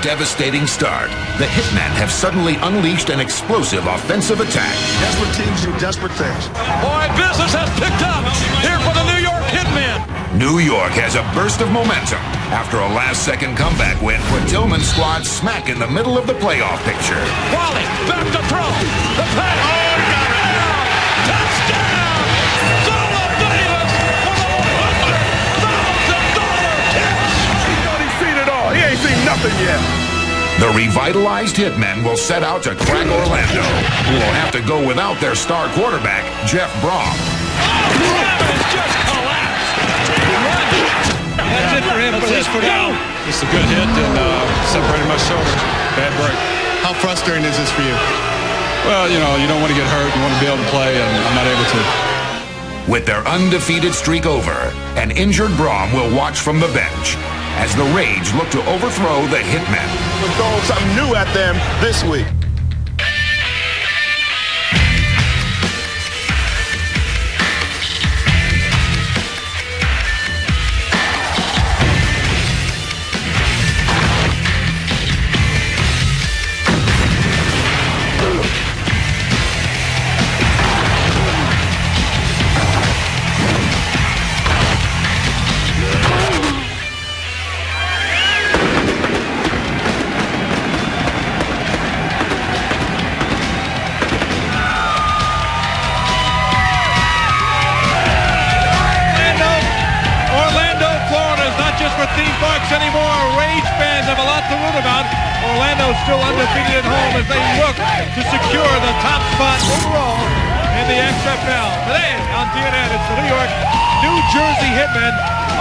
devastating start, the Hitmen have suddenly unleashed an explosive offensive attack. Desperate teams do desperate things. Boy, business has picked up here for the New York Hitmen. New York has a burst of momentum after a last-second comeback win put Tillman's squad smack in the middle of the playoff picture. Wally, back to throw. The pass. Oh, got it. Touchdown! Zola Davis for the $100,000 catch. He thought he'd seen it all. He ain't seen nothing yet. The revitalized Hitmen will set out to crack Orlando, who will have to go without their star quarterback, Jeff Brom. Oh, Travis just collapsed. That's it for him for this down. Just a good hit and separated my shoulder. Bad break. How frustrating is this for you? Well, you know, you don't want to get hurt. You want to be able to play, and I'm not able to. With their undefeated streak over, an injured Brom will watch from the bench as the Rage look to overthrow the Hitmen. We're throwing something new at them this week. Theme parks anymore. Rage fans have a lot to root about. Orlando still undefeated at home as they look to secure the top spot overall in the XFL. Today on TNN, it's the New Jersey Hitmen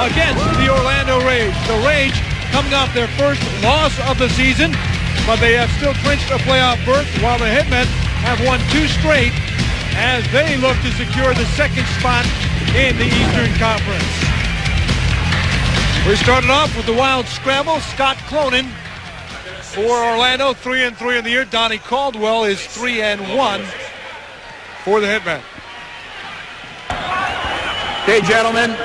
against the Orlando Rage. The Rage coming off their first loss of the season, but they have still clinched a playoff berth, while the Hitmen have won 2 straight as they look to secure the second spot in the Eastern Conference. We started off with the wild scramble. Scott Cronin for Orlando, 3-3 in the year. Donnie Caldwell is 3-1 for the Hitmen. Okay, gentlemen,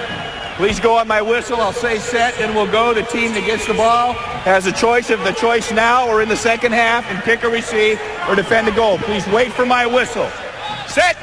please go on my whistle. I'll say set, and we'll go. The team that gets the ball has a choice of the choice now or in the second half, and kick or receive or defend the goal. Please wait for my whistle. Set.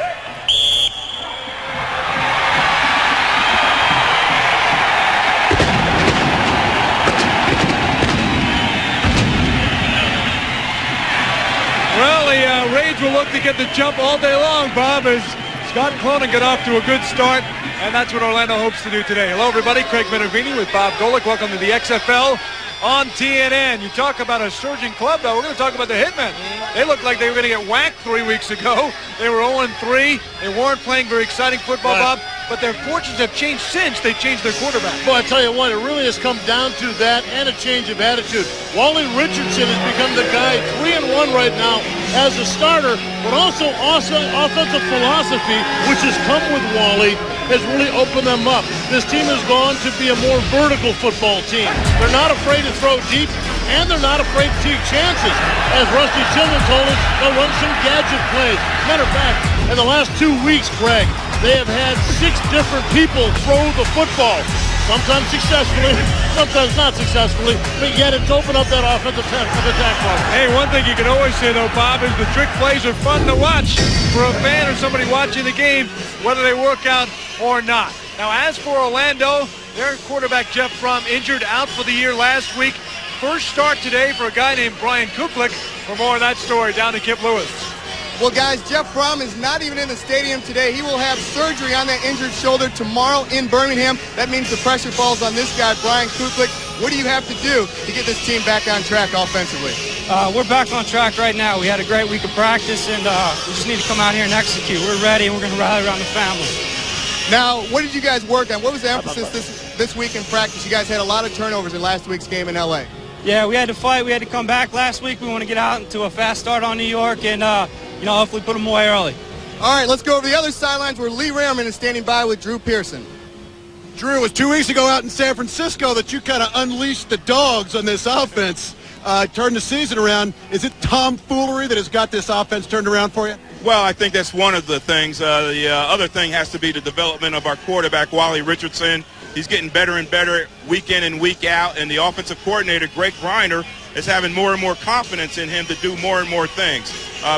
Well, the Rage will look to get the jump all day long, Bob, as Scott Cronin got off to a good start, and that's what Orlando hopes to do today. Hello, everybody. Craig Minervini with Bob Golick. Welcome to the XFL on TNN. You talk about a surging club, though. We're going to talk about the Hitmen. They looked like they were going to get whacked 3 weeks ago. They were 0-3. They weren't playing very exciting football, Bob, but their fortunes have changed since they changed their quarterback. Well, I tell you what, it really has come down to that and a change of attitude. Wally Richardson has become the guy, 3-1 right now as a starter, but also offensive philosophy, which has come with Wally, has really opened them up. This team has gone to be a more vertical football team. They're not afraid to throw deep, and they're not afraid to take chances. As Rusty Tillman told us, they'll run some gadget plays. Matter of fact, in the last 2 weeks, Craig, they have had 6 different people throw the football. Sometimes successfully, sometimes not successfully, but yet it's opened up that offensive attack line. Hey, one thing you can always say, though, Bob, is the trick plays are fun to watch for a fan or somebody watching the game, whether they work out or not. Now, as for Orlando, their quarterback, Jeff Brom, injured out for the year last week. First start today for a guy named Brian Kuklik. For more on that story, down to Kip Lewis. Well, guys, Jeff Brom is not even in the stadium today. He will have surgery on that injured shoulder tomorrow in Birmingham. That means the pressure falls on this guy, Brian Kuklik. What do you have to do to get this team back on track offensively? We're back on track right now. We had a great week of practice, and we just need to come out here and execute. We're ready, and we're going to rally around the family. Now, what did you guys work on? What was the emphasis this week in practice? You guys had a lot of turnovers in last week's game in L.A. Yeah, we had to fight. We had to come back last week. We want to get out into a fast start on New York and, hopefully put them away early. All right, let's go over the other sidelines where Lee Ramerman is standing by with Drew Pearson. Drew, it was 2 weeks ago out in San Francisco that you kind of unleashed the dogs on this offense, turned the season around. Is it tomfoolery that has got this offense turned around for you? Well, I think that's one of the things. The other thing has to be the development of our quarterback, Wally Richardson. He's getting better and better week in and week out, and the offensive coordinator, Greg Griner, is having more and more confidence in him to do more and more things.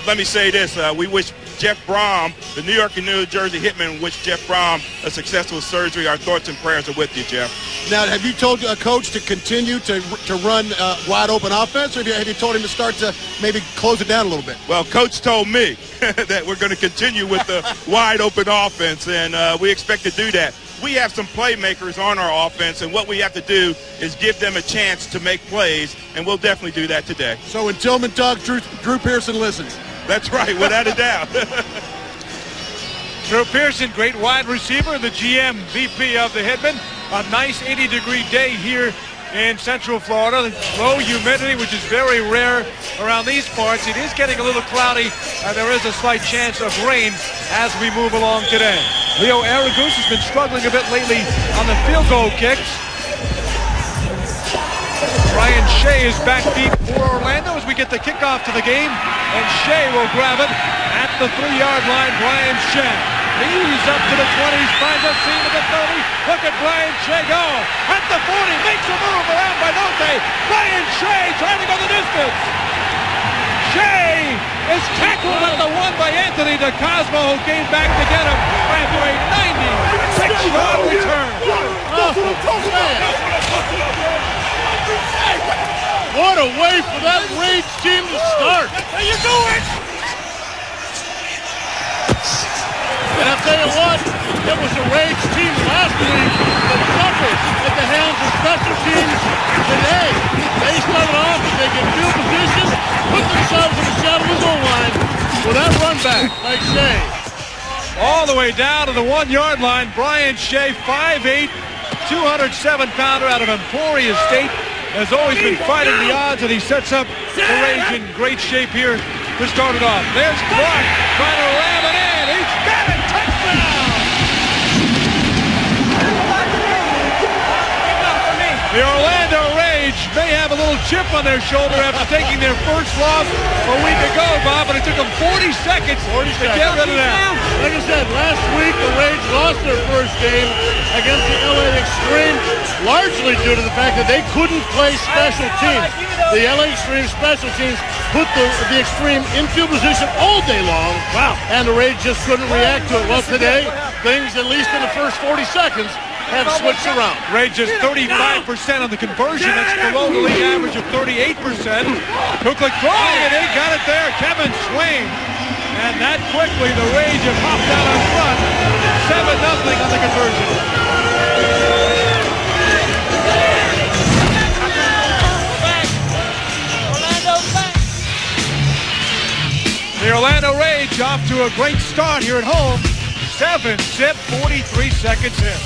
Let me say this. We wish Jeff Brom, the New York and New Jersey Hitmen, wish Jeff Brom a successful surgery. Our thoughts and prayers are with you, Jeff. Now, have you told a coach to continue to run wide open offense, or have you told him to start to maybe close it down a little bit? Well, Coach told me that we're going to continue with the wide open offense, and we expect to do that. We have some playmakers on our offense, and what we have to do is give them a chance to make plays, and we'll definitely do that today. So when Tillman talks, Drew Pearson listens. That's right, without a doubt. Drew Pearson, great wide receiver, the GM, VP of the Hitmen. A nice 80-degree day here in Central Florida. Low humidity, which is very rare around these parts. It is getting a little cloudy, and there is a slight chance of rain as we move along today. Leo Aragus has been struggling a bit lately on the field goal kicks. Brian Shea is back deep for Orlando as we get the kickoff to the game, and Shea will grab it at the 3-yard line. Brian Shea. He's up to the 20s, finds a seam at the 30. Look at Brian Shea go. At the 40, makes a move around by Note. Brian Shea trying to go the distance. Shea is tackled at the 1 by Anthony DeCosmo, who came back to get him after a 96-yard return. What a way for that Rage team to start. There you go, it. And I'll tell you what, it was a Rage team last week that suffered at the hands of special teams today. They started off and they get field position, put themselves in the shadow of the goal line with that run back, like Shea. All the way down to the 1-yard line, Brian Shea, 5'8", 207-pounder out of Emporia State, has always been fighting the odds, and he sets up the Rage in great shape here to start it off. There's Clark trying to ram it in. He's got it. Touchdown! The Orlando Rage may have a little chip on their shoulder after taking their first loss a week ago, Bob, but it took them 40 seconds to get rid of that. Like I said, last week the Rage lost their first game against the LA Extreme, largely due to the fact that they couldn't play special teams. The LA Extreme special teams put the Extreme in field position all day long. Wow. And the Rage just couldn't react to it. Well, today, things, at least in the first 40 seconds, have switched around. Rage is 35% on the conversion. That's below the league average of 38%. Kukoc throwing it in, got it there. Kevin Swain. And that quickly, the Rage have hopped out on front. 7-0 on the conversion. The Orlando Rage off to a great start here at home. 7-zip, 43 seconds in.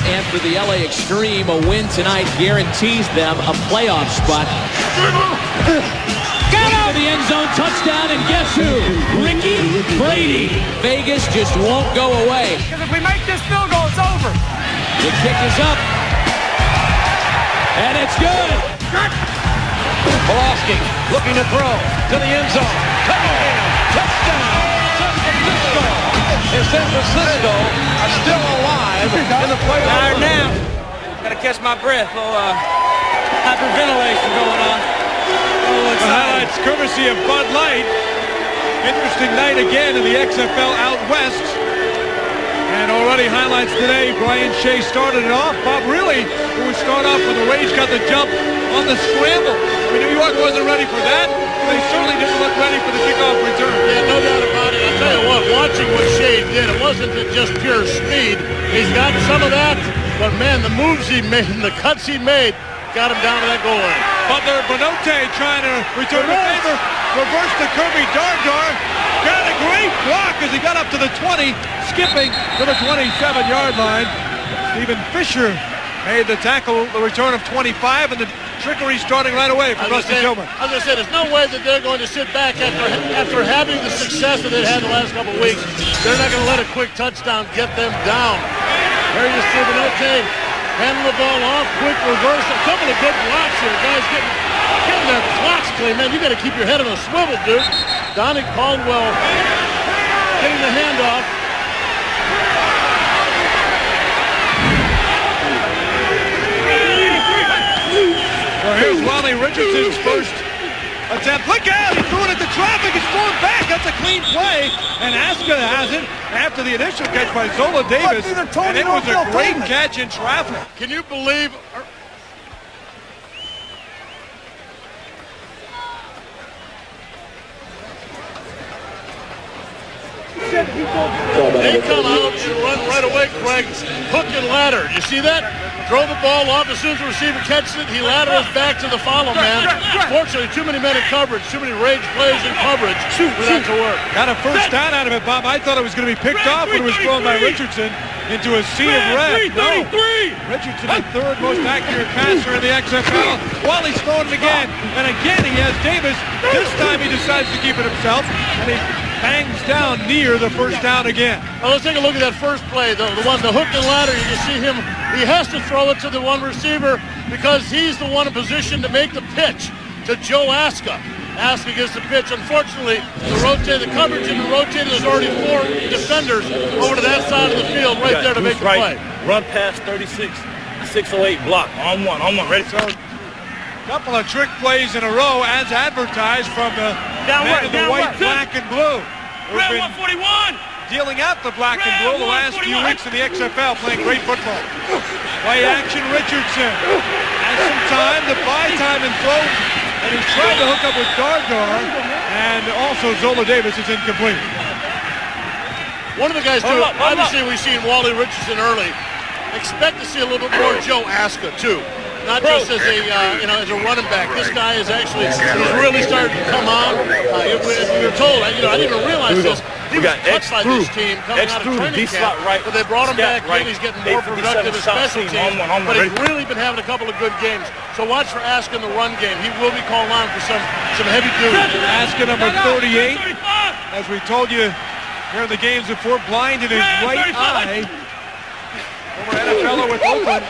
And for the LA Extreme, a win tonight guarantees them a playoff spot. To the end zone, touchdown, and guess who? Ricky Brady. Vegas just won't go away. Because if we make this field goal, it's over. The kick is up, and it's good. Pulaski looking to throw to the end zone. Touchdown, San Francisco. And San Francisco are still alive in the playoffs. Now, gotta catch my breath. A little hyperventilation going on. The highlights courtesy of Bud Light. Interesting night again in the XFL out west. And already highlights today. Brian Shea started it off. Bob, really, it would start off when the Rage got the jump on the scramble. I mean, New York wasn't ready for that. They certainly didn't look ready for the kickoff return. Yeah, no doubt about it. I'll tell you what, watching what Shea did, it wasn't just pure speed. He's got some of that, but man, the moves he made and the cuts he made got him down to that goal line. Butler Bonote trying to return the favor. Reverse to Kirby Dardar. Got a great block as he got up to the 20, skipping to the 27-yard line. Stephen Fisher made the tackle, the return of 25, and the trickery starting right away for Rusty Tillman. As I said, there's no way that they're going to sit back after having the success that they've had the last couple of weeks. They're not going to let a quick touchdown get them down. There you see Bonote handle the ball off, quick reverse. A couple of good blocks here. Guys getting their clocks clean. Man, you got to keep your head on a swivel, dude. Donnie Caldwell getting the handoff. Well, here's Wally Richardson's first attempt. Look out! He threw it at the traffic. It's thrown back. That's a clean play. And Aska has it after the initial catch by Zola Davis. And it was a great catch in traffic. Can you believe... They come out and run right away, Craig. Hook and ladder. You see that? Throw the ball off. As soon as the receiver catches it, he laterals back to the follow man. Fortunately, too many men in coverage, too many rage plays in coverage for that to work. Got a first down out of it, Bob. I thought it was going to be picked off when it was thrown by Richardson into a sea of red. No. Richardson, the third most accurate passer in the XFL. Wally's throwing it again. And again, he has Davis. This time he decides to keep it himself. And he bangs down near the first down again. Well, let's take a look at that first play, the hook and ladder. You can see him, he has to throw it to the one receiver because he's the one in position to make the pitch to Joe Aska. Aska gets the pitch. Unfortunately, the coverage and the rotated, there's already 4 defenders over to that side of the field right there to make the play. Run past 36, 608 block, on one, ready. So, couple of trick plays in a row as advertised from the men in the white, black, and blue. Red 141! Dealing out the black and blue the last few weeks in the XFL, playing great football. Play action Richardson. Has some time to buy time and throw. And he's trying to hook up with Dargar. And also Zola Davis is incomplete. One of the guys, too, obviously we've seen Wally Richardson early. Expect to see a little bit more Joe Aska, too. Not just as a as a running back. This guy is actually he's really starting to come on. If we were told, I didn't even realize this. He was cut by this team coming out of training camp, but they brought him back in. He's getting more productive as special teams, but he's really been having a couple of good games. So watch for Aska in the run game. He will be called on for some heavy duty. Aska number 38, as we told you here in the games before, blind in his right eye. Former NFLer with Oakland.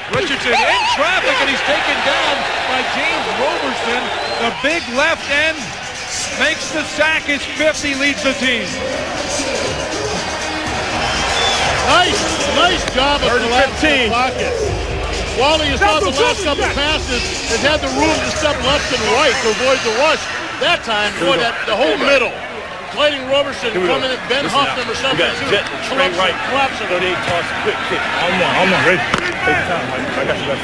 Richardson in traffic, and he's taken down by James Roberson. The big left end makes the sack. His 50 leads the team. Nice job of the last pocket. Wally has thought the last couple passes has had the room to step left and right to avoid the rush. That time, boy, the whole middle. Clayton Roberson coming in, Ben Huff, number 72. Jet straight right, 38 toss, quick kick. On one, ready. Take time, I got you.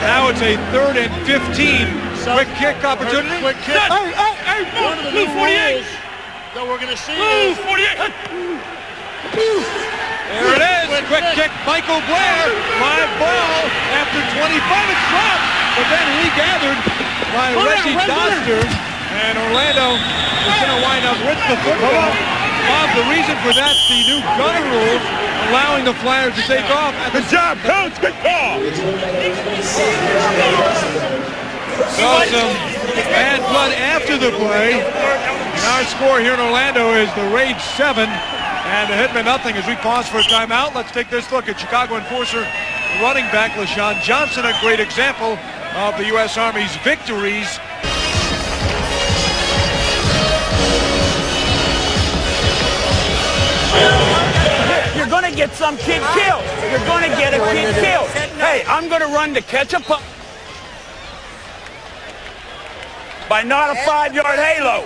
Now it's a 3rd and 15. Quick kick opportunity. Quick kick. Hey, one of the new rules that we're going to see is... 48. There it is. Quick kick. Michael Blair. Live ball after 25. It's dropped, but then regathered by Reggie Doster. And Orlando is going to wind up with the football. Bob, the reason for that, the new gunner rules allowing the Flyers to take off. Good job, coach. Good call. Saw some bad blood after the play. And our score here in Orlando is the Rage 7 and the Hitmen nothing. As we pause for a timeout, let's take this look at Chicago Enforcer running back LaShawn Johnson, a great example of the U.S. Army's victories. You're going to get some kid killed. You're going to get a kid killed. Hey, I'm going to run to catch a puck by not a 5-yard halo.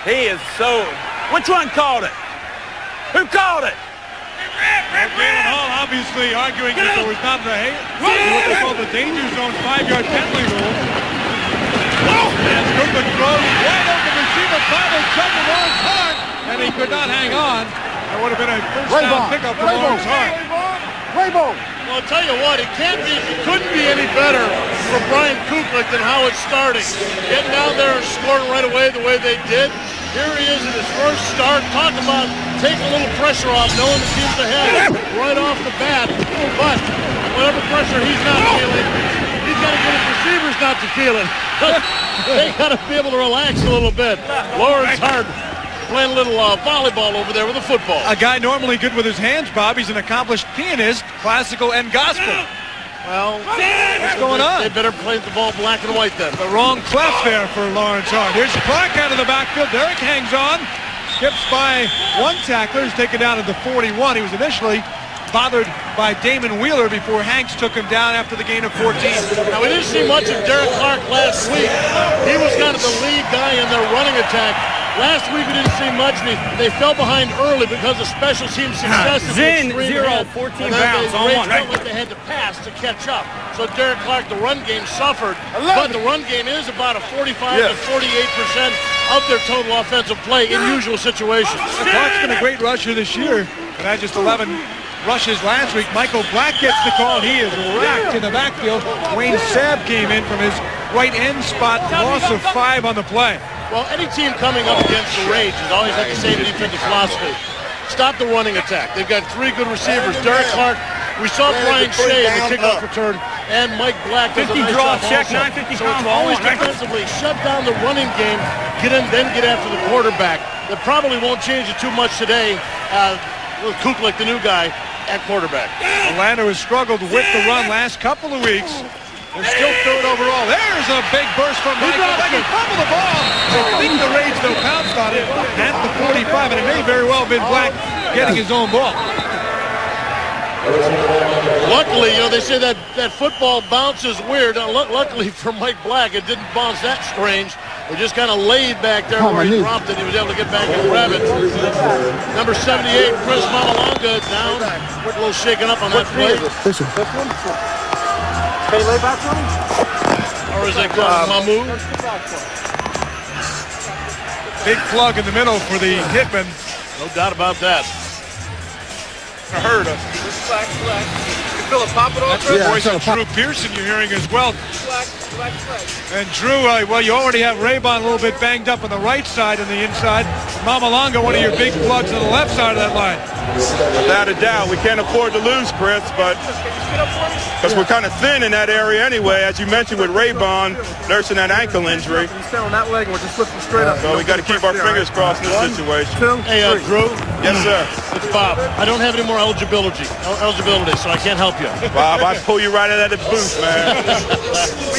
He is so... Which one called it? Who called it? Galen Hall obviously arguing that there was not the what they call the danger zone 5-yard penalty rule. As Cookman throws wide open receiver, Bible jumped Lawrence Hart, and he could not hang on. That would have been a first down pickup for Lawrence Hart. Well, I'll tell you what, it couldn't be any better for Brian Kuklik than how it's starting. Getting down there and scoring right away the way they did. Here he is in his first start. Talk about taking a little pressure off, knowing the team's ahead right off the bat. But whatever pressure he's not feeling, he's got to get his receivers not to feel it. They got to be able to relax a little bit. Lawrence Hart playing a little volleyball over there with a football. A guy normally good with his hands, Bob. He's an accomplished pianist, classical and gospel. Well, what's going on? They better play the ball black and white then. The wrong clef there for Lawrence Hart. Here's Clark out of the backfield. Derek hangs on. Skips by one tackler. He's taken down at the 41. He was initially bothered by Damon Wheeler before Hanks took him down after the gain of 14. Now, we didn't see much of Derek Clark last week. He was kind of the lead guy in their running attack. Last week, we didn't see much. They fell behind early because of special team success. Zin, 0, 14 bounds on one. Felt like they had to pass to catch up. So Derek Clark, the run game suffered. But the run game is about a 45 to 48% of their total offensive play in usual situations. Clark's been a great rusher this year, and had just 11 rushes last week. Michael Black gets the call, and he is racked in the backfield. Wayne Sabb came in from his right end spot, loss of 5 on the play. Well, any team coming up against the Rage has always had the same defensive philosophy. Stop the running attack. They've got 3 good receivers. Derek Clark, we saw Brian Shea in the kickoff return, and Mike Black does a nice draw job check, also. 950 So combo. always defensively shut down the running game, then get after the quarterback. That probably won't change it too much today with Kuklik, the new guy, at quarterback. Orlando has struggled with the run last couple of weeks. They're still third overall. There's a big burst from Michael Black. He fumbled the ball. I think the Rage, though, pounced on it at the 45, and it may very well have been Black getting his own ball. Luckily, they say that football bounces weird. Luckily for Mike Black, it didn't bounce that strange. It just kind of laid back there where he dropped it. He was able to get back and grab it. Number 78, Chris Mamalanga, down. A little shaken up on that play. This one. Can you lay back for me? Or is it Mamu? Big plug in the middle for the Hitmen. No doubt about that. I heard of. Black. You feel it pop it off? That's the voice of Drew Pearson you're hearing as well. Black. And Drew, well, you already have Raybon a little bit banged up on the right side and the inside. Mamalanga, one of your big plugs on the left side of that line. Without a doubt, we can't afford to lose, Chris, but because we're kind of thin in that area anyway, as you mentioned with Raybon nursing that ankle injury. You stand on that leg and we're just lifting straight up. So we got to keep our fingers crossed in this situation. 2, 3. Hey, Drew. Yes, sir. It's Bob. I don't have any more eligibility, so I can't help you. Bob, I pull you right out of the booth, man.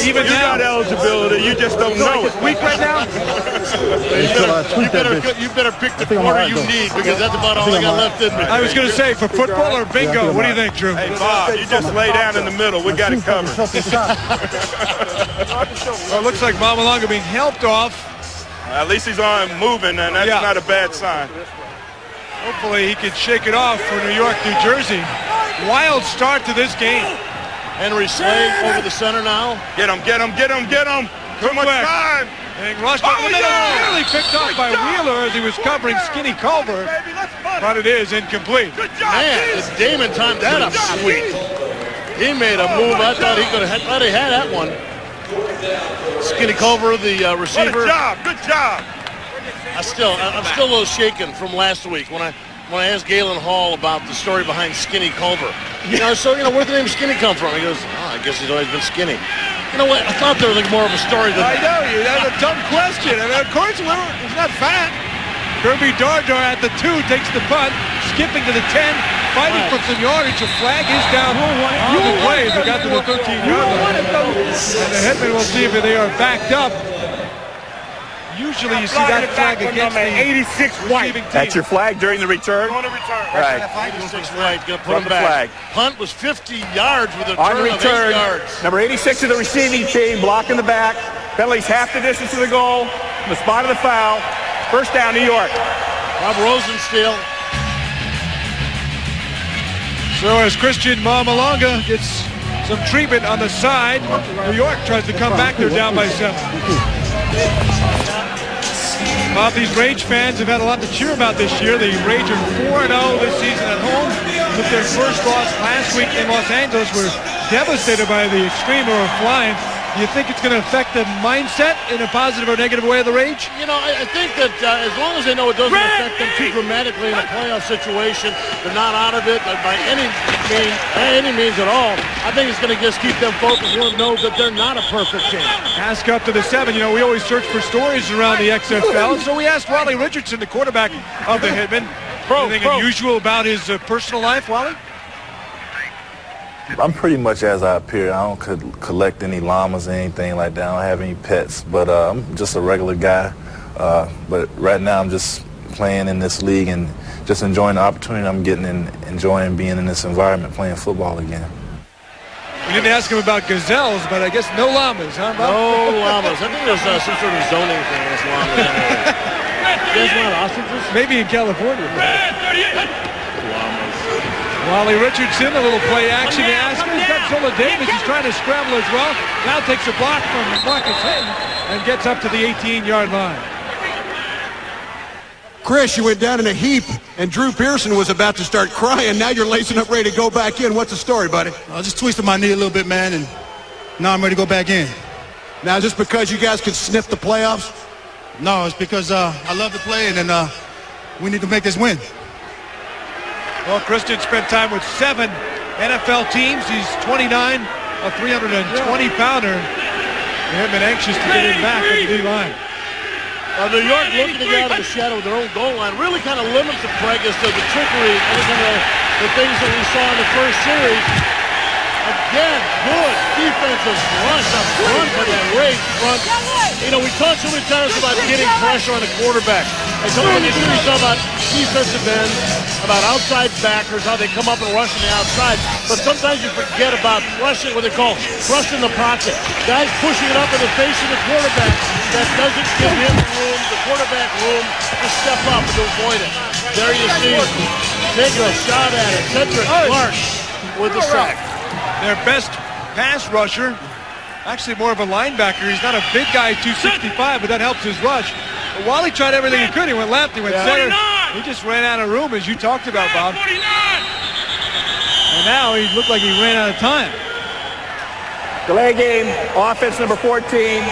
Even you got eligibility, you just don't know it. Weak right now? You better pick the quarter you need, because that's about all I got left in me. I was going to say, for football or bingo, what do you think, Drew? Hey, Bob, you just lay down in the middle. We got it covered. Well, it looks like Mamalanga being helped off. At least he's on moving, and that's not a bad sign. Hopefully he can shake it off for New York, New Jersey. Wild start to this game. Henry Slade over the center now. Get him. Too much time. Being rushed up the middle. Nearly picked off by Wheeler as he was covering Skinny Culver. But it is incomplete. Man, is Damon timed that up sweet. He made a move. I thought he had that one. Skinny Culver, the receiver. Good job. I'm still a little shaken from last week when I asked Galen Hall about the story behind Skinny Culver. Where'd the name Skinny come from? He goes, I guess he's always been skinny. You know what? I thought there was more of a story than I know, that's a dumb question. I mean, of course, he's not fat. Kirby Dardar at the 2 takes the punt, skipping to the 10, fighting for some yardage. A flag is down on the play. They got to the 13-yard line. And the Hitmen will see if they are backed up. Usually you see that flag against the 86 white. That's your flag during the return? Going to return. Right. 86 white, going to put him back. Punt was 50 yards with a On return return, of 8 yards. number 86 of the receiving team, blocking the back. Penalties half the distance to the goal, the spot of the foul. First down, New York. Rob Rosensteel. So as Christian Mamalanga gets some treatment on the side, New York tries to come back. They're down by 7. Bob, these Rage fans have had a lot to cheer about this year. The Rage are 4-0 this season at home. With their first loss last week in Los Angeles, were devastated by the extreme or flying. Do you think it's going to affect the mindset in a positive or negative way of the Rage? I think that as long as they know it doesn't affect them too dramatically in a playoff situation, they're not out of it by any means at all. I think it's going to just keep them focused and know that they're not a perfect team. Aska up to the 7. We always search for stories around the XFL, so we asked Wally Richardson, the quarterback of the Hitmen, anything unusual about his personal life, Wally? I'm pretty much as I appear. I don't collect any llamas or anything like that. I don't have any pets, but I'm just a regular guy. But right now I'm just playing in this league and just enjoying the opportunity I'm getting and enjoying being in this environment, playing football again. We didn't ask him about gazelles, but I guess no llamas, huh, Bob? No llamas. I think there's some sort of zoning thing with llamas. You guys want ostriches? Maybe in California. Llamas. Wally Richardson, a little play action to Aska. He's got Zola Davis. He's trying to scramble as well. Now takes a block from Marcus Hitmen and gets up to the 18-yard line. Chris, you went down in a heap, and Drew Pearson was about to start crying. Now you're lacing up, ready to go back in. What's the story, buddy? I just twisted my knee a little bit, man, and now I'm ready to go back in. Now, is this because you guys could sniff the playoffs? No, it's because I love to play, and we need to make this win. Well, Christian spent time with 7 NFL teams. He's 29, a 320-pounder. They've been anxious to get him back on the D-line. New York looking to get out of the shadow of their own goal line really kind of limits the Preggers to the trickery and the things that we saw in the first series. Again, good defensive rush up front for the Raiders front. You know, we talked so many times about getting pressure on the quarterback. I told you we talk about defensive ends, about outside backers, how they come up and rush on the outside. But sometimes you forget about rushing, what they call rushing the pocket. Guys pushing it up in the face of the quarterback that doesn't give him room, the quarterback room, to step up and to avoid it. There you see, taking a shot at it. Cedric Clark with the sack. Their best pass rusher, actually more of a linebacker. He's not a big guy, 265, but that helps his rush. But Wally tried everything he could. He went left, he went center. He just ran out of room, as you talked about, Bob. And now he looked like he ran out of time. Delay game, offense number 14.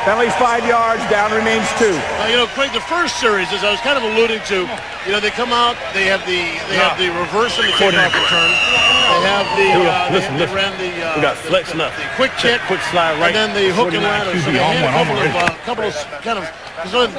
Penalties 5 yards, down remains 2. You know, Craig, the first series, as I was kind of alluding to, you know, they come out, they have the reverse and the kickoff return. They have they ran the we got flex left. The quick kick, quick slide right, and then the hook and ladder. So they had a couple of kind of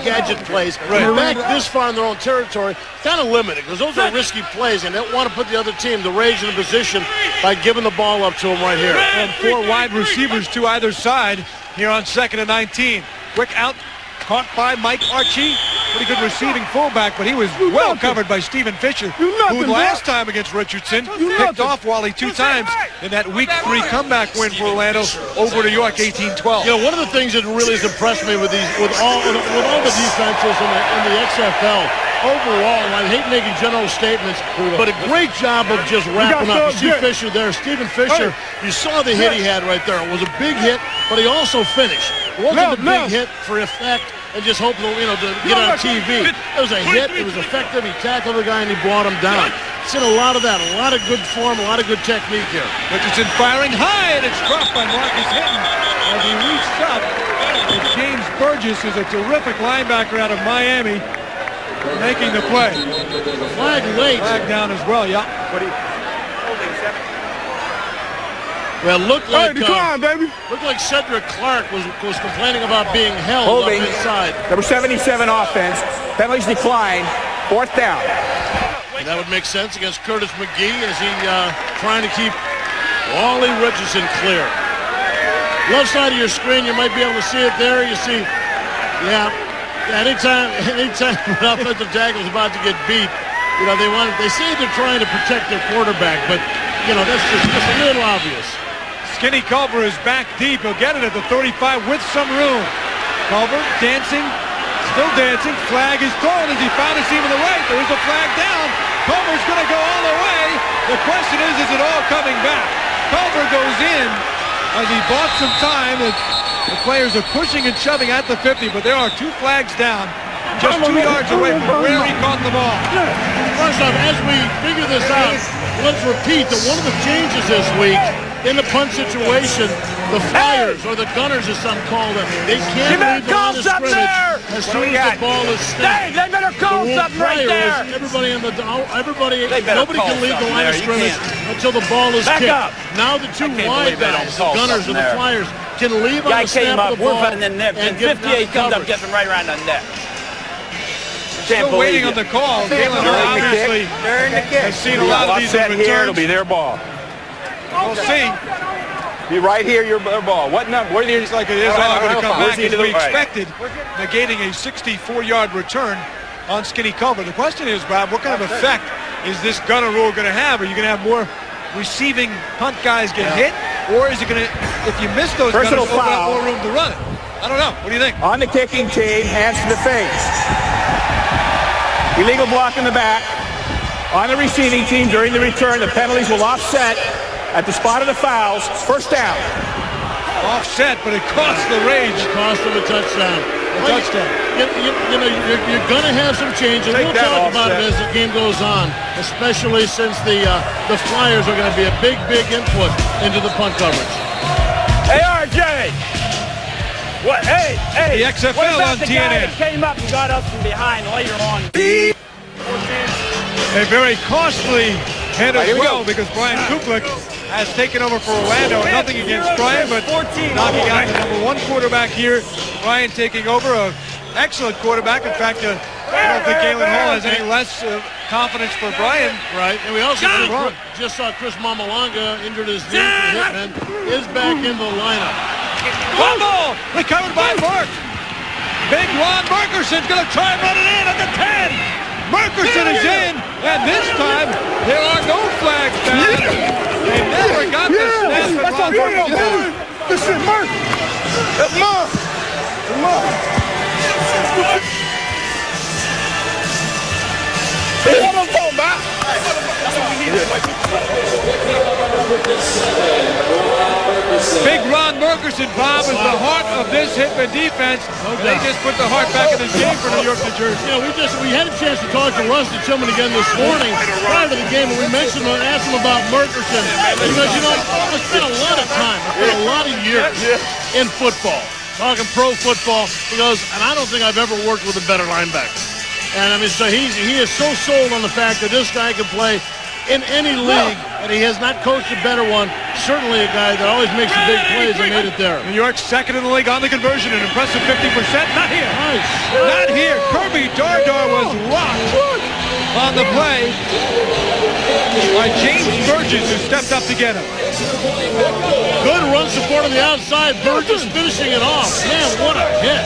gadget plays. Right. Back this far in their own territory, kind of limited because those are risky plays, and they don't want to put the other team, the Raiders, in a position by giving the ball up to them right here. And 4 wide receivers to either side here on 2nd and 19. Quick out, caught by Mike Archie. Pretty good receiving fullback, but he was well covered by Stephen Fisher, who last time against Richardson picked off Wally 2 times in that Week 3 comeback win for Orlando over New York, 18-12. You know, one of the things that really has impressed me with all the defenses in the XFL overall, I hate making general statements, but a great job of just wrapping up. You see Fisher there, Stephen Fisher. You saw the hit he had right there. It was a big hit, but he also finished. It wasn't a big hit for effect and just hope, you know, to get on TV. It was a hit. It was effective. He tackled the guy and he brought him down. Seen a lot of that. A lot of good form, a lot of good technique here. Richardson firing high, and it's dropped by Marcus Hitmen as he reached up. And James Burgess is a terrific linebacker out of Miami, making the play. Flag late. Flag down as well, yeah. Well, looked like Cedric Clark was complaining about being held holding up inside. Number 77 offense. Penalties decline. 4th down. And that would make sense against Curtis McGee as he trying to keep Wally Richardson clear. Left side of your screen, you might be able to see it there. You see, anytime an offensive tackle is about to get beat, you know, they say they're trying to protect their quarterback, but you know, that's just a little obvious. Skinny Culver is back deep. He'll get it at the 35 with some room. Culver dancing, still dancing. Flag is thrown as he found a seam to the right. There is a flag down. Culver's going to go all the way. The question is it all coming back? Culver goes in as he bought some time. The players are pushing and shoving at the 50, but there are 2 flags down, just 2 yards away from where he caught the ball. First off, as we figure this out, let's repeat that one of the changes this week in the punt situation, the Flyers, or the Gunners as some call them, they can't leave the line of scrimmage as soon as the ball is snapped. They better call something right there. Nobody can leave the line of scrimmage until the ball is kicked. Now the 2 wide guys, the Gunners and the Flyers, can leave on the snap of the ball and get 58 comes up, gets him right around the net. Still waiting on the call. Galen obviously has seen a lot of these in returns. It'll be their ball. We'll see. Be right here, your ball. What number? Where It's like it is all going to come back as we expected, Right. negating a 64-yard return on Skinny Culver. The question is, Bob, what kind of effect is this gunner rule going to have? Are you going to have more receiving punt guys get hit? Or is it going to, if you miss those gunners, open up more room to run it? I don't know. What do you think? On the kicking team, hands to the face. Illegal block in the back. On the receiving team during the return, the penalties will offset at the spot of the fouls. First down. Offset, but it cost the Rage. It cost them a touchdown. You know, you're going to have some change, and we'll talk about it as the game goes on, especially since the Flyers are going to be a big input into the punt coverage. Hey, RJ! What? Hey! The XFL what about on the TNN. guy that came up and got us from behind later on? A very costly head as well, because Brian Kuklik has taken over for Orlando. Nothing against Brian, but knocking out the #1 quarterback here. Brian taking over, an excellent quarterback. In fact, I don't think Galen Hall has any less confidence for Brian. Right, and we also just saw Chris Mamalanga injured his knee for Hitmen, is back in the lineup. Fumble! Recovered by Burke. Big Ron Merkerson's going to try and run it in at the 10. Merkerson is in, and this time there are no flags down. They never got the snap at Ron Merkerson. This is Merk. That's Merk. Hey, what I'm talking about? Big Ron Merkerson, Bob, is the heart of this Hitmen defense. They just put the heart back in the game for New York, New Jersey. Yeah, we had a chance to talk to Rusty Tillman again this morning prior to the game, and we mentioned and asked him about Merkerson because, you know, I spent a lot of time, I spent a lot of years in football, talking pro football, because, and I don't think I've ever worked with a better linebacker. And I mean, so he is so sold on the fact that this guy can play in any league, and he has not coached a better one. Certainly a guy that always makes the big plays and made it there. New York's second in the league on the conversion, an impressive 50%. Not here. Nice. Not here. Kirby Dardar was rocked on the play by James Burgess, who stepped up to get him. Good run support on the outside. Burgess finishing it off. Man, what a hit.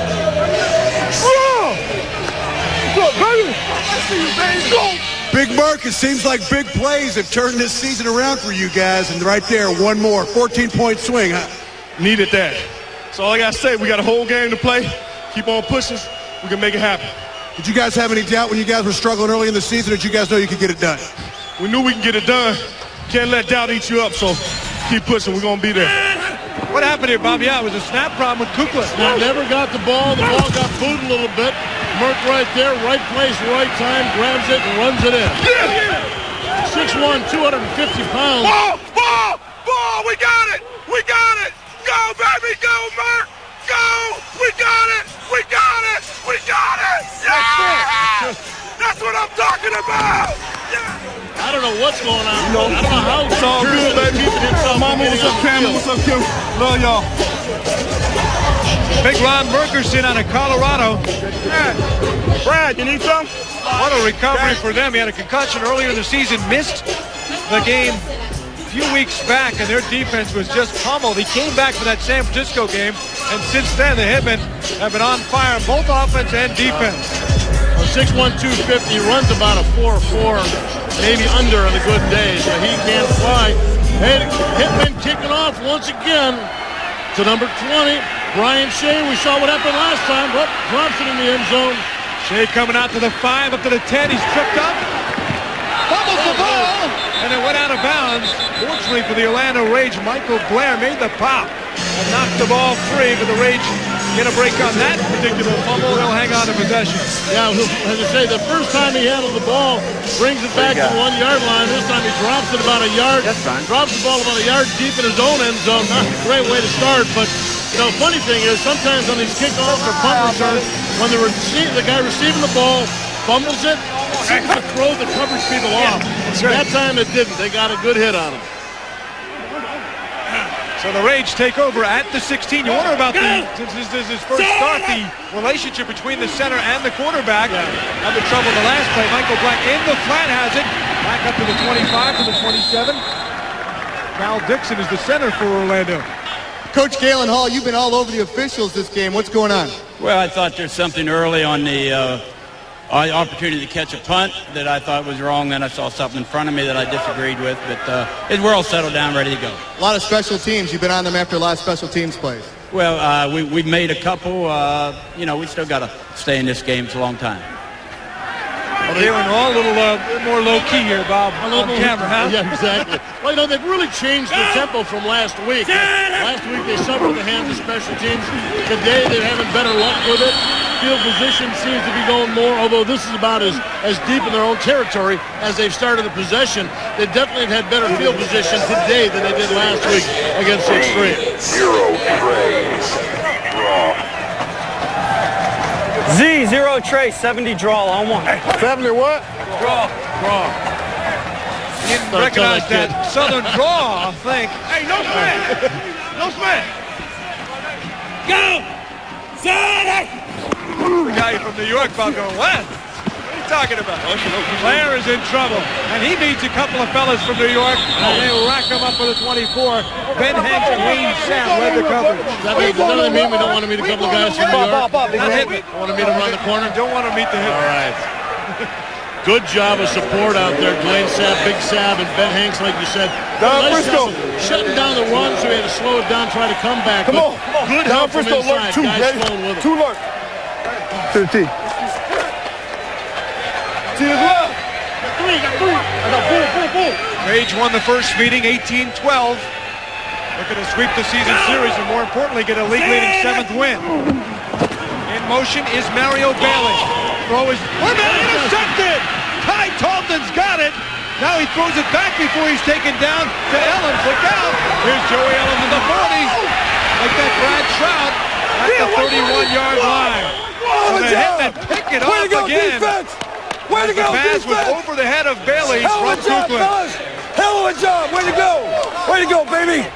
Big Mark, it seems like big plays have turned this season around for you guys, and right there, one more 14-point swing, huh? Needed that. So all I got to say, we got a whole game to play. Keep on pushing. We can make it happen. Did you guys have any doubt when you guys were struggling early in the season, or did you guys know you could get it done? We knew we can get it done. Can't let doubt eat you up, so keep pushing. We're going to be there. What happened here, Bob? Yeah, it was a snap problem with Kukla. Now, never got the ball. The ball got booed a little bit. Merck right there, right place, right time, grabs it and runs it in. 6'1", 250 pounds. Ball! We got it! We got it! Go, baby! Go, Merck! Go! We got it! We got it! We got it! Yeah! That's what I'm talking about! Yeah! I don't know what's going on. I don't know how it's all good, baby. Mama, what's up, Cameron? What's up, Kim? Love y'all. Big Ron Merkerson out of Colorado. Brad, you need some? What a recovery for them. He had a concussion earlier in the season, missed the game a few weeks back, and their defense was just pummeled. He came back for that San Francisco game, and since then the Hitmen have been on fire, both offense and defense. 6'1", 250, runs about a 4.4, maybe under on the good days, but he can't fly. Hey, Hitmen kicking off once again to number 20, Brian Shea. We saw what happened last time, but drops it in the end zone. Shea coming out to the 5, up to the 10. He's tripped up, fumbles the ball, and it went out of bounds. Fortunately for the Orlando Rage, Michael Blair made the pop and knocked the ball free, but the Rage get a break on that particular fumble. They'll hang on to possession. Yeah, as I say, the first time he handled the ball, brings it back to the 1 yard line. This time he drops it about a yard. Drops the ball about a yard deep in his own end zone. Not a great way to start, but you know, funny thing is sometimes on these kickoffs or punt returns, when the guy receiving the ball fumbles it, it seems to throw the coverage people off. That time it didn't. They got a good hit on him. So the Rage take over at the 16. You wonder about since this is his first start, the relationship between the center and the quarterback. Having trouble in the last play. Michael Black in the flat has it. Back up to the 25, to the 27. Cal Dixon is the center for Orlando. Coach Galen Hall, you've been all over the officials this game. What's going on? Well, I thought there's something early on the opportunity to catch a punt that I thought was wrong. Then I saw something in front of me that I disagreed with. But we're all settled down, ready to go. A lot of special teams. You've been on them after a lot of special teams plays. Well, we've made a couple. We still got to stay in this game. It's a long time. Well, they were all a little more low-key here, Bob, on camera, huh? Yeah, exactly. Well, they've really changed the tempo from last week. Last week they suffered at the hands of special teams. Today they're having better luck with it. Field position seems to be going more, although this is about as deep in their own territory as they've started the possession. They definitely have had better field position today than they did last week against the Extreme. 0 trays. Draw. Z, 0 tray, 70 draw on 1. 70 what? Draw. You didn't recognize that southern draw, I think. Hey, no smash! No smash! Go! The guy from New York, Bob, going, what? What are you talking about? Blair is in trouble, and he needs a couple of fellas from New York, and they rack him up with a 24. Ben Hanks and Wayne Sapp led the coverage. Does that mean we don't want to meet a couple of guys from New York? I want to meet them around the corner? Don't want to meet the Hitmen. All right. Good job of support out there. Dwayne Sapp, Big Sapp, and Ben Hanks, like you said. Nice job shutting down the run, so he had to slow it down, try to come back. Come on. Good help from inside. Guys flowing with him. 2 lurk. To the T. T as well. Got 3. I got 4. Rage won the first meeting, 18-12. Looking to sweep the season series and, more importantly, get a league-leading 7th win. In motion is Mario Bailey. Throw is intercepted. Ty Talton's got it. Now he throws it back before he's taken down to Ellens. Look out. Here's Joey Ellens in the 40. Like that Brad Trout at the 31-yard line. So the Hitmen pick it off again. Defense. Way to go, defense! The pass was over the head of Bailey from Oakland. Hell of a job. Way to go. Way to go, baby.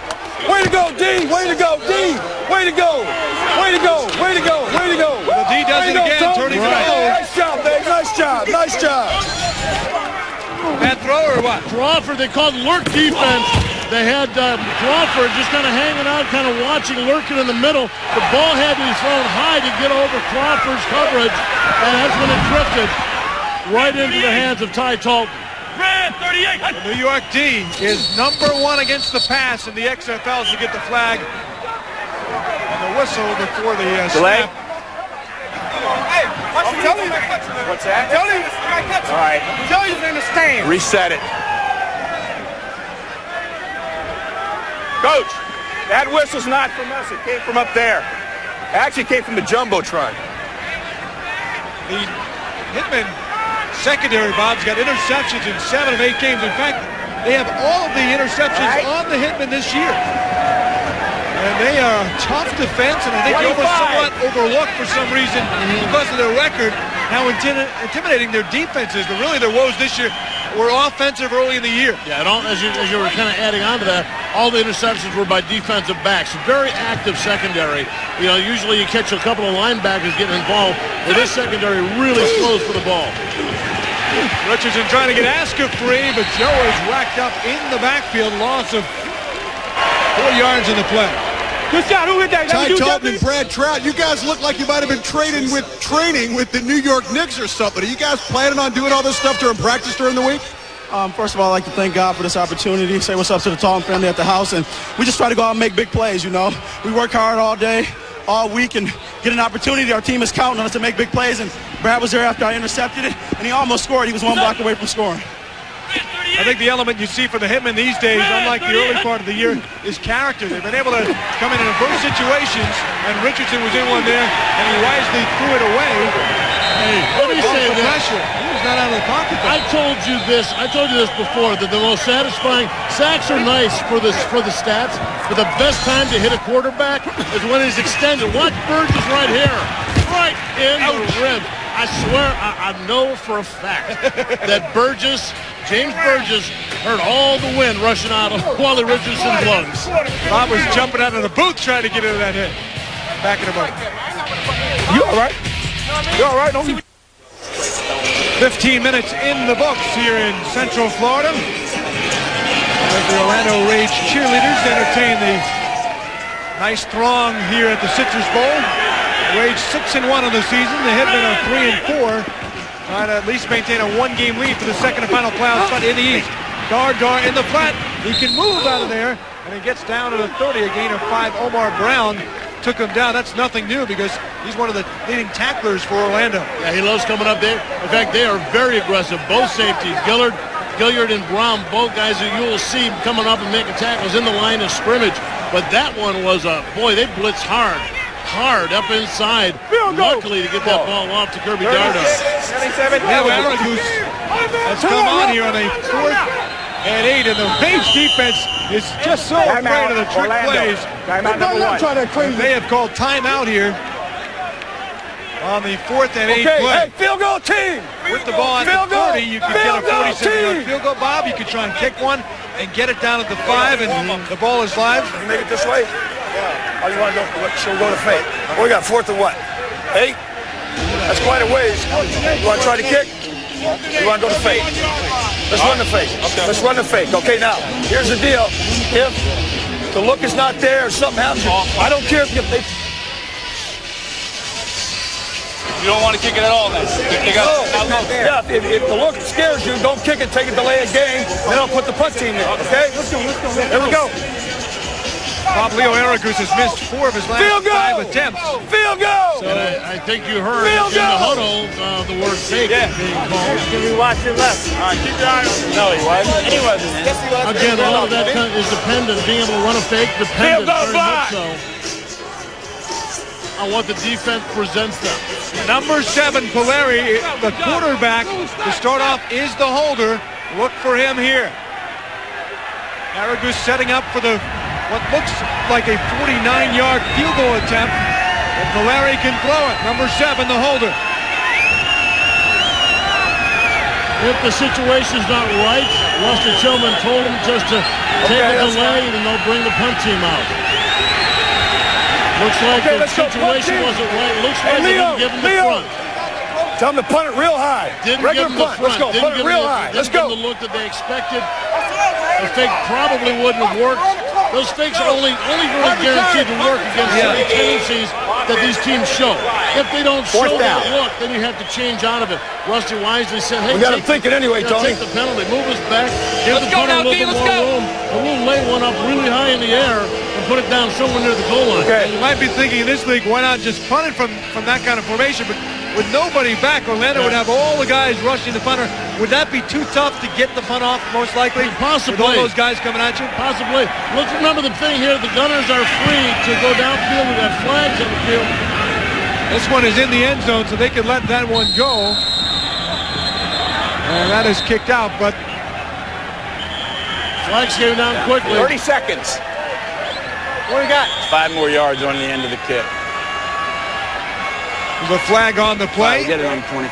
Way to go, D. Way to go, D. Way to go. Way to go. Way to go. Way to go. The D does it again, turning it over. Nice job, babe. Nice job. Nice job. Bad throw or what? Crawford, they called lurk defense. They had Crawford just kind of hanging out, kind of watching, lurking in the middle. The ball had to be thrown high to get over Crawford's coverage, and that's when it drifted right into the hands of Ty Talton. Red 38. The New York D is #1 against the pass in the XFL to get the flag and the whistle before the delay. snap. Hey, what's that? Tell him my catch. All right. Tell him in the stand. Reset it. Coach, that whistle's not from us. It came from up there. It actually came from the Jumbotron. The Hitmen secondary, Bob's got interceptions in 7 of 8 games. In fact, they have all of the interceptions on the Hitmen this year. And they are a tough defense, and I think they were somewhat overlooked for some reason because of their record, how intimidating their defense is. But really, their woes this year were offensive early in the year. Yeah, and as you were kind of adding on to that, all the interceptions were by defensive backs. Very active secondary. You know, usually you catch a couple of linebackers getting involved, but this secondary really slows for the ball. Richardson trying to get Aska free, but Joe is racked up in the backfield. Loss of 4 yards in the play. Good shot. Who hit that? Ty Talton and Brad Trout, you guys look like you might have been training with the New York Knicks or something. Are you guys planning on doing all this stuff during practice during the week? First of all, I'd like to thank God for this opportunity. Say what's up to the Talton family at the house. And we just try to go out and make big plays, you know. We work hard all day, all week, and get an opportunity. Our team is counting on us to make big plays. And Brad was there after I intercepted it, and he almost scored. He was 1 block away from scoring. I think the element you see for the Hitmen these days, unlike the early part of the year, is character. They've been able to come in adverse situations, and Richardson was in one there, and he wisely threw it away. Hey, let me say this. Pressure. He was not out of the pocket. I told you this before, that the most satisfying sacks are nice for the stats, but the best time to hit a quarterback is when he's extended. Watch Burgess right here, right in the rib. I swear, I know for a fact that James Burgess heard all the wind rushing out of Wally Richardson's lungs. Bob was jumping out of the booth trying to get into that hit. Back in the boat. You all right? You all right? 15 minutes in the books here in Central Florida. As the Orlando Raider cheerleaders entertain the nice throng here at the Citrus Bowl. Raider 6-1 on the season. The Hitmen are 3-4. Trying to at least maintain a one-game lead for the second and final playoff spot in the East. Dar in the flat. He can move out of there, and he gets down to the 30. A gain of 5. Omar Brown took him down. That's nothing new because he's one of the leading tacklers for Orlando. Yeah, he loves coming up there. In fact, they are very aggressive. Both safeties, Gilliard and Brown, both guys that you will see coming up and making tackles in the line of scrimmage. But that one was boy, they blitzed hard up inside. Luckily to get that ball off to Kirby Darda. Now Aragus has come on here on a 4th and 8, and the Raider defense is just so afraid of the trick plays. They have called timeout here on the 4th and 8 play. Hey, field goal team! With the ball at the 40, you can get a 47-yard field goal. Bob, you could try and kick one and get it down at the 5, and the ball is live. Can you make it this way? Yeah. Oh, you want to go? She'll go to fake. Well, we got 4th and what? 8? That's quite a ways. You want to try to kick? You want to go to fake? Let's run the fake. Okay. Let's run the fake. Okay, now, here's the deal. If the look is not there or something happens, I don't care if they... You don't want to kick it at all then? Yeah, if the look scares you, don't kick it, take a delay of game, then I'll put the punt team in, okay? Let's go. There we go. Bob Leo Aragus has missed 4 of his last 5 attempts. Field goal! And I think you heard in the huddle the word fake being called. Can we watch your left? All right, keep your eye on him. No, he wasn't. He wasn't. Yes, he was. Again, all of that is dependent, being able to run a fake, dependent very much so on what the defense presents them. Number 7, Puleri, the quarterback, to start off is the holder. Look for him here. Aragus setting up for what looks like a 49-yard field goal attempt. And Puleri can throw it. Number 7, the holder. If the situation's not right, Rusty Tillman told him just to take a delay and they'll bring the punt team out. Looks like the situation wasn't right. Looks like they didn't give him the front. Tell him to punt it real high. Didn't give him the front. Let's go. Punt it real high. Let's go. Didn't give him the look that they expected. The fake probably wouldn't have worked. Those fakes are only really guaranteed to work against certain tendencies that these teams show. If they don't show that look, then you have to change out of it. Rusty wisely said, hey, we got him thinking anyway, Tony. Take the penalty, move us back, give the punter a little bit more room, and we'll lay one up really high in the air and put it down somewhere near the goal line. Okay. You might be thinking in this league, why not just punt it from that kind of formation? But with nobody back, Orlando would have all the guys rushing the punter. Would that be too tough to get the punt off, most likely? Possibly. With all those guys coming at you? Possibly. Let's remember the thing here. The gunners are free to go downfield. We've got flags on the field. This one is in the end zone, so they can let that one go. And that is kicked out, but... Flags came down quickly. 30 seconds. What do you got? 5 more yards on the end of the kick. The flag on the play. Get it on 25.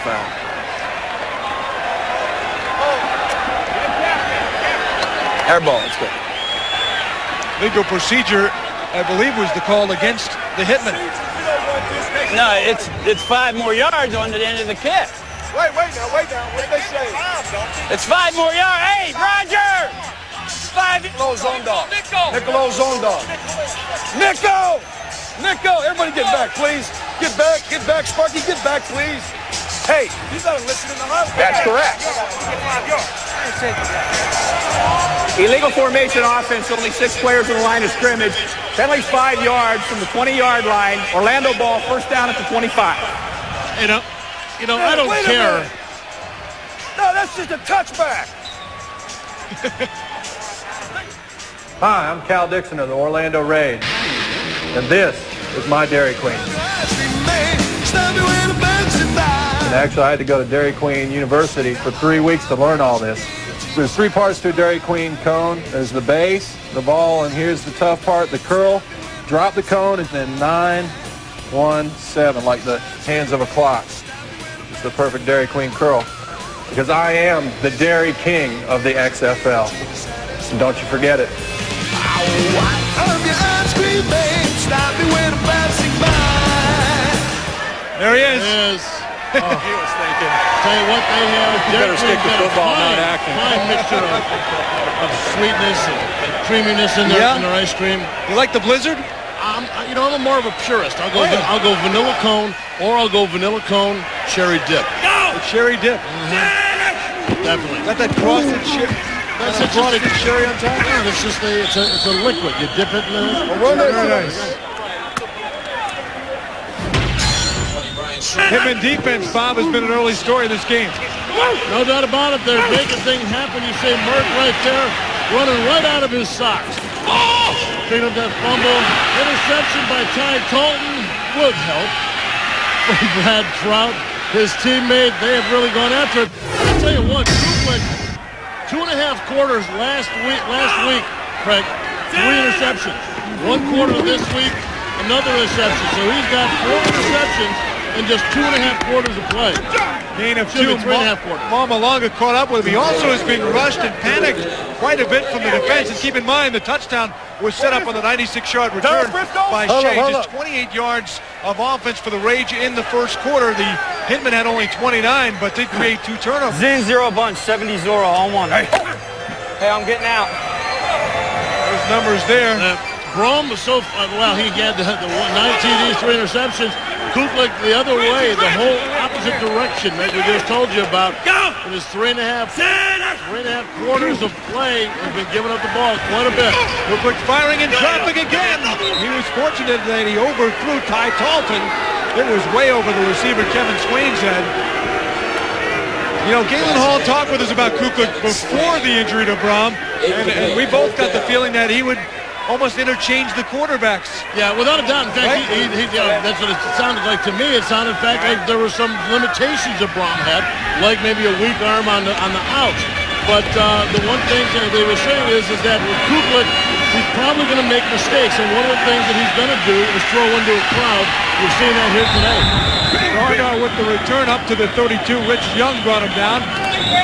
Air ball, let's go. Legal procedure, I believe, was the call against the Hitmen. No, it's 5 more yards on the end of the kick. Wait now. What did they say? It's 5 more yards. Hey, Roger! 5. Niccolo zone dog. Niccolo zone dog. Nico! Everybody get back, please. Get back, Sparky, get back, please. Hey, you gotta listen in the huddle. That's correct. Illegal formation offense, only 6 players in the line of scrimmage. Penalty 5 yards from the 20-yard line. Orlando ball, first down at the 25. You know, I don't care. No, that's just a touchback. Hi, I'm Cal Dixon of the Orlando Raider, and this is my Dairy Queen. And actually, I had to go to Dairy Queen University for 3 weeks to learn all this. There's 3 parts to a Dairy Queen cone. There's the base, the ball, and here's the tough part, the curl. Drop the cone, and then 9, 1, 7, like the hands of a clock. It's the perfect Dairy Queen curl. Because I am the Dairy King of the XFL. So don't you forget it. There he is. He was thinking. Tell you what, they have. You better stick to football, not acting. Fine mixture of sweetness and creaminess in their ice cream. You like the Blizzard? I'm more of a purist. I'll go vanilla cone, or I'll go vanilla cone cherry dip. The cherry dip. Definitely. Got that frosted cherry. That's a frosted cherry on top. Yeah, it's just it's a liquid. You dip it in the. Very nice. Hitmen defense, Bob, has been an early story of this game. No doubt about it. They're making things happen. You see Merck right there running right out of his socks. Clean up that fumble. Interception by Ty Talton would help. Brad Trout, his teammate, they have really gone after it. I'll tell you what, Kuplik, 2.5 quarters last week, Craig, 3 interceptions. 1 quarter this week, another interception. So he's got 4 interceptions in just 2.5 quarters of play. Gain of 2. 3.5 quarters. Malmalonga caught up with him. He also is being rushed and panicked quite a bit from the defense. And keep in mind, the touchdown was set up on the 96-yard return by Shea. Just 28 yards of offense for the Rage in the first quarter. The Hitmen had only 29, but did create 2 turnovers. Zin 0 bunch, 70-0 on 1. Hey, I'm getting out. Those numbers there. Brom was so well. He had the 9 TDs, 3 interceptions. Kuplik the other way, the whole opposite direction that we just told you about. In his 3.5 quarters of play, has been giving up the ball quite a bit. Kuplik firing in traffic again. He was fortunate that he overthrew Ty Talton. It was way over the receiver Kevin Swain's head. You know, Galen Hall talked with us about Kuplik before the injury to Brom, and we both got the feeling that he would almost interchange the quarterbacks. Yeah, without a doubt. In fact, that's what it sounded like to me. It sounded, in fact, like there were some limitations that Brom had, like maybe a weak arm on the outs. But the one thing they were saying is that with Kuplik, he's probably going to make mistakes. And one of the things that he's going to do is throw into a crowd. We're seeing that here today. Gardner with the return up to the 32. Rich Young brought him down.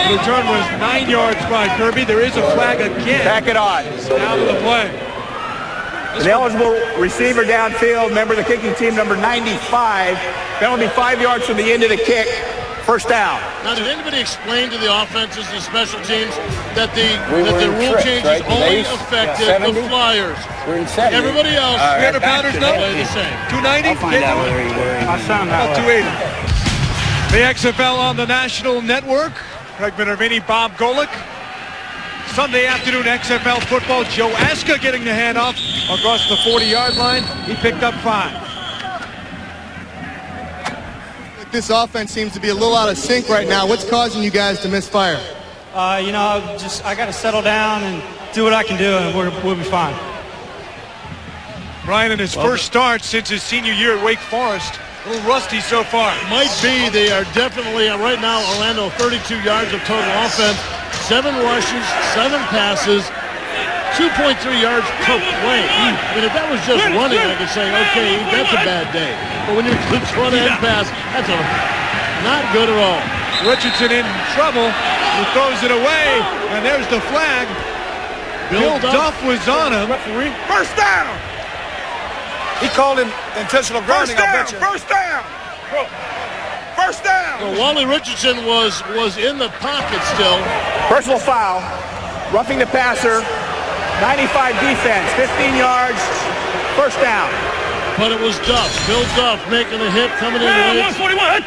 The return was 9 yards by Kirby. There is a flag again. Back it on. Down to the play. An eligible receiver downfield, member of the kicking team, number 95. Penalty 5 yards from the end of the kick. First down. Now, did anybody explain to the offenses and special teams that the rule changes only affected the Flyers? We're in 70. Everybody else, 300-pounders now? play the same. 290? I'll find out whether he About 280. The XFL on the national network. Craig Minervini, Bob Golick. Sunday afternoon XFL football. Joe Aska getting the handoff across the 40-yard line. He picked up 5. This offense seems to be a little out of sync right now. What's causing you guys to miss fire? I got to settle down and do what I can do, and we'll be fine. Brian, in his first start since his senior year at Wake Forest, a little rusty so far. Might be. They are definitely, right now, Orlando, 32 yards of total offense, 7 rushes, 7 passes, 2.3 yards per play. I mean, if that was just running, I could say, okay, that's a bad day. But when you're run and pass, that's not good at all. Richardson in trouble. He throws it away, and there's the flag. Bill Duff was on him. First down! He called him intentional grounding, I bet you. First down! First down! So Wally Richardson was in the pocket still. Personal foul. Roughing the passer. 95 defense. 15 yards. First down. But it was Duff. Bill Duff making a hit, coming in late. 141!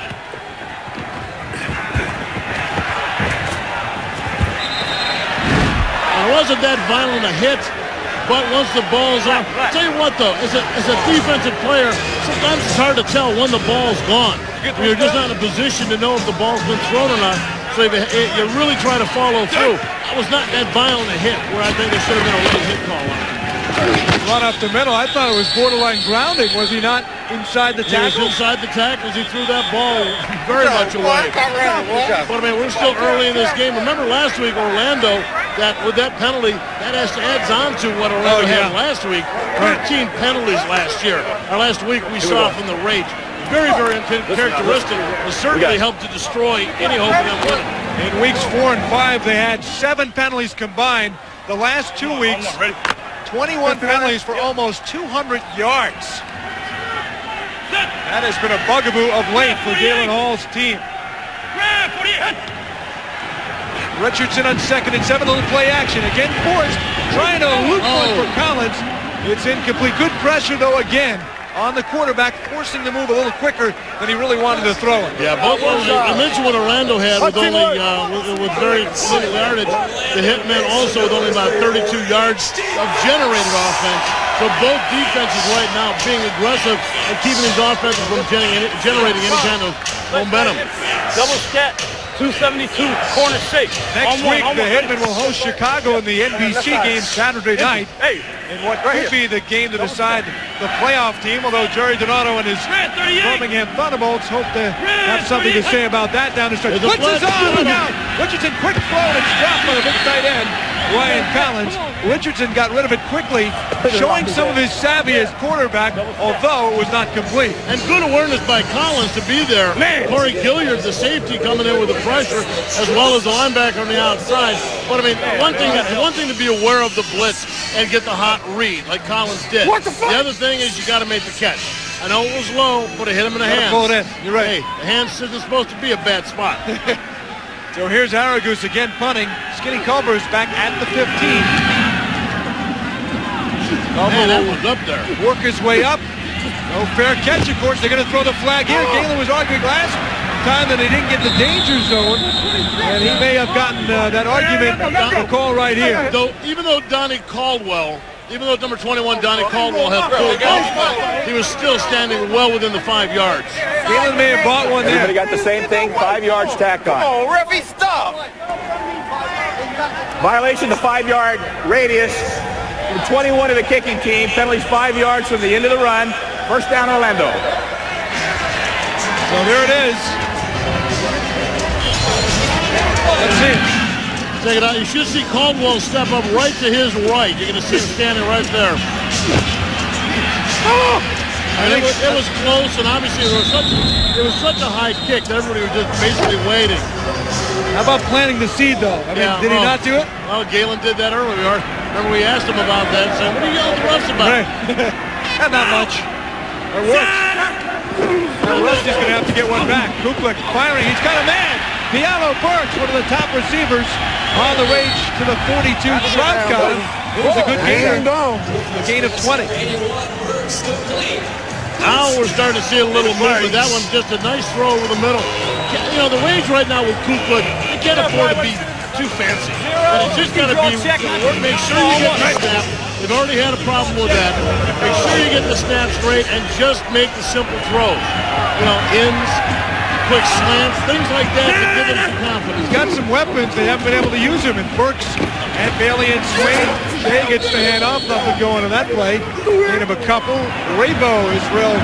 It wasn't that violent a hit, but once the ball's on, I'll tell you what though, as a defensive player, sometimes it's hard to tell when the ball's gone. You're just not in a position to know if the ball's been thrown or not, so you really try to follow through. That was not that violent a hit where I think there should have been a late hit call on it. Run up the middle. I thought it was borderline grounding. Was he not inside the tackle? He was inside the tackles. He threw that ball very much away. But I mean, we're still early in this game. Remember last week, Orlando, that with that penalty, that adds on to what Orlando had last week. 13 penalties last year. Or last week we saw from the Rage. Very, very characteristic. It certainly helped to destroy any hope of them winning. In weeks 4 and 5, they had 7 penalties combined. The last 2 weeks, 21 penalties for almost 200 yards. That has been a bugaboo of late for Galen Hall's team. Richardson on 2nd and 7, little play action. Again, forced, trying to loop one for Collins. It's incomplete. Good pressure, though, again, on the quarterback, forcing the move a little quicker than he really wanted to throw it. Yeah, both those, I mentioned what Orlando had with only with very little yardage. The Hitmen also with only about 32 yards of generated offense. So both defenses right now being aggressive and keeping these offenses from generating any kind of momentum. Double scat. 272, corner 6. Next week, the Hitmen will host Chicago in the NBC game Saturday night. In what could be the game to decide the playoff team, although Jerry Donato and his Birmingham Thunderbolts hope to have something to say about that down the stretch. Blitz is on, look out! Richardson, quick throw, and it's dropped by the big tight end, Ryan Collins. Richardson got rid of it quickly, showing some of his savvy as quarterback, although it was not complete. And good awareness by Collins to be there. Corey Gilliard, the safety, coming in with the pressure, as well as the linebacker on the outside. But I mean, one thing to be aware of the blitz and get the hot read, like Collins did. The other thing is you got to make the catch. I know it was low, but it hit him in the hands. Pull it in. You're right. Hey, the hands isn't supposed to be a bad spot. So here's Aragus again punting. Skinny Culver is back at the 15. Man, that one's up there. Work his way up. No fair catch, of course. They're going to throw the flag here. Galen was arguing last time that he didn't get the danger zone, and he may have gotten that argument the call right here. Even though Donnie Caldwell, even though number 21 Donnie Caldwell had pulled up, he was still standing well within the 5 yards. Galen may have bought one there. Everybody got the same thing, 5 yards tacked on. Oh, Riffy, stop! Violation of the 5-yard radius. 21 of the kicking team. Penalties 5 yards from the end of the run. First down, Orlando. So there it is. Let's see. Take it out. You should see Caldwell step up right to his right. You're going to see him standing right there. And it was close, and obviously it was such a high kick that everybody was just basically waiting. How about planting the seed, though? I mean, did he not do it? Well, Galen did that earlier. Remember, we asked him about that. So, what are you yelling at the refs about? Not much. It works. Now, Rusty's going to have to get one back. Kuklik firing. He's got a man. Piano Burks, one of the top receivers on the range to the 42. Trout got him. It was a good gain. A gain of 20. Now we're starting to see a little movement. That one's just a nice throw over the middle. You know, the range right now with Kuklik, you can't afford to be too fancy. But it's just got to be, make sure you get the snap. They've already had a problem with that. Make sure you get the snap straight and just make the simple throws. You know, ins, quick slants, things like that to give them some confidence. He's got some weapons. They haven't been able to use them. And Burks and Bailey and Swain. Shea gets the hand off. Nothing going on that play. Gain of a couple. Raybo is real.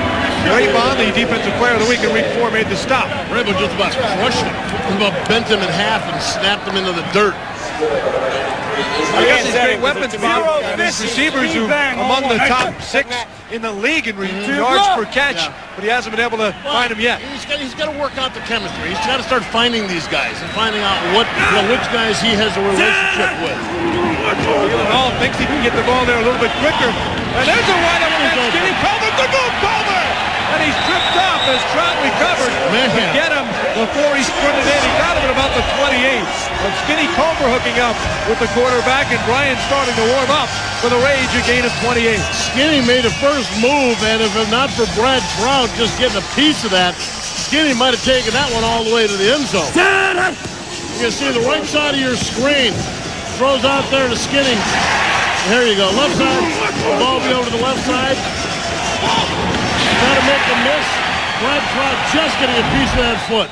Raybon, the defensive player of the week in week 4, made the stop. Raybo just about crushed him. Just about bent him in half and snapped him into the dirt. I guess these great weapons, Bob. These receivers who among the top 6 in the league in yards per catch, but he hasn't been able to find them yet. He's got to work out the chemistry. He's got to start finding these guys and finding out which guys he has a relationship with. Hall thinks he can get the ball there a little bit quicker. And there's a wide open Skinny Culver. Good move, Culver! And he's tripped off as Trout recovered to get him before he sprinted in. He got him at about the 28. But Skinny Culver hooking up with the quarterback, and Brian starting to warm up for the Rage, a gain of 28. Skinny made a first move, and if not for Brad Trout just getting a piece of that, Skinny might have taken that one all the way to the end zone. You can see the right side of your screen. Throws out there to Skinny. There you go. Left side. The ball be over to the left side. Trying to make the miss. Brad Trout just getting a piece of that foot.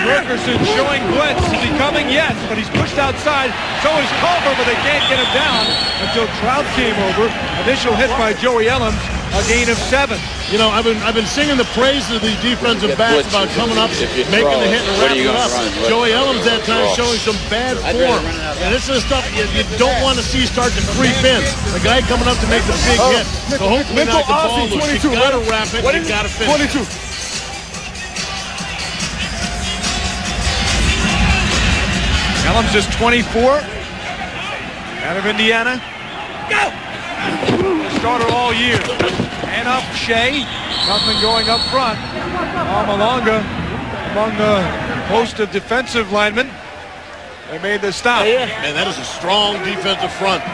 Ferguson showing blitz. Is he coming? Yes, but he's pushed outside. So is Culver, but they can't get him down until Trout came over. Initial hit by Joey Ellams, a gain of 7. You know, I've been singing the praises of these defensive backs about coming up, making the hit and wrapping it up. Joey Ellams that time showing some bad form. And this is stuff you don't want to see start to creep in. The guy coming up to make the big hit. So hopefully not the ball loose. You got to wrap it, you got to finish. 22. Ellams is 24 out of Indiana. Go! the starter all year. And up Shea. Nothing going up front. Malonga among the host of defensive linemen. They made the stop. Man, that is a strong defensive front. I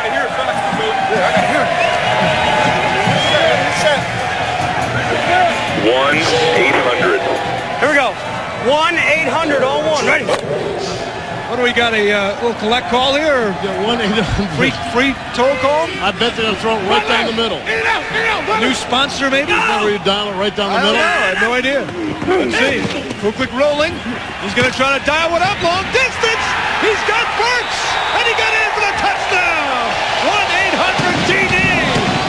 gotta hear it, fellas. Yeah, I gotta hear it. 1-800. Here we go. 1-800 on one. Ready? What do we got? A little collect call here? Or 1-800. Free toll call? I bet they're gonna throw it right down the middle. New sponsor, maybe? Where you dial it right down the middle? I have no idea. Let's see. Kuklik rolling. He's going to try to dial it up long distance. He's got Burks, and he got in for the touchdown. 1-800 TD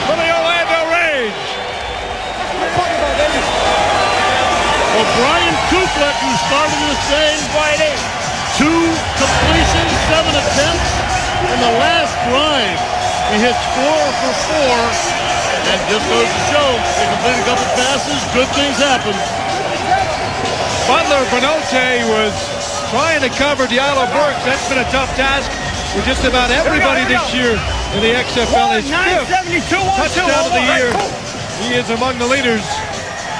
for the Orlando Rage. Well, Brian Kuklik, who started this game, 2 completions, 7 attempts. In the last drive, he hits 4 for 4. And just goes to show, they completed a couple passes, good things happen. Butler Benote was trying to cover Diallo Burks. That's been a tough task for just about everybody this year in the XFL. His 5th touchdown of the year. He is among the leaders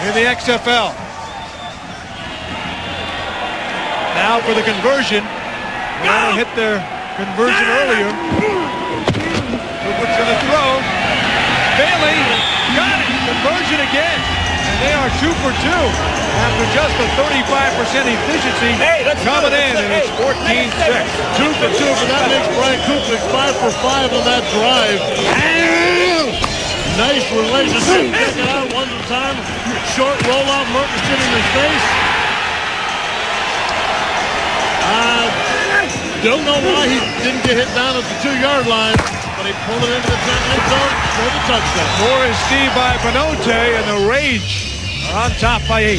in the XFL. Now for the conversion. They hit their conversion earlier. What's going to throw? Bailey got it. Conversion again. And they are 2 for 2 after just a 35% efficiency coming in. And it's 14-6. 2 for 2, but that makes Brian Kuklik 5 for 5 on that drive. Nice relationship. Take it out one at a time. Short rollout. Mertens in his face. Don't know why he didn't get hit down at the 2-yard line, but he pulled it into the end zone for the touchdown. More is Steve by Benote, and the Rage are on top by 8.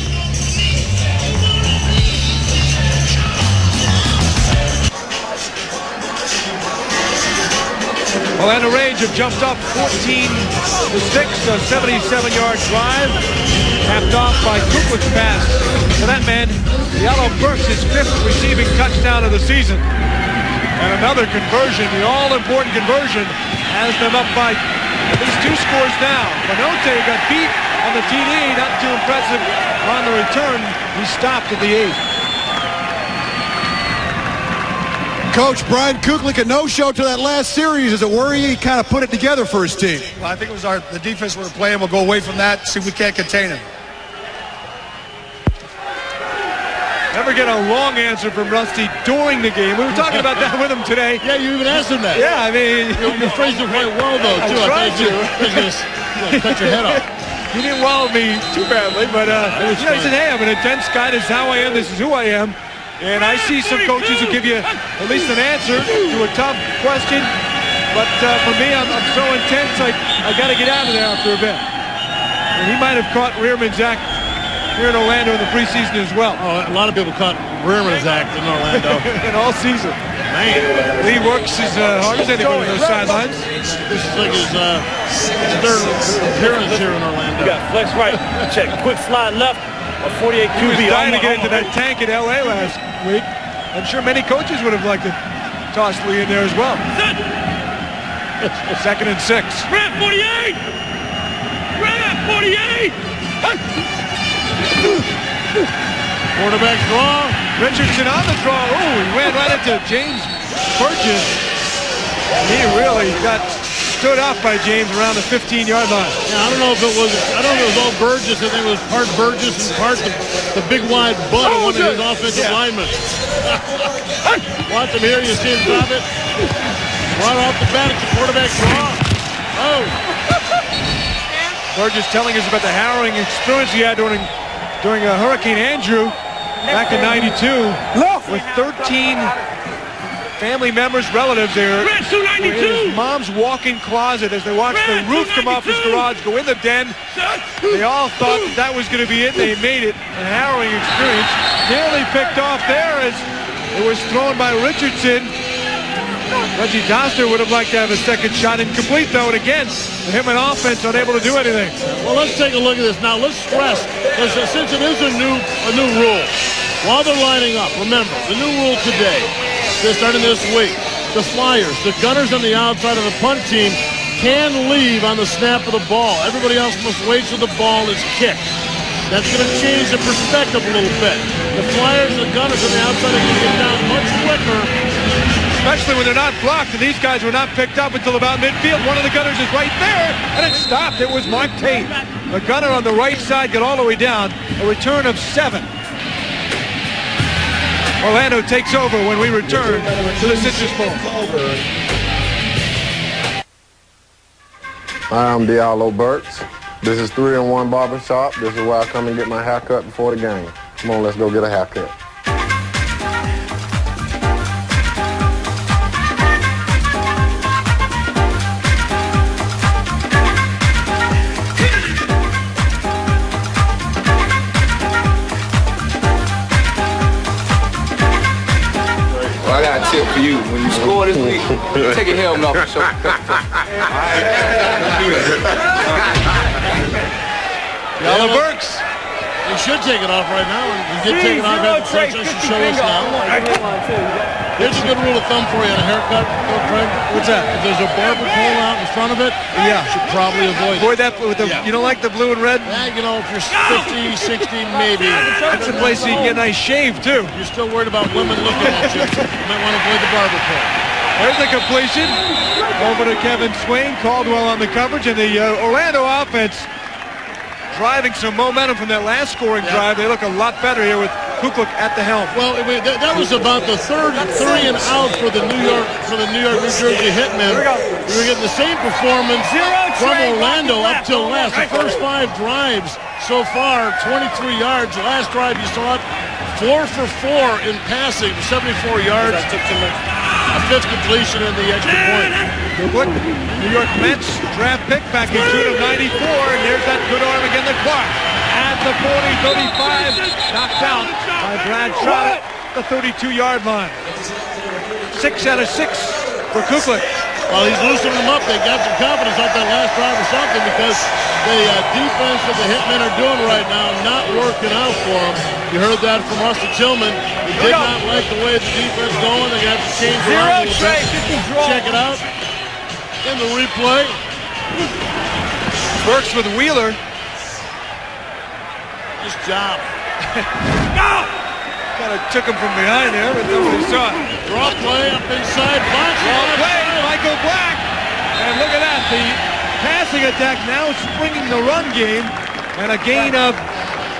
Orlando Rage have jumped up 14-6, a 77-yard drive, capped off by Kuklik's pass. To that man, Diallo Burks, his 5th receiving touchdown of the season. And another conversion, the all-important conversion, has them up by at least 2 scores now. Benote got beat on the TD, not too impressive on the return. He stopped at the 8. Coach, Brian Kuklik, a no-show to that last series. Does it worry he kind of put it together for his team? Well, I think it was the defense we were playing. We'll go away from that, see if we can't contain him. Never get a long answer from Rusty during the game. We were talking about that with him today. Yeah, you even asked him that. Yeah, I mean... You phrased it quite well, though, too. I tried to. He's cut your head off. He didn't wow me too badly, but he said, hey, I'm an intense guy. This is how I am. This is who I am. And I see some coaches who give you at least an answer to a tough question. But for me, I'm so intense, I got to get out of there after a bit. And he might have caught Rearman's act here in Orlando in the preseason as well. Oh, a lot of people caught Rearman's act in Orlando. In all season. Man. He works as hard as anybody on those sidelines. This is like his 3rd appearance here in Orlando. You got flex right, check, quick slide left, a 48 QB. He was dying to get into that tank in L.A. last week. I'm sure many coaches would have liked to toss Lee in there as well. 2nd and 6. Red 48! Red 48! Quarterback draw. Richardson on the draw. Oh, he ran right into James Burgess. He really got stood up by James around the 15-yard line. Yeah, I don't know if it was all Burgess. I think it was part Burgess and part the big wide butt of one of his offensive linemen. Watch him here. You see him drop it. Right off the bat, it's a quarterback draw. Oh. Burgess telling us about the harrowing experience he had during Hurricane Andrew back in '92 with 13 family members, relatives there. In his mom's walk-in closet as they watched the roof come off his garage, go in the den. They all thought that was going to be it. They made it a harrowing experience. Nearly picked off there as it was thrown by Richardson. Reggie Doster would have liked to have a second shot. Incomplete, though, and again, the Hitmen offense unable to do anything. Well, let's take a look at this. Now, let's stress, since it is a new rule, while they're lining up, remember, the new rule today, they're starting this week, the Flyers, the gunners on the outside of the punt team, can leave on the snap of the ball. Everybody else must wait till the ball is kicked. That's going to change the perspective a little bit. The Flyers, the gunners on the outside are going to get down much quicker. Especially when they're not blocked, and these guys were not picked up until about midfield. One of the gunners is right there, and it stopped. It was Mark Tate. The gunner on the right side got all the way down. A return of 7. Orlando takes over when we return to the Citrus Bowl. Hi, I'm Diallo Burks. This is 3-in-1 Barbershop. This is where I come and get my haircut before the game. Come on, let's go get a haircut. I got a tip for you. When you score this week, take your helmet off and show. Diallo Burks. You should take it off right now. You did take it off at the press. You should show us now. Here's a good rule of thumb for you on a haircut, Craig. What's that? If there's a barber pole out in front of it, yeah, you should probably avoid that. With the, You don't like the blue and red? Yeah, you know, if you're 50, 60, maybe. That's a place you can get a nice shave, too. You're still worried about women looking at you. You might want to avoid the barber pole. There's the completion. Over to Kevin Swain. Caldwell on the coverage, and the Orlando offense driving some momentum from that last scoring drive. They look a lot better here with Kuklik at the helm. Well, that was about the third 3 and out for the New New Jersey Hitmen. We were getting the same performance from Orlando up till last. The first 5 drives so far, 23 yards. The last drive you saw it, 4 for 4 in passing, 74 yards. A 5th completion in the extra point. Kuklik, New York Mets draft pick back in June of '94, and there's that good arm again to Clark. At the 40-35, knocked out by Brad Trott at the 32-yard line. 6 out of 6 for Kuklik. Well, he's loosening them up. They got some confidence off that last drive or something, because the defense that the Hitmen are doing right now not working out for them. You heard that from Rusty Tillman. He did not like the way the defense going. They got to change around a little bit. Check it out. In the replay. Burks with Wheeler. Nice job. Kind of took him from behind there, but nobody saw it. Draw play up inside. Draw play, Michael Black. And look at that. The passing attack now springing the run game, and a gain of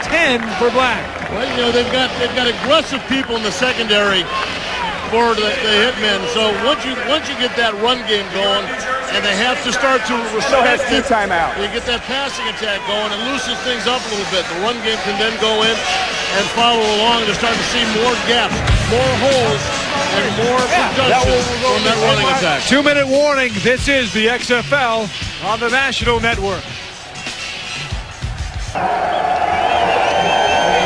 10 for Black. Well, you know, they've got aggressive people in the secondary for the Hitmen. So once you get that run game going, and they have to start to respect it, you get that passing attack going, and loosens things up a little bit. The run game can then go in and follow along. They're starting to see more gaps, more holes, and more production from that running attack. 2-minute warning. This is the XFL on the National Network.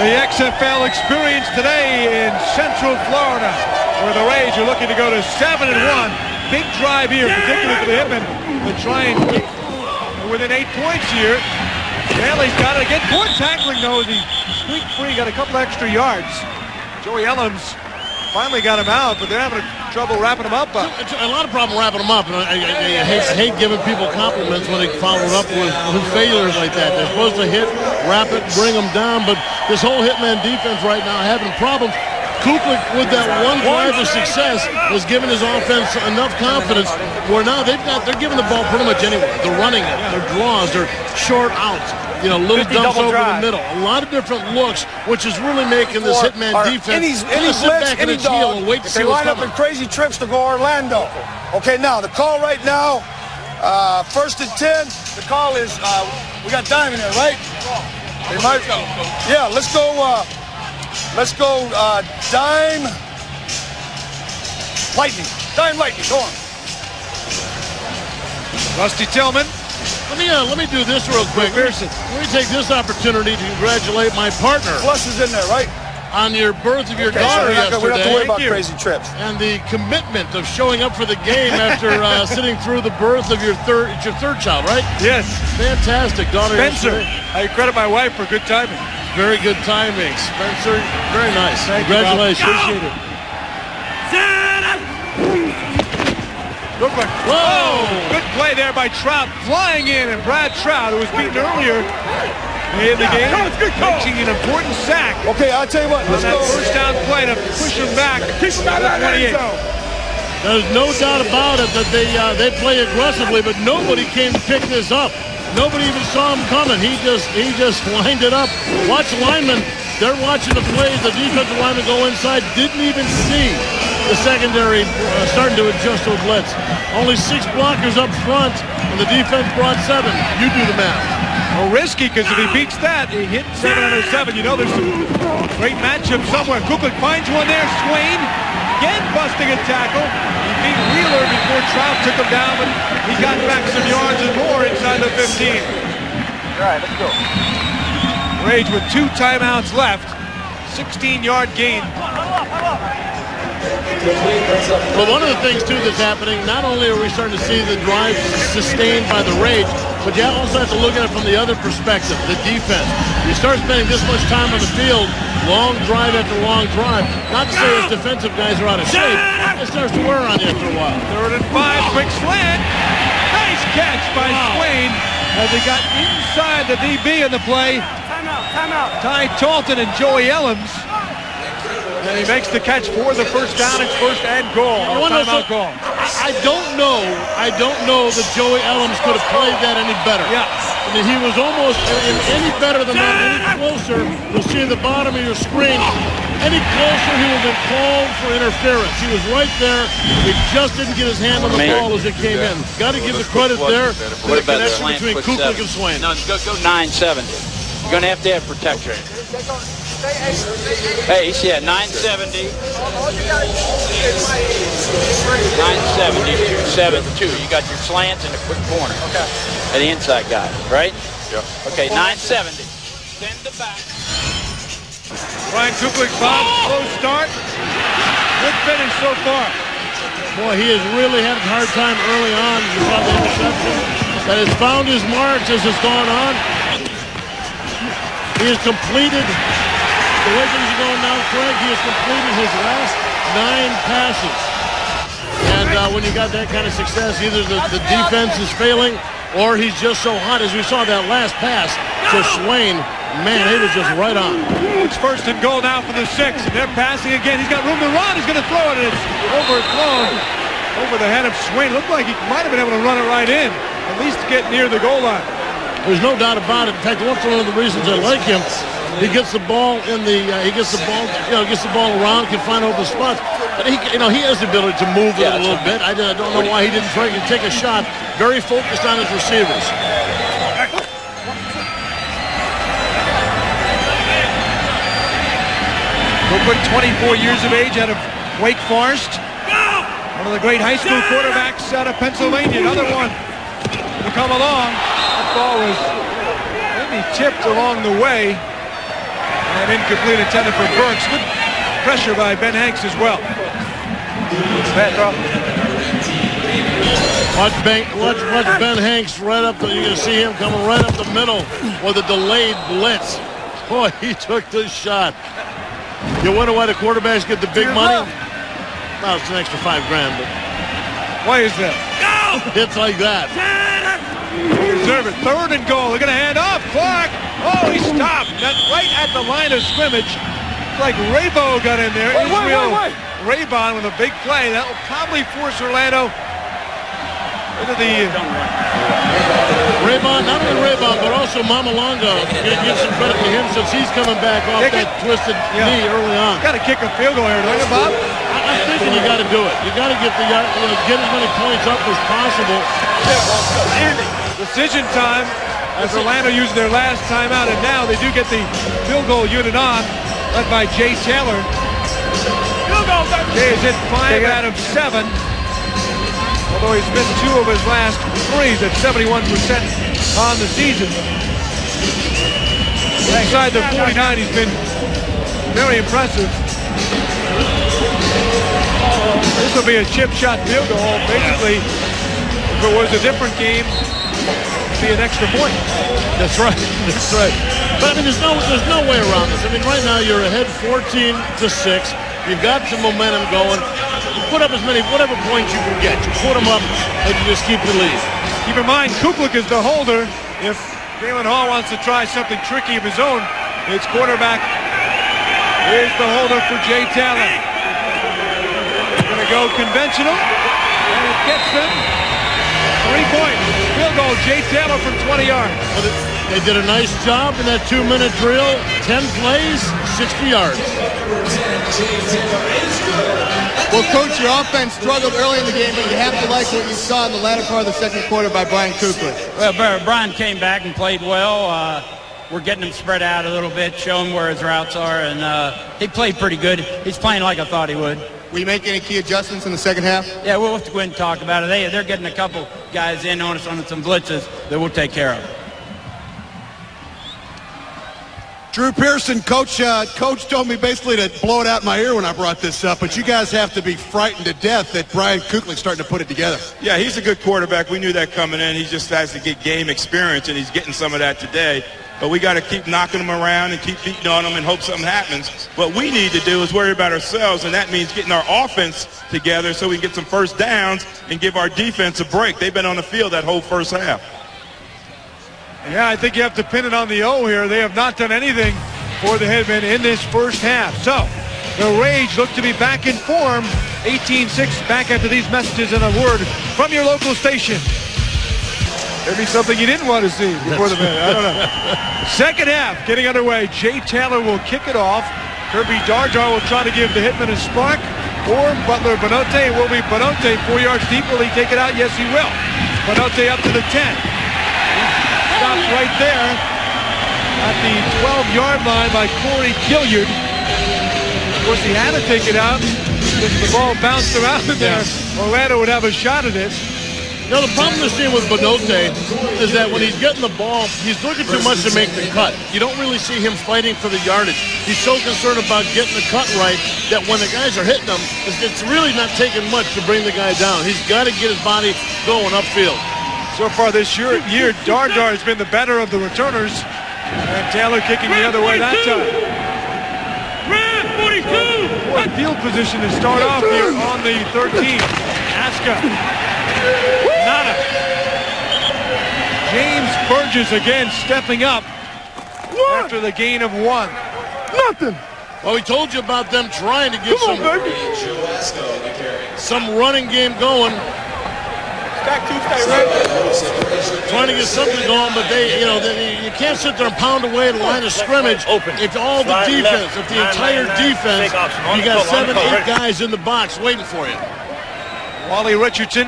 The XFL experience today in Central Florida, where the Rays are looking to go to 7-1. Big drive here, particularly for the Hitmen, to try and keep within 8 points here. Stanley's got to get good tackling, though. He squeaked free, got a couple extra yards. Joey Ellams finally got him out, but they're having trouble wrapping him up. A lot of problem wrapping him up. And I hate giving people compliments when they follow it up with failures like that. They're supposed to hit, wrap it, bring them down, but this whole Hitman defense right now having problems. Kuklik, with that one drive of success, has given his offense enough confidence where now they're giving the ball pretty much anywhere. They're running it, they're draws, they're short outs, you know, little dumps over the middle. A lot of different looks, which is really making this Hitman defense sit back in its heel and wait to see what's coming. They line up in crazy trips to go Orlando. Okay, now the call right now, 1st and 10. The call is we got Dime in there, right? They might. Yeah, let's go. Let's go Dime Lightning. Dime Lightning, go on. Rusty Tillman. Let me do this real quick. Let me take this opportunity to congratulate my partner. Plus is in there, right? On your birth of your daughter yesterday. We don't have to worry about crazy trips. And the commitment of showing up for the game after sitting through the birth of it's your third child, right? Yes. Fantastic daughter. Spencer. I credit my wife for good timing. Very good timing, Spencer. Very nice. Thank Congratulations. You, appreciate it. Whoa! Good play there by Trout, flying in, and Brad Trout, who was beaten earlier in the game, making an important sack. Okay, I'll tell you what. On that first down play to push him back to the 28. There's no doubt about it that they play aggressively, but nobody came to pick this up. Nobody even saw him coming. He just lined it up. Watch linemen. They're watching the plays. The defensive linemen go inside. Didn't even see the secondary starting to adjust to a blitz. Only 6 blockers up front, and the defense brought 7. You do the math. Well, risky, because if he beats that, he hit 7 out of 7. You know there's some great matchup somewhere. Kukoc finds one there. Swain again busting a tackle. He beat Wheeler before Trout took him down, but he got back some yards and more inside the 15. All right, let's go. Rage with 2 timeouts left. 16-yard gain. Well, one of the things, too, that's happening, not only are we starting to see the drive sustained by the Rage, but you also have to look at it from the other perspective, the defense. You start spending this much time on the field, long drive after long drive. Not to say his defensive guys are out of shape. It starts to wear on you after a while. 3rd and 5, quick slant. Nice catch by Swain as he got inside the DB in the play. Timeout. Ty Talton and Joey Ellams. And he makes the catch for the first down. It's 1st and goal. Timeout call. I don't know that Joey Ellams could have played that any better. Yeah. I mean, he was almost any better than that, any closer. You'll see at the bottom of your screen. Any closer, he would have been called for interference. He was right there. He just didn't get his hand on the ball as it came in. Got to give the credit there to the connection between Kukoc and Swain. No, go 9-7. You're going to have protection. Hey, yeah, 970. 970, 272. You got your slants and a quick corner. Okay. And the inside guy, right? Yeah. Okay, 970. Send the back. Brian Kukoc, Bob, slow start. Good finish so far. Boy, he has really had a hard time early on. You saw the interception. That has found his marks as it's gone on. He has completed, the way things are going now, Craig, he has completed his last 9 passes. And when you got that kind of success, either the defense is failing or he's just so hot. As we saw that last pass to Swain, man, he was just right on. It's 1st and goal now for the 6, and they're passing again. He's got room to run. He's going to throw it, and it's overthrown over the head of Swain. Looked like he might have been able to run it right in, at least get near the goal line. There's no doubt about it. In fact, that's one of the reasons I like him. He gets the ball in the, gets the ball around, can find open spots. But he has the ability to move it a little bit. I don't know why he didn't try to take a shot. Very focused on his receivers. Kukoc, 24 years of age, out of Wake Forest. One of the great high school quarterbacks out of Pennsylvania. Another one to come along. That ball was maybe tipped along the way. And incomplete intended for Burks. Good pressure by Ben Hanks as well. Bad throw. Watch Ben Hanks right up. You're going to see him coming right up the middle with a delayed blitz. Boy, he took the shot. You wonder why the quarterbacks get the big money? Well, it's an extra $5 grand, but why is that? Hits like that. Reserve it. 3rd and goal. They're going to hand off. Clark. Oh, he stopped. That's right at the line of scrimmage. It's like Raybo got in there. Israel Raybon with a big play. That will probably force Orlando into the... Raybon, not only Raybon, but also Mamalonga. Going to give some credit to him since he's coming back off that twisted knee early on. Got to kick a field goal here, don't you, Bob? I'm thinking you got to do it. You got to get get as many points up as possible. Decision time as Orlando used their last timeout, and now they do get the field goal unit on, led by Jay Taylor. Jay is hit 5 out of 7, although he's missed 2 of his last 3. He's at 71% on the season. Inside the 49, he's been very impressive. This will be a chip shot field goal. Basically, if it was a different game, it'd be an extra point. That's right. That's right. But I mean, there's no way around this. I mean, right now you're ahead 14-6. You've got some momentum going. put up whatever points you can get. You put them up and you just keep the lead. Keep in mind, Kuklik is the holder. If Galen Hall wants to try something tricky of his own, it's quarterback. Here's the holder for Jay Taylor. They're going to go conventional, and it gets them 3 points. Field goal, Jay Taylor from 20 yards. Well, they did a nice job in that 2-minute drill. 10 plays, 60 yards. Well, Coach, your offense struggled early in the game, but you have to like what you saw in the latter part of the second quarter by Brian Kuklik. Well, Brian came back and played well. We're getting him spread out a little bit, show him where his routes are, and he played pretty good. He's playing like I thought he would. Will you make any key adjustments in the second half? Yeah, we'll have to go ahead and talk about it. They're getting a couple guys in on us on some blitzes that we'll take care of. Drew Pearson, Coach told me basically to blow it out my ear when I brought this up, but you guys have to be frightened to death that Brian Kuklik's starting to put it together. Yeah, he's a good quarterback. We knew that coming in. He just has to get game experience, and he's getting some of that today. But we got to keep knocking him around and keep beating on him and hope something happens. What we need to do is worry about ourselves, and that means getting our offense together so we can get some first downs and give our defense a break. They've been on the field that whole first half. Yeah, I think you have to pin it on the O here. They have not done anything for the Hitmen in this first half. So, the Rage look to be back in form. 18-6 back after these messages and a word from your local station. Maybe something you didn't want to see before the minute. I don't know. Second half getting underway. Jay Taylor will kick it off. Kirby Darjar will try to give the Hitmen a spark. Or Butler Bonote. It will be Bonote 4 yards deep. Will he take it out? Yes, he will. Bonote up to the 10. Stopped right there at the 12-yard line by Corey Gilliard. Of course, he had to take it out because the ball bounced around in there. Orlando would have a shot at it. You know, the problem this team with Bonote is that when he's getting the ball, he's looking too much to make the cut. You don't really see him fighting for the yardage. He's so concerned about getting the cut right that when the guys are hitting him, it's really not taking much to bring the guy down. He's got to get his body going upfield. So far this year, Dardar has been the better of the returners. And Taylor kicking the other way that time. Red 42! What field position to start off here on the 13. Aska. Nada. James Burgess again stepping up after the gain of 1. Nothing. Well, we told you about them trying to get some running game going. Trying to get something going, but you can't sit there and pound away at the line of scrimmage. It's all the defense. If the entire defense, you got 7, 8 guys in the box waiting for you. Wally Richardson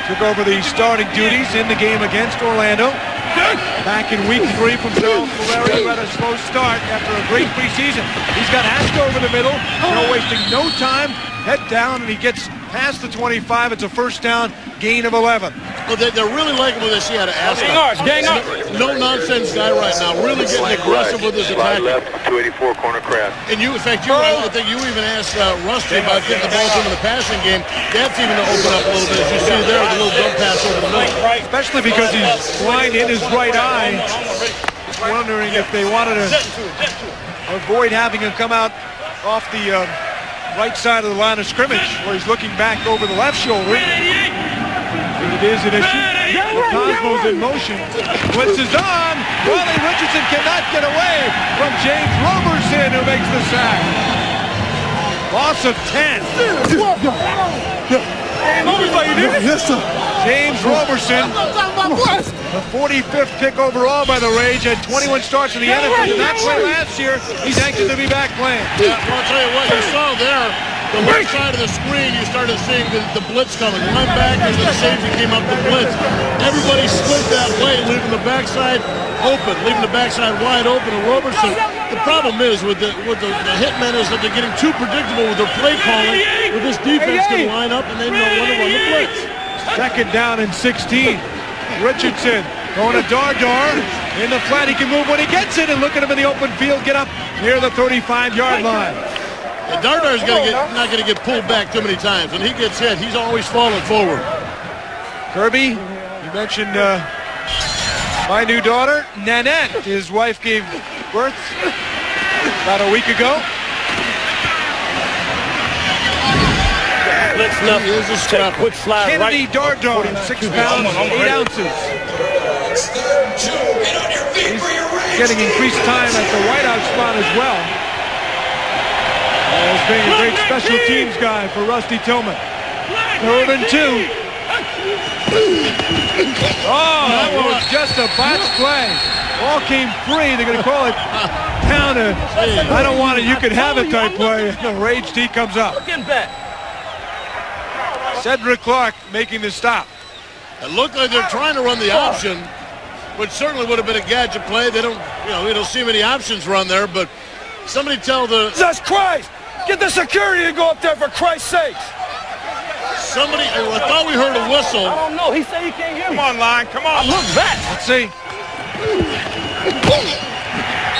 took over the starting duties in the game against Orlando. Back in week 3 from Charlie Puleri, who had a slow start after a great preseason. He's got Aska over the middle, wasting no time. Head down, and he gets past the 25. It's a first down, gain of 11. Well, they're really liking what they see out of Aska. Gang up. No-nonsense guy right now. Really getting aggressive with his attack. Left, 284 corner craft. And you, in fact, I think you even asked Rusty about getting the ball into the passing game. That's even to open up a little bit. As you see there, the little dump pass over the middle. Especially because he's blind in his right eye. Just wondering if they wanted to avoid having him come out off the right side of the line of scrimmage, where he's looking back over the left shoulder. It is an issue. Cosmo's in motion. Blitz is on. Wally Richardson cannot get away from James Roberson, who makes the sack. Loss of 10. Yes, sir. James Roberson, the 45th pick overall by the Rage, had 21 starts in the NFL. Did not play last year. He's anxious to be back playing. Yeah, well, I'll tell you what, you saw there, the left side of the screen, you started seeing the blitz coming. Linebackers and the safety came up the blitz. Everybody split that way, leaving the backside open, leaving the backside wide open. And Roberson, the problem is with the Hitmen is that they're getting too predictable with their play calling. With this defense can line up and they know when to run the blitz. Second down and 16. Richardson going to Dardar in the flat. He can move when he gets it, and look at him in the open field. Get up near the 35-yard line. And Dardar's not going to get pulled back too many times. When he gets hit, he's always falling forward. Kirby, you mentioned my new daughter, Nanette. His wife gave birth about a week ago. blitzing up. He is a scrapper. Quick slide Kennedy right. Dardar, 6 pounds, 8 ounces. He's getting increased time at the wideout spot as well. As being a great special teams guy for Rusty Tillman. 3rd and 2. Oh, that one was just a botched play. Ball came free. They're going to call it counter. I don't want it. You can have it type play. The Rage D comes up. Cedric Clark making the stop. It looked like they're trying to run the option, which certainly would have been a gadget play. They don't, we don't see many options run there, but somebody tell the... Jesus Christ! Get the security to go up there for Christ's sakes! Somebody, I thought we heard a whistle. I don't know. He said he can't hear me. Come on, line. Come on. Look back. Let's see.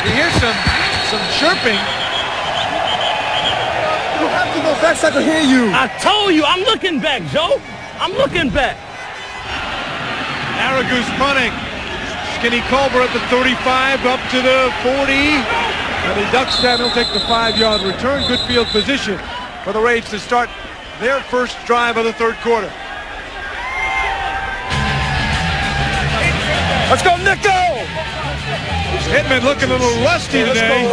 You hear some chirping. You have to go back so I can hear you. I told you. I'm looking back, Joe. I'm looking back. Aragoose punting. Skinny Culver at the 35, up to the 40. And he ducks that. He'll take the 5-yard return. Good field position for the Raids to start their first drive of the 3rd quarter. Let's go, Nico! Hitmen looking a little rusty today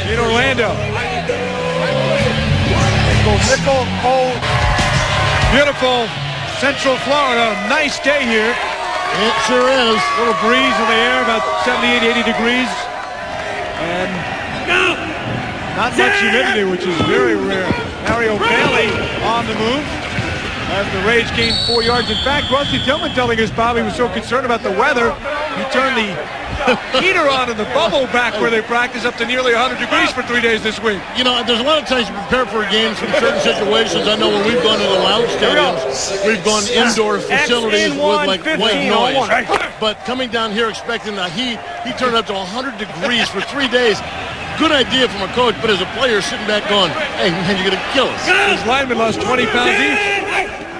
in Orlando. Nico, Cole. Beautiful Central Florida. Nice day here. It sure is. A little breeze in the air, about 78, 80 degrees. And not much humidity, which is very rare. Mario Bailey on the move as the Rage gained 4 yards. In fact, Rusty Tillman telling us Bobby was so concerned about the weather, he turned the heater on in the bubble back where they practice up to nearly 100 degrees for 3 days this week. You know, there's a lot of times you prepare for games from certain situations. I know when we've gone to the loud stadiums, we've gone indoor facilities with like white noise. But coming down here expecting the heat, he turned up to 100 degrees for 3 days. Good idea from a coach, but as a player sitting back going, hey, man, you're going to kill us. His linemen lost 20 pounds each.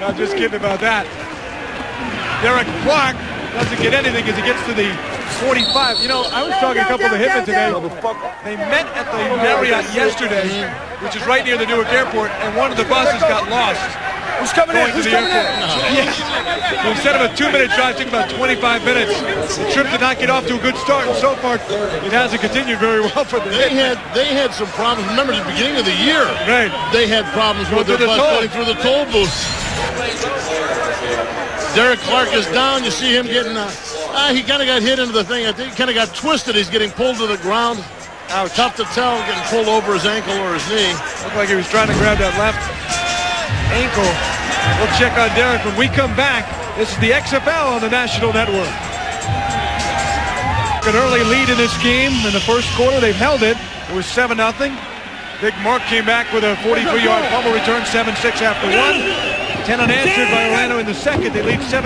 Not just kidding about that. Derek Clark doesn't get anything as he gets to the 45. You know, I was talking to a couple of the Hitmen today. They met at the Marriott yesterday, which is right near the Newark airport, and one of the buses got lost. Who's coming in? Who's coming in? Yeah. So instead of a 2-minute drive, it took about 25 minutes. The trip did not get off to a good start, and so far it hasn't continued very well for the Hitmen. They had some problems. Remember, at the beginning of the year, right, they had problems with their bus going through the toll booth. Derek Clark is down. You see him getting, he kind of got hit into the thing. I think he kind of got twisted. He's getting pulled to the ground. Ouch. Tough to tell, getting pulled over his ankle or his knee. Looked like he was trying to grab that left ankle. We'll check on Derek when we come back. This is the XFL on the National Network. An early lead in this game in the first quarter. They've held it. It was 7-0. Big Mark came back with a 43-yard fumble return, 7-6 after one. 10 unanswered by Orlando in the second. They lead 17-6.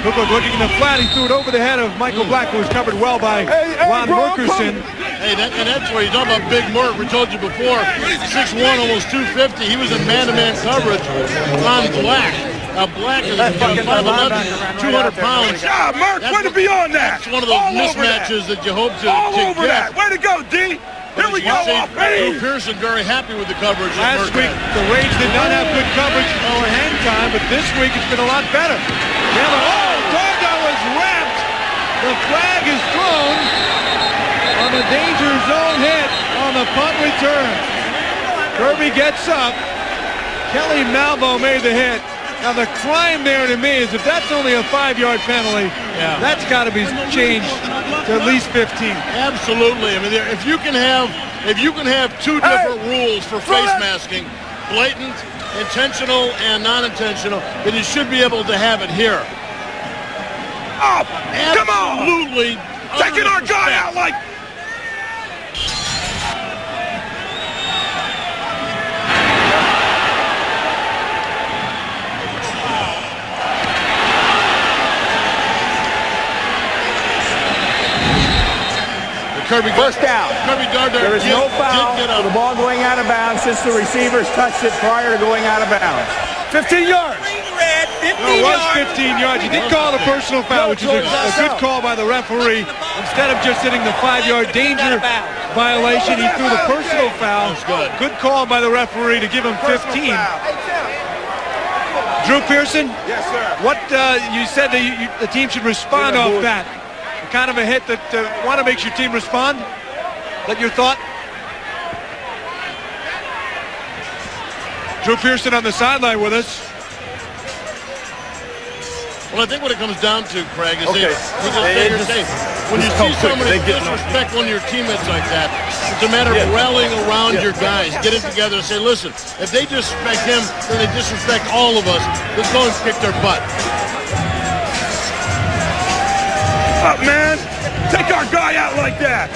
Cook looking in the flat. He threw it over the head of Michael Black, who was covered well by Ron Merkerson. Hey, that's where you talk about Big Merk. We told you before, 6'1", almost 250. He was in man-to-man coverage on Black. Now, Black is 5'11", 200 pounds. Yeah, Merk, way to be on that. That's one of those mismatches that you hope to get. That. Way to go, D. Here we go, Drew Pearson very happy with the coverage. Last week, the Rage did not have good coverage or hang time, but this week it's been a lot better. Darga was wrapped. The flag is thrown on the danger zone hit on the punt return. Kirby gets up. Kelly Malvo made the hit. Now the crime there to me is if that's only a 5-yard penalty, that's got to be changed to at least 15. Absolutely. I mean, if you can have two different rules for face masking, blatant, intentional, and non-intentional, then you should be able to have it here. Oh, come on! Absolutely. Taking our guy out like. First down. Kirby Dardar there is no foul for the ball going out of bounds since the receivers touched it prior to going out of bounds. 15 yards. Red it was 15 yards. He did call a personal foul, which is a good call by the referee. Instead of just hitting the 5-yard danger violation, he threw the personal foul. Good call by the referee to give him 15. Drew Pearson? Yes, sir. What you said that the team should respond off that. Kind of a hit that want to make your team respond? That your thought? Drew Pearson on the sideline with us. Well, I think what it comes down to, Craig, is when you see somebody disrespect one of your teammates like that, it's a matter of rallying around your guys, getting together and say, listen, if they disrespect him, then they disrespect all of us. Let's go and kick their butt. Up, man. Take our guy out like that.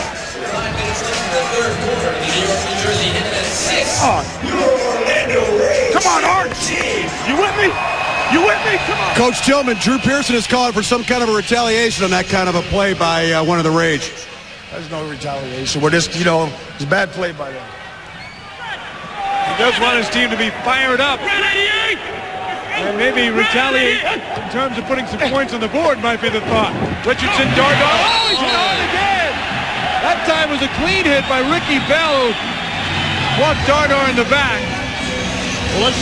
Come on, Arch. You with me? You with me? Come on. Coach Tillman, Drew Pearson is calling for some kind of a retaliation on that kind of a play by one of the Rage. There's no retaliation. We're just, it's a bad play by them. He does want his team to be fired up. And maybe retaliate in terms of putting some points on the board might be the thought. Richardson, Dardar. Oh, he's on again. That time was a clean hit by Ricky Bell, who walked Dardar in the back. Well,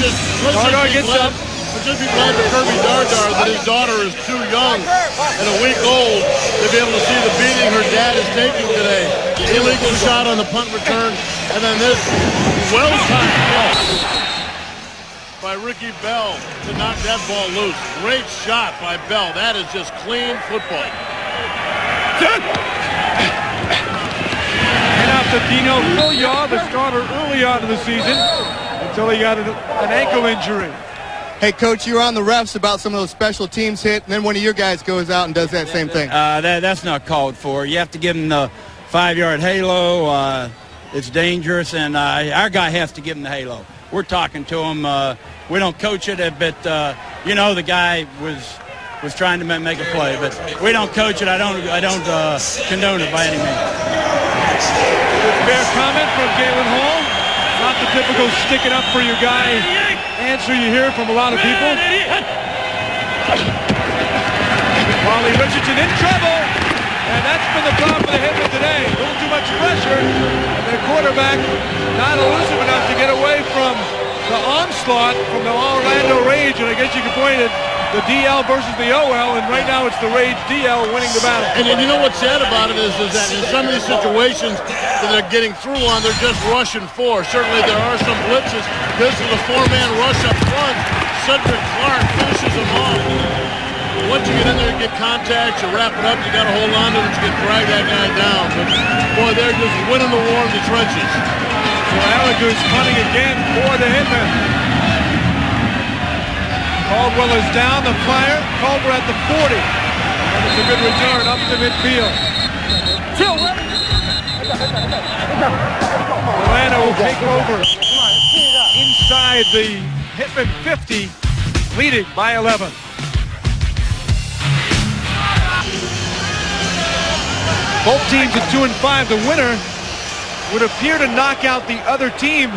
Dardar gets up. Let's just be glad for Kirby Dardar that his daughter is too young and a week old to be able to see the beating her dad is taking today. The illegal shot on the punt return, and then this well-timed catch by Ricky Bell to knock that ball loose. Great shot by Bell. That is just clean football. And after Dino Filyaw, the starter early on in the season, until he got an ankle injury. Hey, Coach, you were on the refs about some of those special teams hit, and then one of your guys goes out and does that same thing. That's not called for. You have to give him the 5-yard halo. It's dangerous, and our guy has to give him the halo. We're talking to him. We don't coach it, but the guy was trying to make a play, but we don't coach it. I don't condone it by any means. Fair comment from Galen Hall. Not the typical stick it up for your guy answer you hear from a lot of people. Wally Richardson in trouble, and that's been the problem for the Hitmen today. A little too much pressure, and their quarterback not elusive enough to get away from the onslaught from the Orlando Rage, and I guess you could point it the DL versus the OL, and right now it's the Rage DL winning the battle. And you know what's sad about it is that in some of these situations that they're getting through on, they're just rushing for. Certainly there are some blitzes. This is a 4-man rush up front. Cedric Clark finishes them off. Once you get in there and get contact, you wrap it up, you got to hold on to it, you can drag that guy down. But boy, they're just winning the war in the trenches. So Alligo's punting again for the Hitmen. Caldwell is down the fire. Culver at the 40. And it's a good return up to midfield. Orlando will take over inside the Hitmen 50, leading by 11. Both teams at 2-5. The winner would appear to knock out the other team.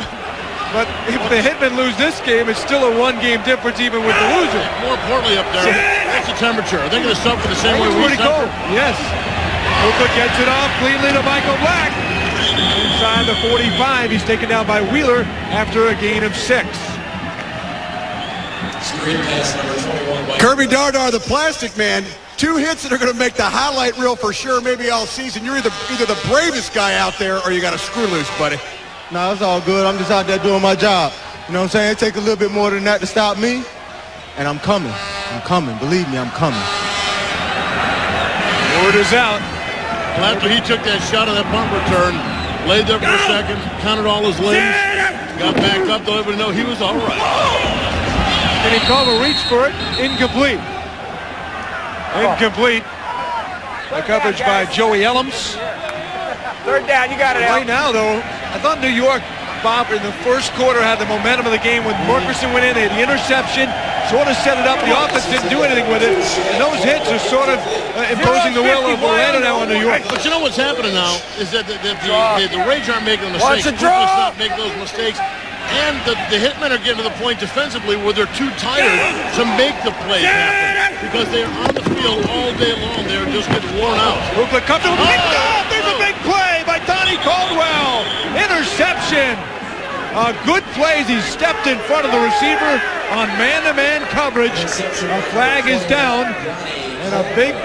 But if the Hitmen lose this game, it's still a 1-game difference even with the loser. More importantly up there, that's the temperature. Are they going to suffer the same way we pretty suffer? cold. Yes. Oakland gets it off cleanly to Michael Black. Inside the 45, he's taken down by Wheeler after a gain of 6. Kirby Dardar, the plastic man. 2 hits that are going to make the highlight reel for sure, maybe all season. You're either the bravest guy out there or you got a screw loose, buddy. No, it's all good. I'm just out there doing my job. You know what I'm saying? It takes a little bit more than that to stop me. And I'm coming. I'm coming. Believe me, I'm coming. Word is out. Well, after he took that shot on that punt return, laid there for a second, counted all his limbs, got back up to let everybody know he was all right. And he called a reach for it. Incomplete. Incomplete. The coverage by Joey Ellums. Third down, you got it, Al. Right now, though, I thought New York, Bob, in the first quarter had the momentum of the game when Markerson went in. They had the interception, sort of set it up. The offense didn't do anything with it. And those hits are sort of imposing the will of Orlando now on New York. But you know what's happening now is that the Rage aren't making the mistakes. Not making those mistakes. and the Hitmen are getting to the point defensively where they're too tired to make the plays happen because they are on the field all day long. They're just getting worn out. Oakland comes to there's a big play by Donnie Caldwell. Interception. Good plays. He stepped in front of the receiver on man-to-man coverage. A flag is down. And a big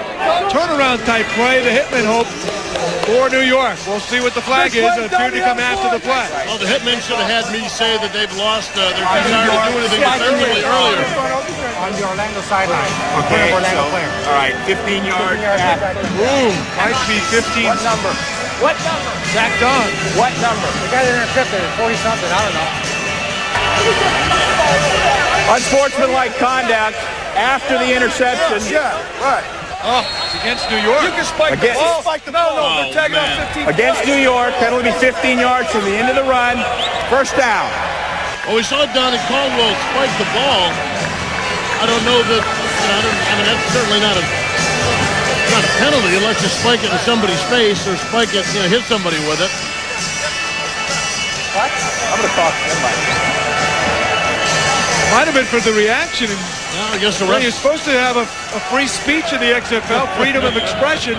turnaround type play. The Hitmen hope for New York. We'll see what the flag is. It appeared to come after the flag. Well, the Hitmen should have had me say that they've lost. They're too tired to do anything defensively earlier. On the Orlando sideline. Okay, Orlando player. All right, 15 yards. Ooh, might be 15. What number? What number? Sacked on. What number? The guy that intercepted is 40-something. I don't know. Unsportsmanlike conduct after the interception. Yeah, right. Oh, it's against New York. You can spike the ball. No, they're tagging off 15. Against New York, penalty 15 yards from the end of the run. First down. Well, we saw Donnie Caldwell spike the ball. I don't know that. I mean, that's certainly not a penalty unless you spike it in somebody's face or spike it, hit somebody with it. What? I'm going to talk to somebody. Might have been for the reaction. I guess the rest. You're supposed to have a free speech in the XFL, freedom of expression.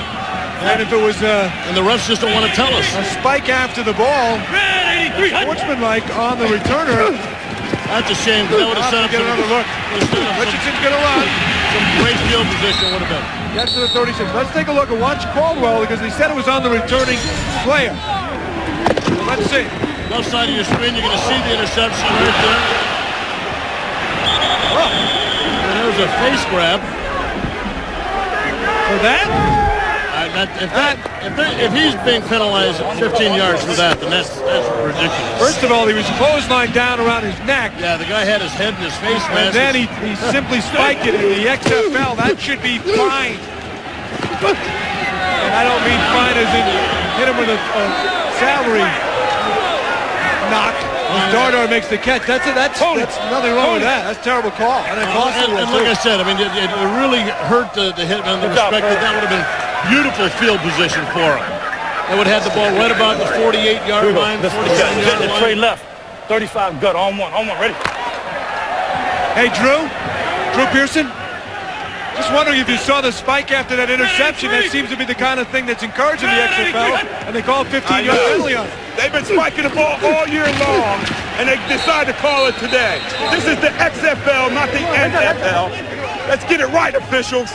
And if it was and the refs just don't want to tell us. A spike after the ball, sportsmanlike on the returner. That's a shame. That would have set up get another look. Richardson's going to run. Some great field position would have been. Gets to the 36. Let's take a look and watch Caldwell because they said it was on the returning player. Let's see. Left side of your screen, you're going to see the interception right there. Oh, and there's a face grab. For that? If he's being penalized 15 yards for that, then that's ridiculous. First of all, he was clotheslined down around his neck. Yeah, the guy had his head in his face mask. And then he simply spiked it in the XFL. That should be fine. And I don't mean fine as in hit him with a salary knock. Dardar makes the catch. That's nothing wrong with that. That's a terrible call. And like I said, I mean, it really hurt the Hitmen in the respect that would have been beautiful field position for him. They would have had the ball right about the 48-yard line. 47-yard line. Trey left. 35 gut on one, ready. Hey, Drew Pearson. Just wondering if you saw the spike after that interception. That seems to be the kind of thing that's encouraging the XFL, and they call 15-yard penalty on it. They've been spiking the ball all year long, and they decided to call it today. This is the XFL, not the NFL. Let's get it right, officials.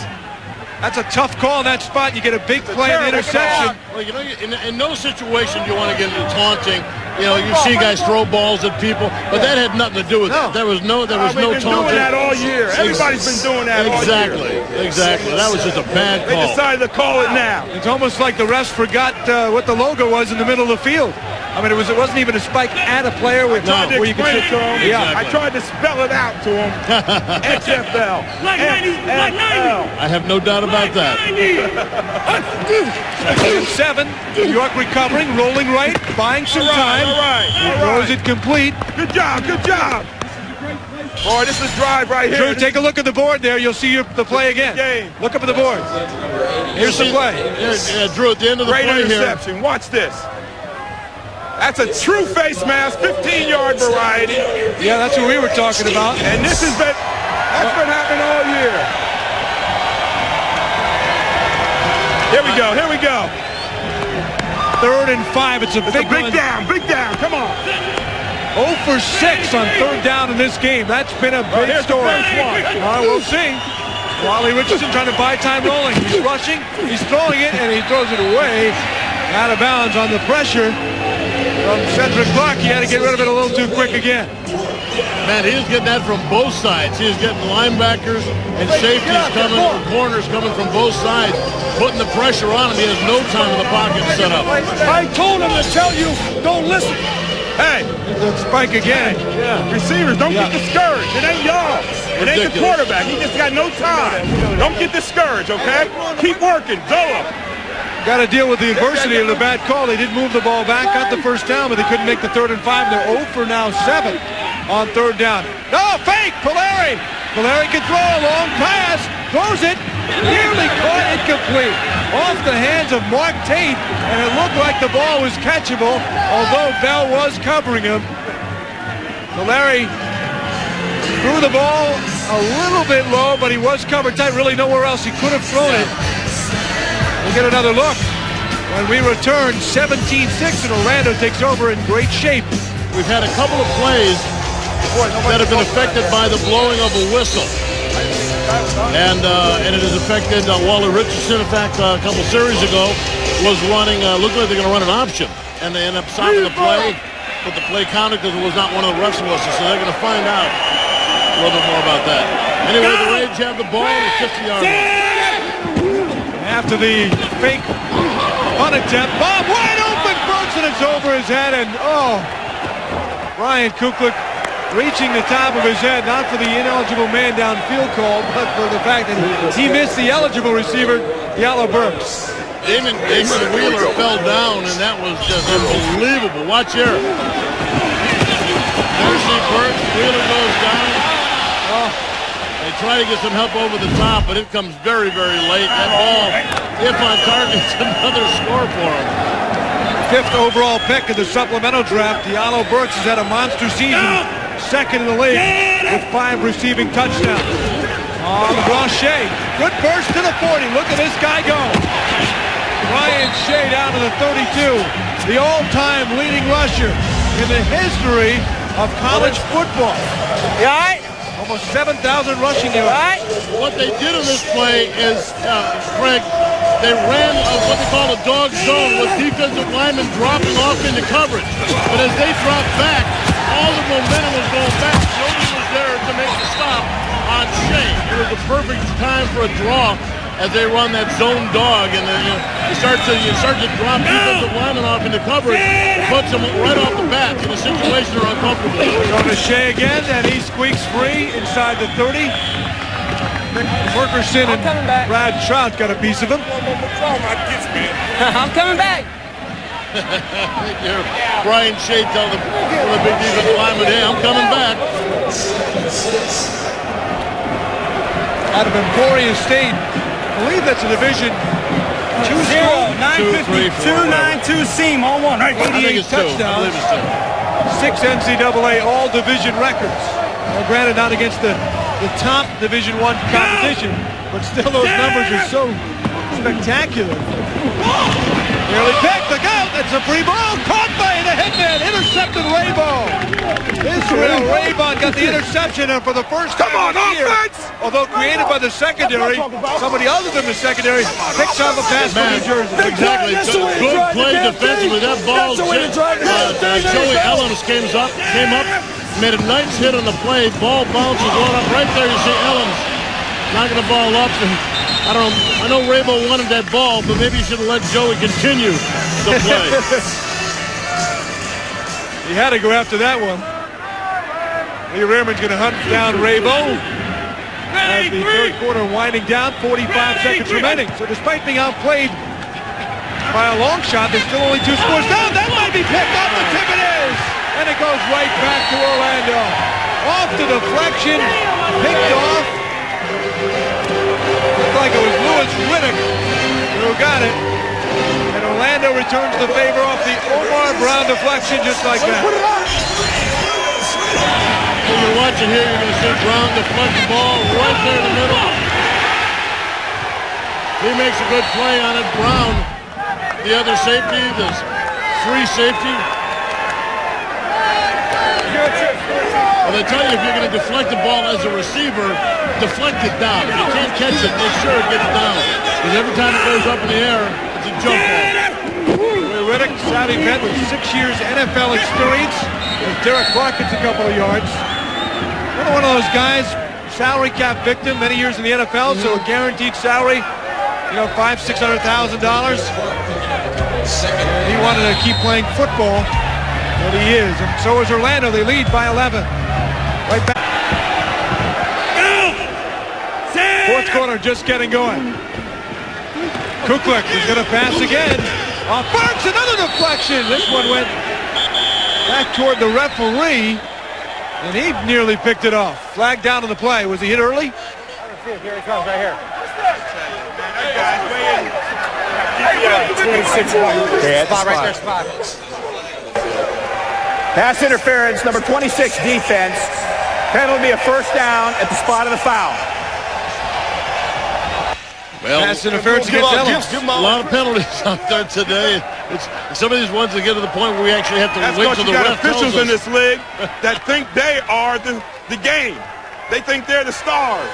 That's a tough call in that spot. You get a big play in the interception. Well, in no situation you want to get into taunting. You see guys throw balls at people, but that had nothing to do with it. There was no taunting. We've been doing that all year. Everybody's been doing that all year. Exactly. That was just a bad call. They decided to call it now. It's almost like the refs forgot what the logo was in the middle of the field. I mean, it wasn't even a spike at a player where you could sit to him. Yeah, I tried to spell it out to him. XFL. XFL. I have no doubt about that. 7. New York recovering, rolling right, buying some time. All right. Throws it complete. Good job. Boy, this is a drive right here. Drew, take a look at the board there. You'll see the play again. Look up at the board. Here's the play. Yeah, Drew, at the end of the play here. Great interception. Watch this. That's a true face mask, 15-yard variety. Yeah, that's what we were talking about. And that's been happening all year. Here we go. 3rd and 5. It's a big down. Come on. 0 for 6 on 3rd down in this game. That's been a big story. All right, we'll see. Wally Richardson trying to buy time rolling. He's rushing, he's throwing it, and he throws it away. Out of bounds on the pressure from Cedric Clark. He had to get rid of it a little too quick again. Man, he is getting that from both sides. He is getting linebackers and safeties coming, corners coming from both sides, putting the pressure on him. He has no time in the pocket to set up. I told him to tell you, don't listen. Hey, the spike again. Yeah. Receivers, don't get discouraged. It ain't y'all. It ain't the quarterback. He just got no time. Don't get discouraged, okay? Keep working. Go up. Got to deal with the adversity of the bad call. They did move the ball back, got the first down, but they couldn't make the 3rd and 5. They're 0 for now 7 on 3rd down. No, fake! Puleri can throw a long pass. Throws it. Nearly caught, incomplete. Off the hands of Mark Tate, and it looked like the ball was catchable, although Bell was covering him. Puleri threw the ball a little bit low, but he was covered tight. Really nowhere else he could have thrown it. We'll get another look when we return. 17-6, and Orlando takes over in great shape. We've had a couple of plays that have been affected by the blowing of a whistle. And it has affected Wally Richardson. In fact, a couple series ago was running, looked like they're going to run an option. And they end up stopping the play, but the play counted because it was not one of the refs' whistles. So they're going to find out a little bit more about that. Anyway, the Raids have the ball at 50-yard line. After the fake punt attempt, Bob wide open, bursts, and it's over his head. And Brian Kuklik reaching the top of his head, not for the ineligible man downfield call, but for the fact that he missed the eligible receiver, Yellow Burks. Damon Wheeler fell down, and that was just unbelievable. Watch here. Mercy Burks, Wheeler goes down. They try to get some help over the top, but it comes very, very late. That ball, if on target, it's another score for him. 5th overall pick in the supplemental draft, Diallo Burks has had a monster season. Second in the league with 5 receiving touchdowns. Shea, good burst to the 40. Look at this guy go. Ryan Shea down to the 32. The all-time leading rusher in the history of college football. You all right? Almost 7,000 rushing yards. What they did on this play is, Greg, they ran what they call a dog zone with defensive linemen dropping off into coverage. But as they dropped back, all the momentum was going back. Nobody was there to make the stop on Shea. It was a perfect time for a draw as they run that zone dog, and then you start to drop defensive linemen off into coverage. It puts them right off the bat in a situation they're uncomfortable. Going to Shea again, and he squeaks free inside the 30. Wilkerson and Brad Trout got a piece of him. I'm coming back. Brian Shea tells the big defensive lineman, hey, I'm coming back. Out of Emporia State, I believe that's a Division 2 school. 292 seam, all one. 88 touchdowns. 6 NCAA all-division records. Well, granted, not against the top Division I competition, but still those numbers are so spectacular. Nearly picked, look out, that's a free ball, caught by the Hitmen, intercepted Raybon. Israel Raybon got the interception, and for the first time this year, although created by the secondary, somebody other than the secondary picks off a pass from New Jersey. Exactly, good play defensively, that ball, Joey Ellums came up, made a nice hit on the play, ball bounces going up right there, you see Ellums knocking the ball up, and I know Raybon wanted that ball, but maybe you should have let Joey continue the play. He had to go after that one. Lee Rehrman's going to hunt down Raybon as the third quarter winding down, 45 seconds remaining. So despite being outplayed by a long shot, there's still only 2 scores down. That might be picked up, the tip it is! And it goes right back to Orlando. Off the deflection, picked off. Looked like it was Lewis Riddick who got it. And Orlando returns the favor off the Omar Brown deflection just like that. When you're watching here, you're going to see Brown deflect the ball right there in the middle. He makes a good play on it. Brown, the other safety, the free safety. Well, they tell you if you're going to deflect the ball as a receiver, deflect it down. If you can't catch it, make sure it gets down. Because every time it goes up in the air, it's a jump ball. Riddick, savvy vet with 6 years NFL experience. As Derek Clark gets a couple of yards. Another one of those guys, salary cap victim, many years in the NFL, so a guaranteed salary, $500,000 to $600,000. He wanted to keep playing football, and he is. And so is Orlando. They lead by 11. Right back. Fourth quarter just getting going. Kuklik is going to pass again. Off Burks, another deflection. This one went back toward the referee, and he nearly picked it off. Flag down on the play. Was he hit early? Here he comes, right here. 26 points. Yeah, spot right there, spot. Pass interference, number 26 defense. Penalty a first down at the spot of the foul. Well, pass interference against Ellis. A lot of penalties out there today. It's some of these ones that get to the point where we actually have to wait till the ref tells us. Officials in this league that think they are the game. They think they're the stars.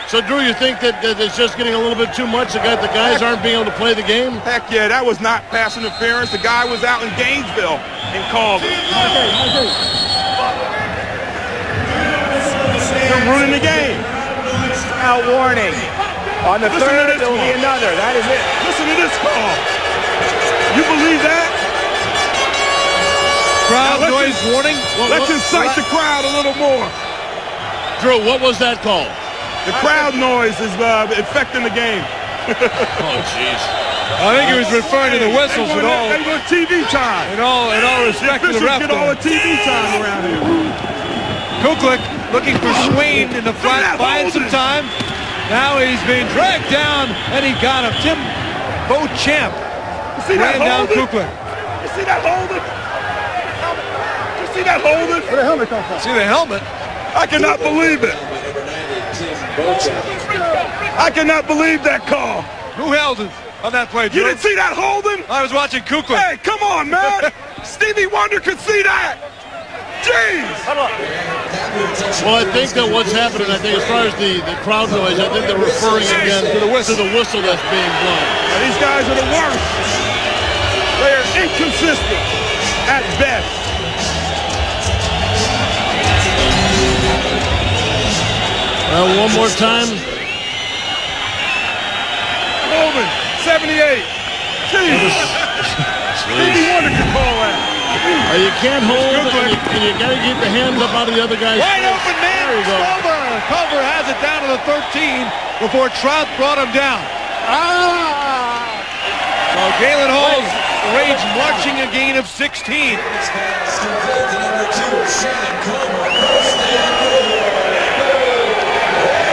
So, Drew, you think that it's just getting a little bit too much? The guys aren't being able to play the game? Heck yeah, that was not pass interference. The guy was out in Gainesville and called it. They're ruining the game. Now warning. On the third, there will be another. That is it. Listen to this call. You believe that? Crowd noise warning. Let's incite the crowd a little more. Drew, what was that call? The crowd noise is affecting the game. Oh, jeez. I think he was referring to the whistles at all. They want TV time. In all respect to the ref. Get all the TV time around here. Kuklik looking for Swain in the flat, buying some time. Now he's being dragged down, and he got him. Tim Beauchamp ran down Kuklik. You see that holding? You see that holding? Where the helmet come from? See the helmet? I cannot believe it. I cannot believe that call. Who held it on that play, Drew? You didn't see that holding? I was watching Kuklik. Hey, come on, man. Stevie Wonder could see that. Jeez. Well, I think that what's happening, I think as far as the crowd noise, I think they're referring again to the whistle that's being blown. These guys are the worst. They are inconsistent at best. Well, one more time. Holman, 78. Jeez. Stevie Wonder could call that. You can't hold, and you got to get the hands up out of the other guy's Wide open man. There you go. Culver has it down to the 13 before Trout brought him down. So Galen Hall's Rage marching a gain of 16.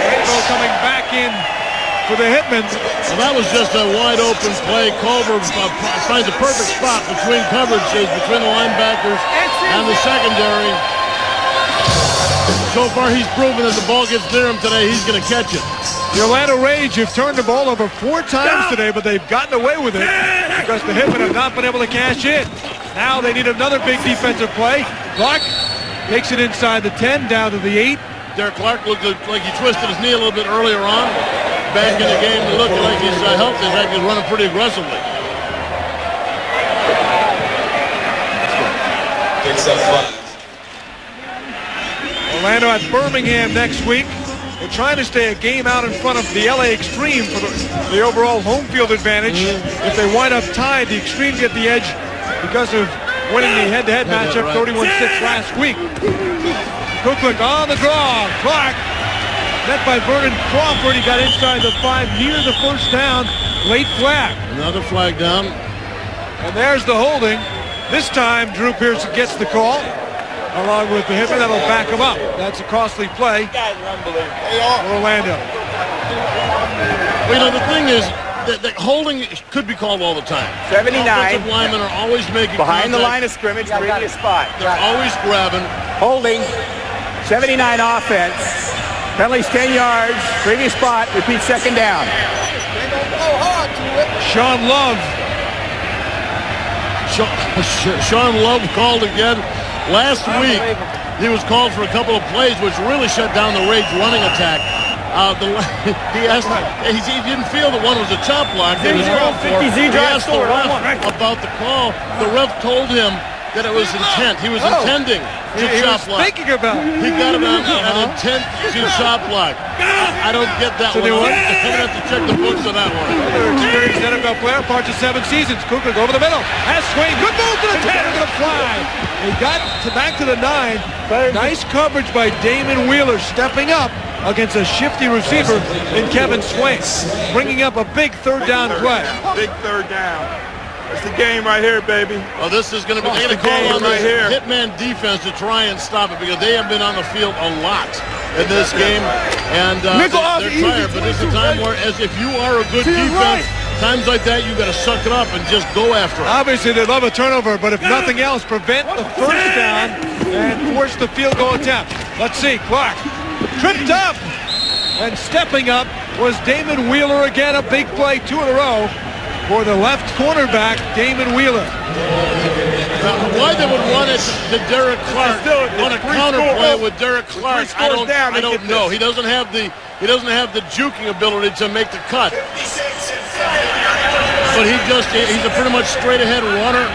Rainbow coming back in for the Hitmen. Well, that was just a wide open play. Culver finds a perfect spot between coverages, between the linebackers and the secondary. So far, he's proven that the ball gets near him today, he's going to catch it. The Orlando Rage have turned the ball over 4 times today, but they've gotten away with it because the Hitmen have not been able to cash in. Now they need another big defensive play. Clark takes it inside the 10, down to the 8. Derek Clark looked like he twisted his knee a little bit earlier on. Back in the game, he looked like he's healthy. In fact, he's running pretty aggressively. Orlando at Birmingham next week. They're trying to stay a game out in front of the LA Extreme for the overall home field advantage. If they wind up tied, the Extreme get the edge because of winning the head-to-head matchup 31-6 last week. Kuklik on the draw. Clark met by Vernon Crawford. He got inside the 5 near the first down. Late flag. Another flag down. And there's the holding. This time, Drew Pearson gets the call, along with the Hitmen that'll back him up. That's a costly play for Orlando. Well, you know, the thing is, that holding could be called all the time. 79. Offensive linemen are always making behind contact. the line of scrimmage, previous spot. They're always grabbing. Holding, 79 offense. Penalties 10 yards, previous spot, repeat second down. Sean Love. Sean Love called again. Last week, he was called for a couple of plays, which really shut down the Rage running attack. He didn't feel that one was a chop block. He was called for. He asked the ref about the call. The ref told him that it was intent. He was intending to chop block. Thinking about it. He got it on an intent to chop block. I don't get that one. I'm going to have to check the books on that one. Another experienced NFL player, parts of 7 seasons. Kuklik over the middle. Has Swain. Good move to the 10. They're going to fly. He got back to the 9. Nice coverage by Damon Wheeler, stepping up against a shifty receiver in Kevin Swain, bringing up a big third down play. Big third down. It's the game right here, baby. Oh, this is going to be the game right here. Hitman defense to try and stop it because they have been on the field a lot in this game, and they're tired. But this is a time where, as if you are a good defense, Times like that, you got to suck it up and just go after it. Obviously, they love a turnover, but if nothing else, prevent the first down and force the field goal attempt. Let's see, Clark tripped up, and stepping up was Damon Wheeler again. A big play, 2 in a row for the left cornerback, Damon Wheeler. Why they would run it to Derek Clark on a counter play with Derek Clark, I don't know. He doesn't have the juking ability to make the cut. But he's a pretty much straight ahead runner.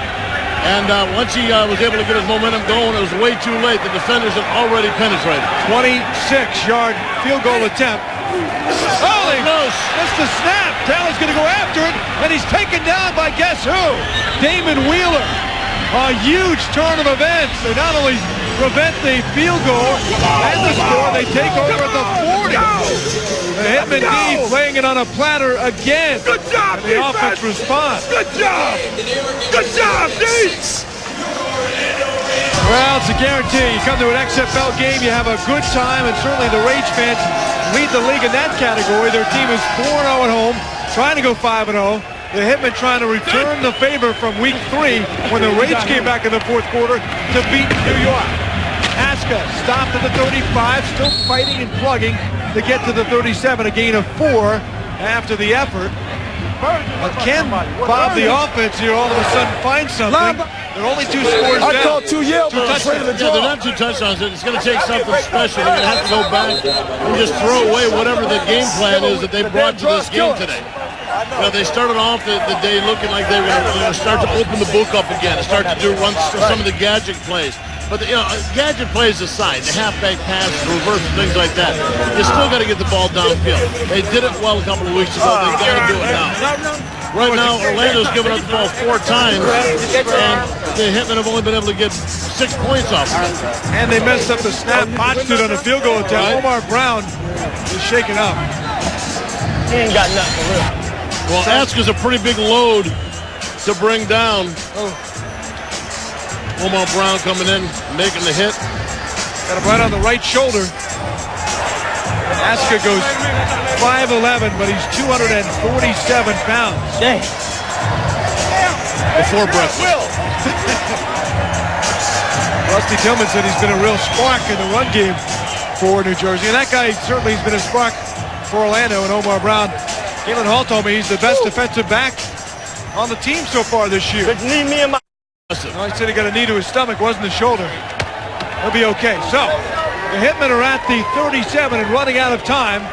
And once he was able to get his momentum going, it was way too late. The defenders had already penetrated. 26-yard field goal attempt. Oh, he missed the snap. Taylor's going to go after it, and he's taken down by guess who? Damon Wheeler. A huge turn of events. They not only prevent the field goal and the score, they take over at the 40. The Hitmen D playing it on a platter again. Good job, and the offense responds. Good job. Good job, D. Well, it's a guarantee. You come to an XFL game, you have a good time, and certainly the Rage fans lead the league in that category. Their team is 4-0 at home, trying to go 5-0. The Hitmen trying to return the favor from week 3 when the Rage came back in the fourth quarter to beat New York. Aska stopped at the 35, still fighting and plugging to get to the 37, a gain of 4 after the effort. But can Bob the offense here all of a sudden find something? There are only 2 scores down. I called 2 Yale, but they're not 2 touchdowns. It's going to take something special. They're going to have to go back and just throw away whatever the game plan is that they brought to this game today. You know, they started off the day looking like they were going to start to open the book up again and start to run some of the gadget plays. But, gadget plays aside, the halfback pass, reverse, things like that, you still got to get the ball downfield. They did it well a couple of weeks ago. They got to do it now. Right now, Orlando's given up the ball 4 times, and the Hitmen have only been able to get 6 points off of it. And they messed up the snap, botched it on a field goal attempt. Omar Brown is shaken up. He ain't got nothing for real. Well, Aska's a pretty big load to bring down. Omar Brown coming in, making the hit. Got him right on the right shoulder. Aska goes 5'11", but he's 247 pounds. Dang. Before breakfast. Rusty Tillman said he's been a real spark in the run game for New Jersey. And that guy certainly has been a spark for Orlando. And Omar Brown, Galen Hall told me he's the best defensive back on the team so far this year. Need me in my... No, he said he got a knee to his stomach, wasn't the shoulder. He'll be okay. So, the Hitmen are at the 37 and running out of time.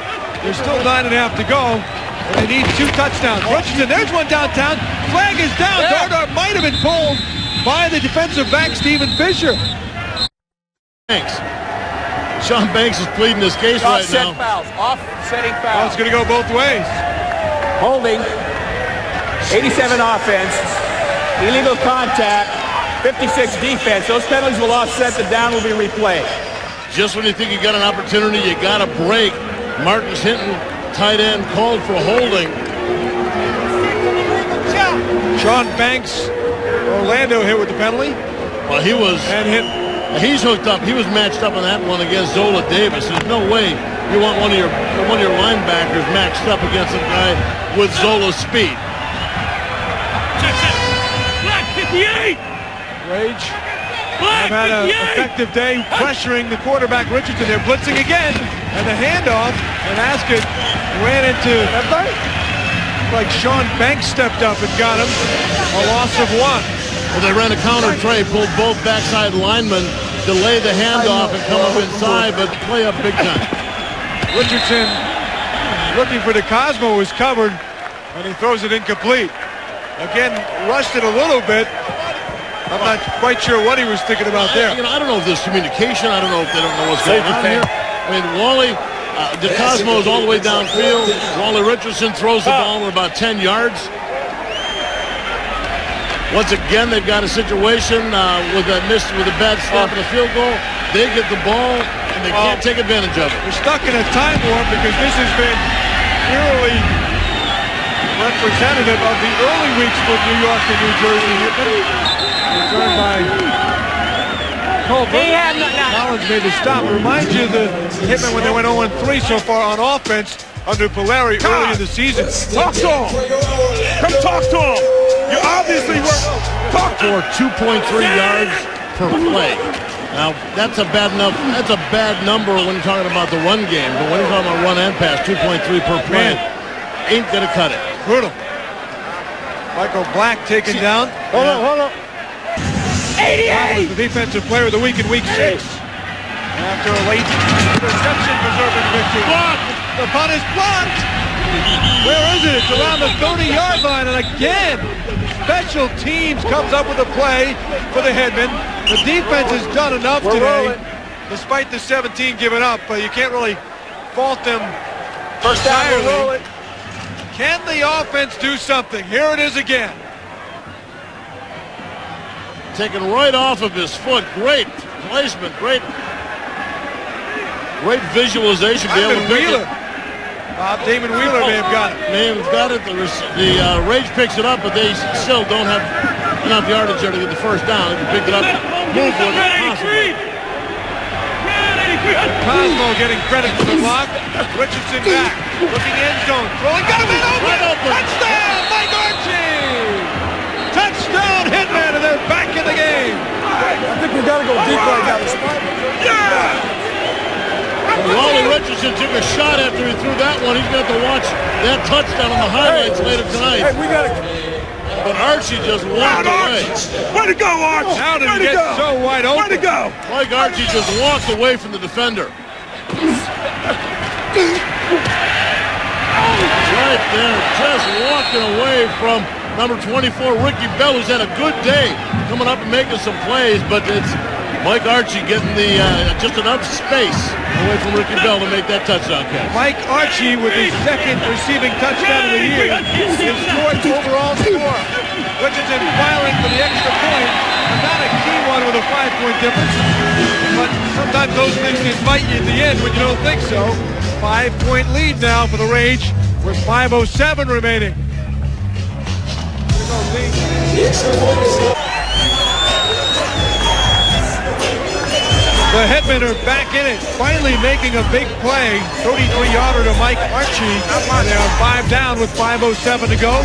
There's still 9.5 to go. And they need 2 touchdowns. Richardson, there's one downtown. Flag is down. Dardar might have been pulled by the defensive back, Stephen Fisher. Thanks. Sean Banks is pleading his case right now. Offsetting fouls. Oh, it's going to go both ways. Holding. 87 offense. Illegal contact. 56 defense. Those penalties will offset. The down will be replayed. Just when you think you got an opportunity, you got a break. Martin's Hinton, tight end, called for holding. Sean Banks, Orlando hit with the penalty. Well, he was. And hit. He's hooked up. He was matched up on that one against Zola Davis. There's no way you want one of your linebackers matched up against a guy with Zola's speed. Black 58. Rage have had an effective day pressuring the quarterback Richardson. They're blitzing again, and the handoff, and Askas ran into, like Sean Banks stepped up and got him, a loss of 1. Well, they ran a counter tray, pulled both backside linemen, delay the handoff and come up inside, but play up big time. Richardson looking for the Cosmo was covered, and he throws it incomplete. Again, rushed it a little bit. I'm not quite sure what he was thinking about there. I don't know if there's communication. I don't know if they don't know what's going on here. I mean, Wally, DeCosmo is all the way downfield. Wally Richardson throws the ball with about 10 yards. Once again, they've got a situation with a bad snap in the field goal. They get the ball, and they can't take advantage of it. They're stuck in a time warp because this has been eerily representative of the early weeks for New York and New Jersey. Returned by Colbert. Collins made the stop. Reminds you of the Hitmen when they went 0-3 so far on offense. under Puleri early in the season. Talk to him. Come talk to him. You obviously were. Talk to For 2.3 yards per play. Now, that's a bad enough. That's a bad number when you're talking about the run game. But when you're talking about run and pass, 2.3 per play, ain't gonna cut it. Brutal. Michael Black taken down. Hold on. 88! The defensive player of the week in week 6. After a late interception preserving victory. Blocked! The punt is blocked! Where is it? It's around the 30-yard line, and again, special teams comes up with a play for the Hitmen. The defense has done enough today, despite the 17 giving up, but you can't really fault them First down, entirely. Can the offense do something? Here it is again. Taken right off of his foot. Great placement. Great visualization. Damon Wheeler may have got it. May have got it. The Rage picks it up, but they still don't have enough yardage there to get the first down. They can pick it up, move with it possibly. Cosmo getting credit for the block. Richardson back. Looking end zone. Throwing. Got him in open. Touchdown, Mike Archie. Touchdown, Hitman, and they're back in the game. I think we got to go deep right now. Yeah. Wally Richardson took a shot after he threw that one. He's got to watch that touchdown on the highlights later tonight. Hey, we got to. But Archie just walked away. Way to go, Arch! How did he get so wide open? Way to go! Mike Archie just walked away from the defender. Right there, just walking away from number 24, Ricky Bell, who's had a good day coming up and making some plays, but it's Mike Archie getting the just enough space away from Ricky Bell to make that touchdown catch. Mike Archie with his second receiving touchdown of the year, his fourth overall score. Richardson filing for the extra point, and not a key one with a 5-point difference. But sometimes those things can bite you at the end when you don't think so. 5-point lead now for the Rage with 5:07 remaining. The Hitmen are back in it, finally making a big play. 33-yarder to Mike Archie. They are 5 down with 5:07 to go.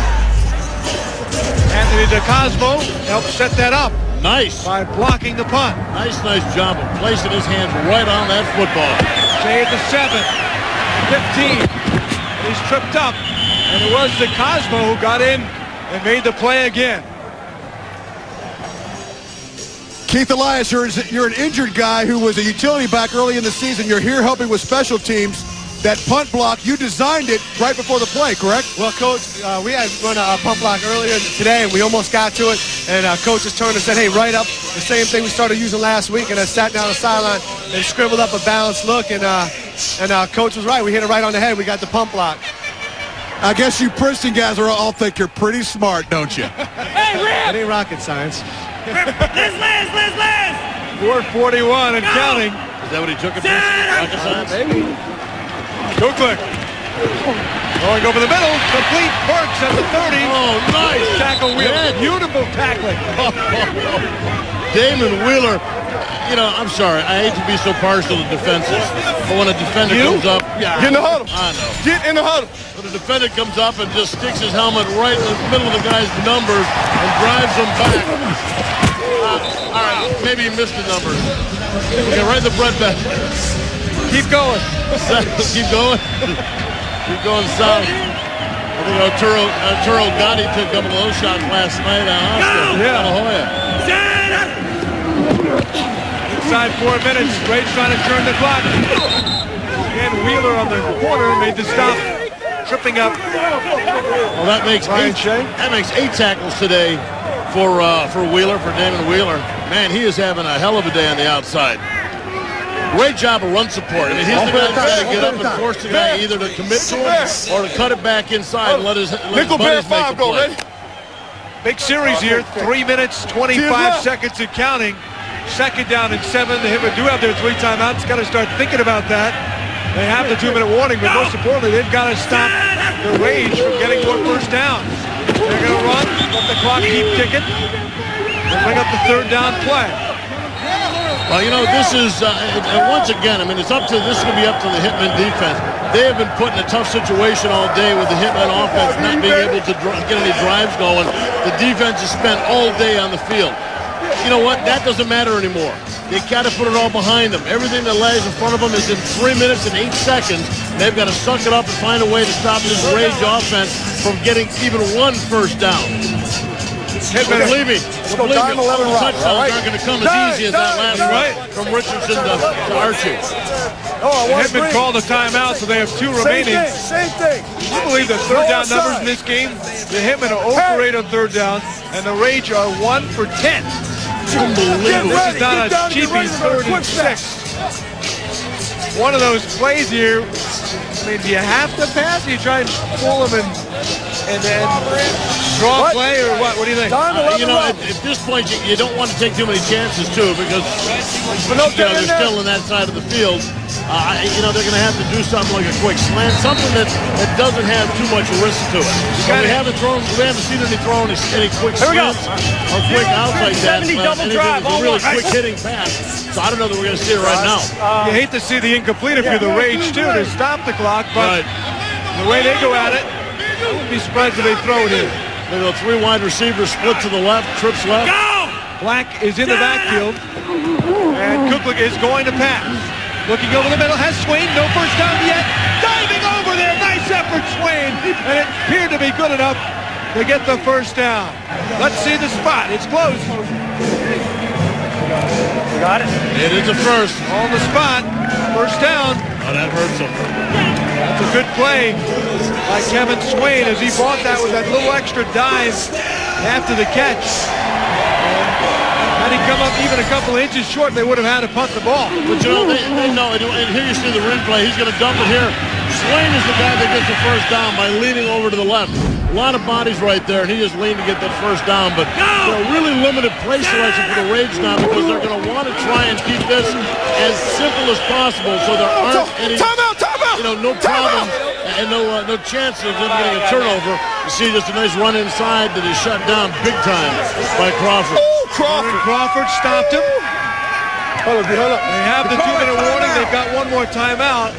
Anthony DeCosmo helped set that up. Nice. By blocking the punt. Nice job of placing his hands right on that football. Shea at the 7, 15. He's tripped up, and it was DeCosmo who got in and made the play again. Keith Elias, you're an injured guy who was a utility back early in the season. You're here helping with special teams. That punt block, you designed it right before the play, correct? Well, Coach, we had run a punt block earlier today, and we almost got to it. And Coach just turned and said, hey, right up. The same thing we started using last week, and I sat down the sideline and scribbled up a balanced look, and Coach was right. We hit it right on the head. We got the punt block. I guess you Princeton guys all think you're pretty smart, don't you? Hey, Rip! It ain't rocket science. Liz! 4:41 and counting. Is that what he took it for? Rocket science? Maybe. Kuchlik. Going over the middle. Complete. Burks at the 30. Oh, nice. Tackle Wheeler. Beautiful tackling. Damon Wheeler. You know, I'm sorry. I hate to be so partial to defenses, but when a defender comes up, Get in the huddle. I know. Get in the huddle. When a defender comes up and just sticks his helmet right in the middle of the guy's numbers and drives them back. All right, maybe he missed the numbers. Okay, right in the bread back. Keep going. Keep going. Keep going south. I think Arturo Gotti took a couple of those shots last night on Aska. Yeah. La Jolla. Inside 4 minutes. Rage trying to turn the clock. And Wheeler on the corner made the stop. Tripping up. Well, that makes eight tackles today for Wheeler, for Damon Wheeler. Man, he is having a hell of a day on the outside. Great job of run support. I mean, he's the guy trying to get up and force the guy either to commit to him or to cut it back inside and let his buddies make the play. Big series here. 3 minutes, 25 seconds and counting. Second down and 7. The Hitmen do have their 3 timeouts. Got to start thinking about that. They have the 2-minute warning, but most importantly, they've got to stop the Rage from getting more first downs. They're going to run, let the clock keep ticking, and bring up the 3rd down play. Well, you know, this is, once again, I mean, this is going to be up to the Hitmen defense. they have been put in a tough situation all day with the Hitmen offense not being able to get any drives going. The defense has spent all day on the field. You know what? That doesn't matter anymore. They got to put it all behind them. Everything that lies in front of them is in 3 minutes and 8 seconds. They've got to suck it up and find a way to stop this Rage offense from getting even one first down. Believe me, all the touchdowns aren't going to come as easy as that last one from Richardson to Archie. Hitmen called a timeout, so they have 2 remaining. Same thing. Can you believe the third down numbers in this game? The Hitmen are 0 for 8 on third down, and the Rage are 1 for 10. Unbelievable. This is not a cheapy 3rd and 6. One of those plays here, I mean, do you have to pass? Do you try and pull them and draw play, or what? What do you think? You know, at this point, you don't want to take too many chances, too, because they're still in that side of the field. You know, they're going to have to do something like a quick slant, something that doesn't have too much risk to it. So we haven't seen any throwing any quick slants or quick outs like that. Anything that's a really quick hitting pass. So I don't know that we're going to see it right now. You hate to see the incomplete if you're the Rage, too, to stop the clock, but the way they go at it, I wouldn't be surprised if they throw it in. They go 3 wide receivers, split to the left, trips left. Go! Black is in the backfield, and Cooklick is going to pass. Looking over the middle, has Swain, no first down yet. Diving over there, nice effort, Swain. And it appeared to be good enough to get the first down. Let's see the spot, it's close. Got it. It is a first. On the spot, first down. Oh, that hurts him. That's a good play by Kevin Swain as he bought that with that little extra dive after the catch. Had he come up even a couple of inches short, they would have had to punt the ball. But you know, they know, and here you see the replay. He's going to dump it here. Swain is the guy that gets the first down by leaning over to the left. A lot of bodies right there, and he just leaned to get that first down. But really limited play selection for the Rage now because they're going to want to try and keep this as simple as possible so there aren't any, no problem and no chance of them getting a turnover. You see just a nice run inside that is shut down big time by Crawford. Crawford stopped him. Hold up. They have the 2-minute warning. They've got one more timeout,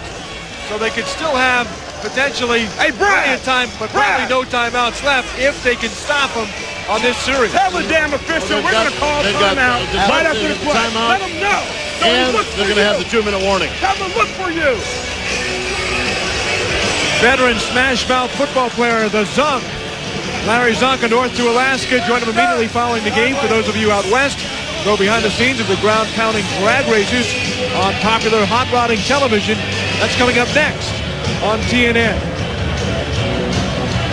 so they could still have potentially plenty of time, but probably no timeouts left if they can stop them on this series. Tell the damn official we're going to call timeout right after the play. Let them know. And they're going to have the 2-minute warning. Have them look for you. Veteran smash mouth football player, the Zunk. Larry Zonka, north to Alaska, joined him immediately following the game. For those of you out west, go behind the scenes of the ground-pounding drag races on popular hot rodding television. That's coming up next on TNN.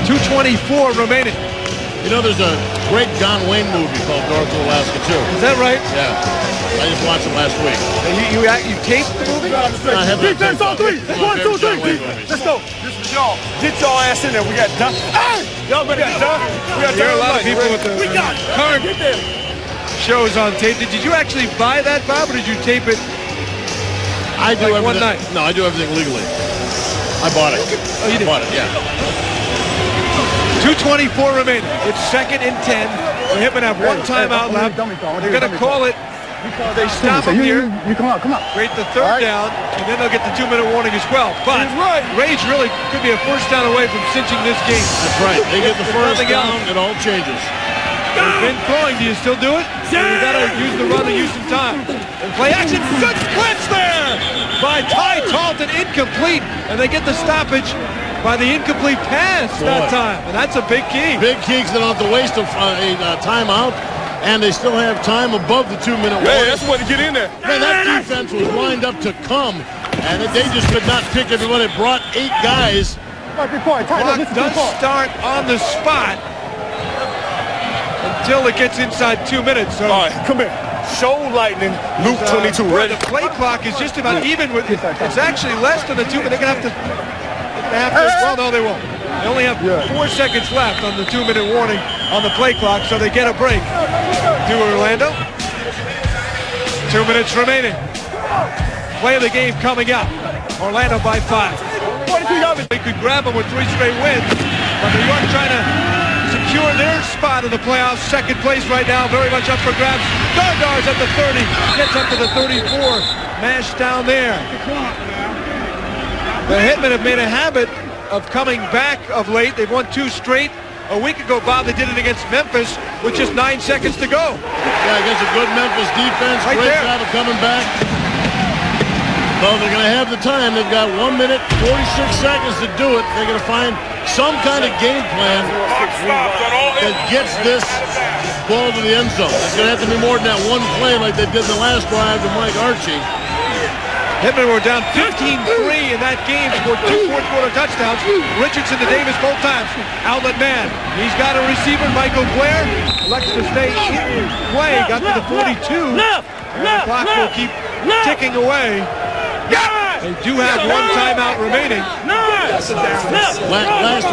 2:24 remaining. You know, there's a great John Wayne movie called North to Alaska, too. Is that right? Yeah. I just watched it last week. You taped the movie? I have not taped it. 1, 2, 3. Let's go. This is y'all. Get y'all ass in there. We got done. Hey! Y'all better get done. We got There are a lot of people with the current shows on tape. Did you actually buy that, Bob, or did you tape it I do like one night? No, I do everything legally. I bought it. Oh, you did? I bought it, yeah. 2:24 remaining. It's 2nd and 10. The Hitmen have one timeout left. They're going to call it. They stop him here. You come on. Create the third down, and then they'll get the 2-minute warning as well. But Rage really could be a first down away from cinching this game. That's right. They get the first down, it all changes. They've been throwing. Do you still do it? Yeah. You got to use the run to use some time. And play action. Good blitz there by Ty Talton. Incomplete. And they get the stoppage by the incomplete pass that time. And that's a big key. Big key because they don't have to waste a timeout. And they still have time above the 2-minute warning. Yeah, that's the way to get in there. Man, that defense was lined up to come. And they just could not pick everyone. It brought 8 guys. Clock does start on the spot until it gets inside 2 minutes. So all right, come here. Show lightning, Luke 22, ready? The play clock is just about even with it. It's actually less than the 2 minutes. They're going to have to, well, no, they won't. They only have 4 seconds left on the 2-minute warning on the play clock, so they get a break. To Orlando. 2 minutes remaining. Play of the game coming up. Orlando by 5. They could grab them with 3 straight wins, but New York trying to secure their spot in the playoffs. Second place right now, very much up for grabs. Dardar's at the 30, gets up to the 34. Mashed down there. The Hitmen have made a habit of coming back of late. They've won 2 straight. A week ago, Bob, they did it against Memphis with just 9 seconds to go. Yeah, against a good Memphis defense. Right Great there. job of coming back. Well, they're going to have the time. They've got 1 minute, 46 seconds to do it. They're going to find some kind of game plan that gets this ball to the end zone. It's going to have to be more than that one play like they did in the last drive to Mike Archie. Hitmen were down 15-3 in that game, scored 2 fourth-quarter touchdowns. Richardson to Davis both times. Outlet man. He's got a receiver, Michael Blair. Elects to stay in play. Got to the 42. And the clock will keep ticking away. They do have 1 timeout remaining. Last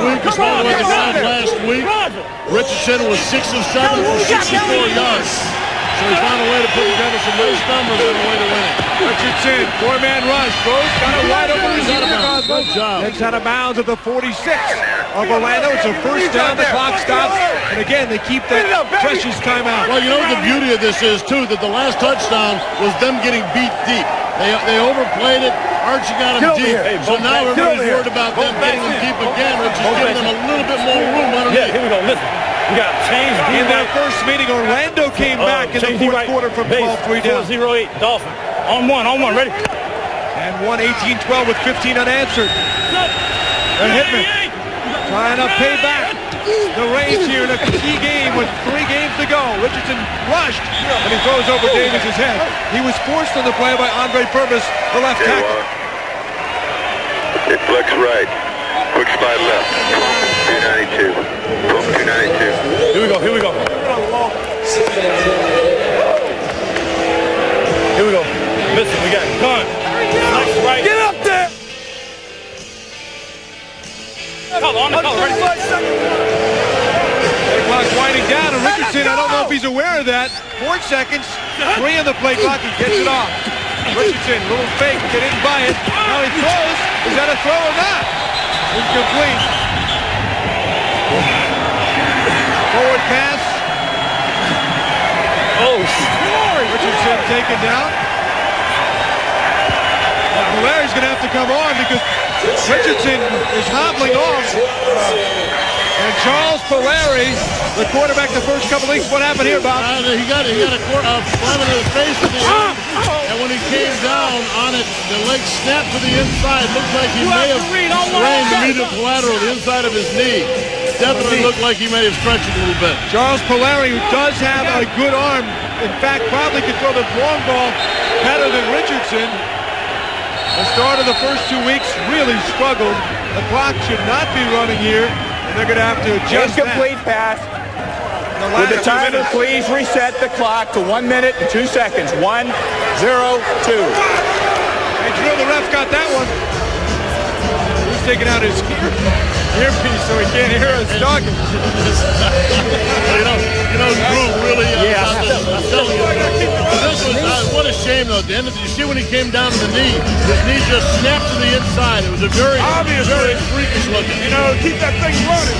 week, as far as the ground last week, Richardson was 6 of 7 for 64 yards. So he found a way to put together some nice numbers and a way to win it. Richardson, 4-man rush. Throws, got a wide open receiver. Good job. Takes out of bounds at the 46 of Orlando. It's a first down. The clock stops. And again, they keep that precious timeout. Well, you know what the beauty of this is, too, that the last touchdown was them getting beat deep. They overplayed it. Archie got them deep. So now everybody's worried about them getting them deep again, which is giving them a little bit more room underneath. Yeah, here we go. Listen. We got change. In their first meeting, Orlando came back in the fourth quarter from 12-3 down. 4-0-8. Dolphin. On one. Ready? And won 18-12 with 15 unanswered. And Hitmen trying to pay back the Rays here in a key game with 3 games to go. Richardson rushed, and he throws over Davis's head. He was forced on the play by Andre Purvis, the left tackle. It flex right. Quick slide left. 292. 292. Here we go. Here we go. Listen, we got gun. Flex right. Get up there. On the color. Ready? The clock's winding down, and Richardson, I don't know if he's aware of that. 4 seconds, 3 on the play clock, he gets it off. Richardson, little fake, get in by it. Now he throws. Is that a throw or not? Incomplete. Forward pass. Oh, Richardson taken down. Polari's going to have to come on because Richardson is hobbling off. And Charles Puleri, the quarterback the first couple weeks, what happened here, Bob? He got a slam in the face at the end, and when he came down on it, the leg snapped to the inside. Looked like he may have sprained the medial collateral, the inside of his knee. Definitely looked like he may have stretched it a little bit. Charles Puleri, who does have a good arm, in fact, probably could throw the long ball better than Richardson. The start of the first 2 weeks really struggled. The clock should not be running here, and they're going to have to adjust Incomplete pass. With the timer, please reset the clock to 1 minute and 2 seconds. 1-0-2. Hey, Drew, the ref got that one. He's taking out his earpiece so he can't hear us talking. you know, Drew really. I'm telling you, this was what a shame though. At the end of you see when he came down to the knee, his knee just snapped to the inside. It was a very freakish looking. Keep that thing running.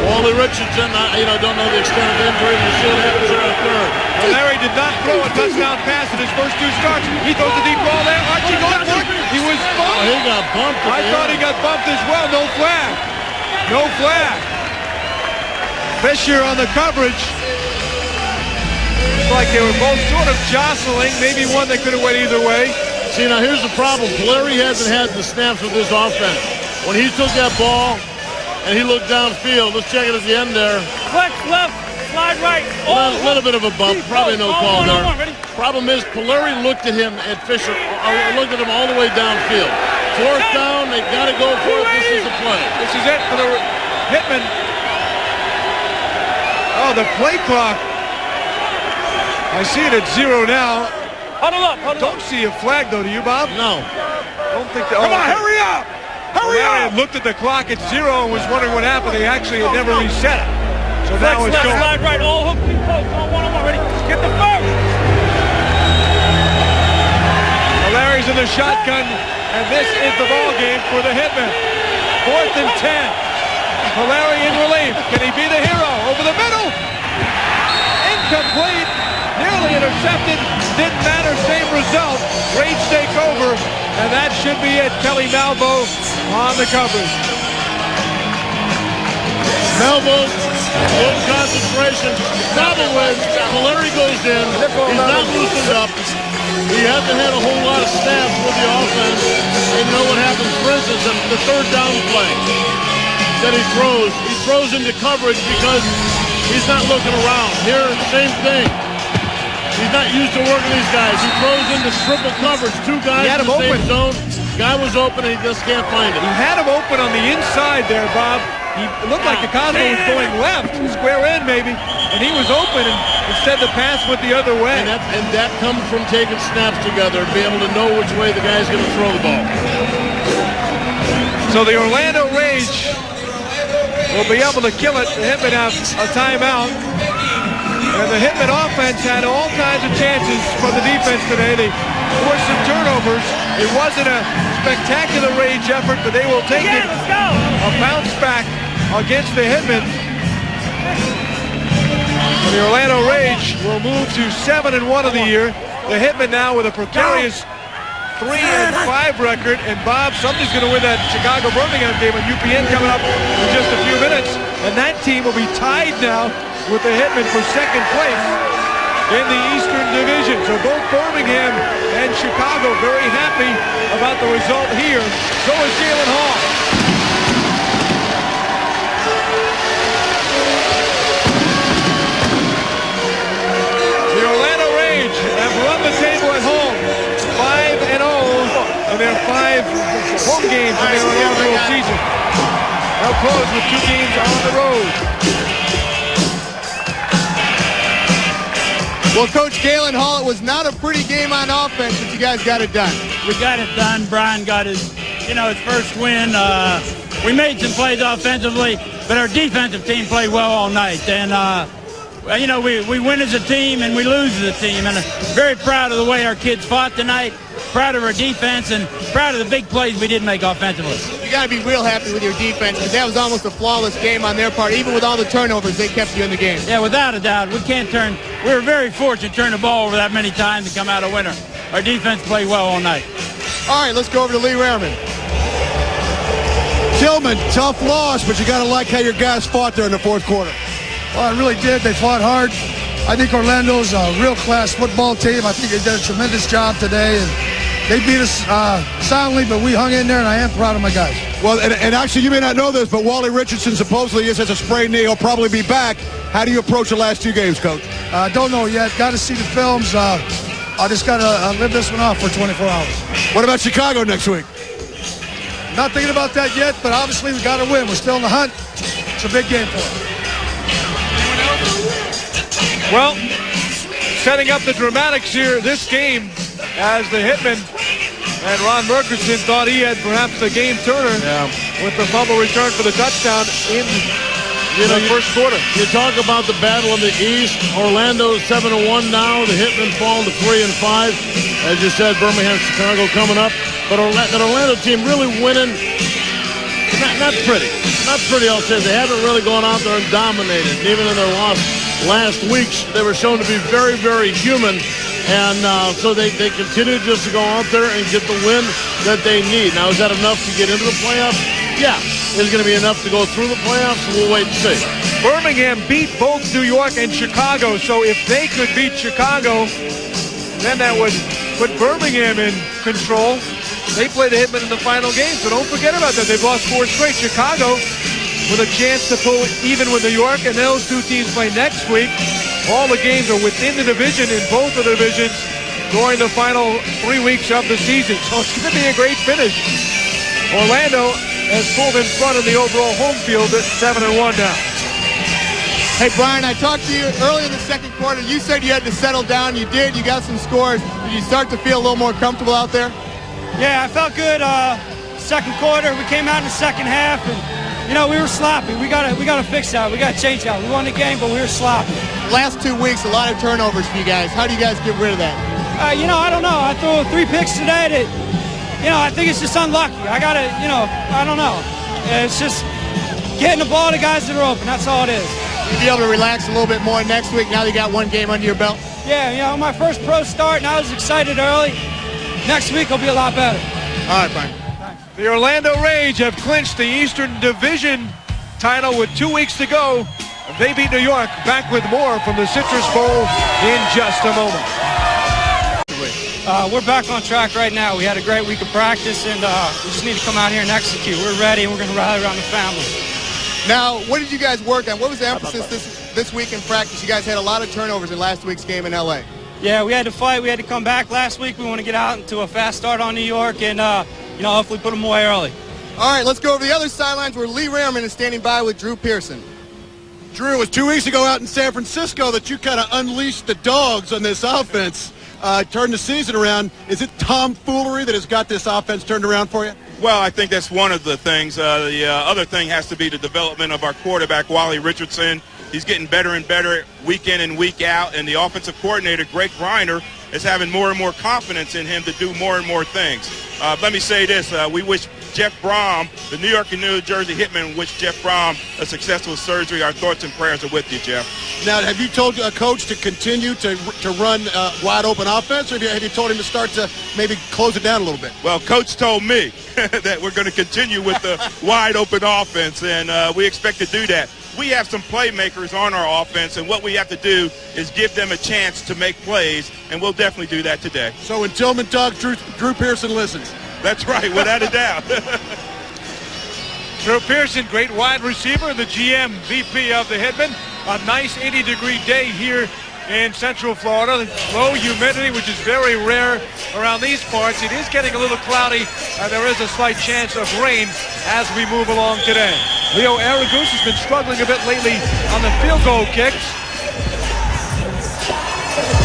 Wally Richardson, don't know the extent of the injury. We'll see what happens in the third. Larry did not throw a touchdown pass in his first 2 starts. He throws a deep ball there. Archie going for it. He was bumped. He got bumped. I thought he got bumped as well. No flag. No flag. Fisher on the coverage. It's like they were both sort of jostling. Maybe one that could have went either way. See, now here's the problem. Puleri hasn't had the snaps with this offense. When he took that ball and he looked downfield, let's check it at the end there. Flex left, slide right. A little bit of a bump, probably no call there. Problem is, Puleri looked at him at Fisher, looked at him all the way downfield. 4th down, they got to go for it. This is the play. This is it for the Hitmen. Oh, the play clock. I see it at 0 now. Huddle up. Don't see a flag, though, do you, Bob? No. Don't think that. Come on, hurry up! Hurry up! Looked at the clock at 0 and was wondering what happened. They actually had never reset it. So now it's going. Slide right, all hook, close, on one, ready? Get the first! Larry's in the shotgun, and this is the ball game for the Hitmen. 4th and 10. Puleri in relief. Can he be the hero? Over the middle. Incomplete. Nearly intercepted. Didn't matter. Same result. Raids take over. and that should be it. Kelly Malvo on the coverage. Malvo, low concentration. Problem was, Puleri goes in. He's not loosened up. He hasn't had a whole lot of snaps with the offense. And you know what happens, for instance, the third down play that he throws into coverage because he's not looking around. Here, same thing. He's not used to working these guys. He throws into triple coverage. Two guys in the same zone. Guy was open and he just can't find it. He had him open on the inside there, Bob. It looked like the Cosmo was going left, square in maybe, and he was open, and instead the pass went the other way. And that comes from taking snaps together and being able to know which way the guy's going to throw the ball. So the Orlando Rage will be able to kill it. The Hitmen have a timeout. And the Hitmen offense had all kinds of chances for the defense today. They forced some turnovers. It wasn't a spectacular Rage effort, but they will take it. A bounce back against the Hitmen. And the Orlando Rage will move to 7-1 of the year. The Hitmen now with a precarious 3-5 record. And Bob, somebody's going to win that Chicago-Birmingham game with UPN coming up in just a few minutes. And that team will be tied now with the Hitmen for second place in the Eastern Division. So both Birmingham and Chicago very happy about the result here. So is Jalen Hall. The Orlando Rage have run the table at home, 5-0, and their 5 home games in their inaugural season. They'll close with 2 games on the road. Well, Coach Galen Hall, it was not a pretty game on offense, but you guys got it done. We got it done. Brian got his first win. We made some plays offensively, but our defensive team played well all night. And, we win as a team and we lose as a team. And very proud of the way our kids fought tonight, proud of our defense, and proud of the big plays we did make offensively. You got to be real happy with your defense, because that was almost a flawless game on their part. Even with all the turnovers, they kept you in the game. Yeah, without a doubt. We were very fortunate to turn the ball over that many times and come out a winner. Our defense played well all night. All right, let's go over to Lee Rehrman. Tillman, tough loss, but you got to like how your guys fought there in the fourth quarter. Well, I really did. They fought hard. I think Orlando's a real-class football team. I think they did a tremendous job today, and they beat us soundly, but we hung in there, and I am proud of my guys. Well, and actually, you may not know this, but Wally Richardson supposedly has a sprained knee. He'll probably be back. How do you approach the last 2 games, Coach? Don't know yet. Got to see the films. I just got to live this one off for 24 hours. What about Chicago next week? Not thinking about that yet, but obviously we got to win. We're still in the hunt. It's a big game for us. Well, setting up the dramatics here, this game, as the Hitmen and Ron Merkerson thought he had perhaps the game turner with the fumble return for the touchdown in the first quarter. You talk about the battle in the East. Orlando's 7-1 now. The Hitmen fall to 3-5. As you said, Birmingham, Chicago coming up. But that Orlando team really winning. Not pretty. Not pretty, I'll say. They haven't really gone out there and dominated. Even in their loss last week, they were shown to be very, very human. And so they continue just to go out there and get the win that they need. Now, is that enough to get into the playoffs? Yeah. Is it going to be enough to go through the playoffs? We'll wait and see. Birmingham beat both New York and Chicago. So if they could beat Chicago, then that would put Birmingham in control. They play the Hitmen in the final game, so don't forget about that. They've lost 4 straight. Chicago with a chance to pull even with New York, and those 2 teams play next week. All the games are within the division in both of the divisions during the final 3 weeks of the season. So it's going to be a great finish. Orlando has pulled in front of the overall home field at 7-1 now. Hey, Brian, I talked to you early in the second quarter. You said you had to settle down. You did. You got some scores. Did you start to feel a little more comfortable out there? Yeah, I felt good second quarter. We came out in the second half, and, we were sloppy. We gotta fix that. We got to change that. We won the game, but we were sloppy. Last 2 weeks, a lot of turnovers for you guys. How do you guys get rid of that? I don't know. I threw 3 picks today that, I think it's just unlucky. I don't know. It's just getting the ball to guys that are open. That's all it is. You'll be able to relax a little bit more next week now that you got 1 game under your belt? Yeah, my first pro start, and I was excited early. Next week will be a lot better. All right, Brian. The Orlando Rage have clinched the Eastern Division title with 2 weeks to go. They beat New York. Back with more from the Citrus Bowl in just a moment. We're back on track right now. We had a great week of practice, and we just need to come out here and execute. We're ready, and we're going to rally around the family. Now, what did you guys work on? What was the emphasis this week in practice? You guys had a lot of turnovers in last week's game in L.A. Yeah, we had to fight. We had to come back last week. We want to get out into a fast start on New York and, hopefully put them away early. All right, let's go over the other sidelines where Lee Ramerman is standing by with Drew Pearson. Drew, it was 2 weeks ago out in San Francisco that you kind of unleashed the dogs on this offense, turned the season around. Is it tomfoolery that has got this offense turned around for you? Well, I think that's one of the things. The other thing has to be the development of our quarterback, Wally Richardson. He's getting better and better week in and week out, and the offensive coordinator, Greg Griner, is having more and more confidence in him to do more and more things. Let me say this. We wish Jeff Brom, the New York and New Jersey Hitmen, wish Jeff Brom a successful surgery. Our thoughts and prayers are with you, Jeff. Now, have you told a coach to continue to run wide open offense, or have you told him to start to maybe close it down a little bit? Well, Coach told me that we're going to continue with the wide open offense, and we expect to do that. We have some playmakers on our offense, and what we have to do is give them a chance to make plays, and we'll definitely do that today. So when Tillman talks, Drew Pearson listens. That's right, without a doubt. Drew Pearson, great wide receiver, the GM, VP of the Hitmen. A nice 80-degree day here in Central Florida. Low humidity, which is very rare around these parts. It is getting a little cloudy, and there is a slight chance of rain as we move along today. Leo Aragus has been struggling a bit lately on the field goal kicks.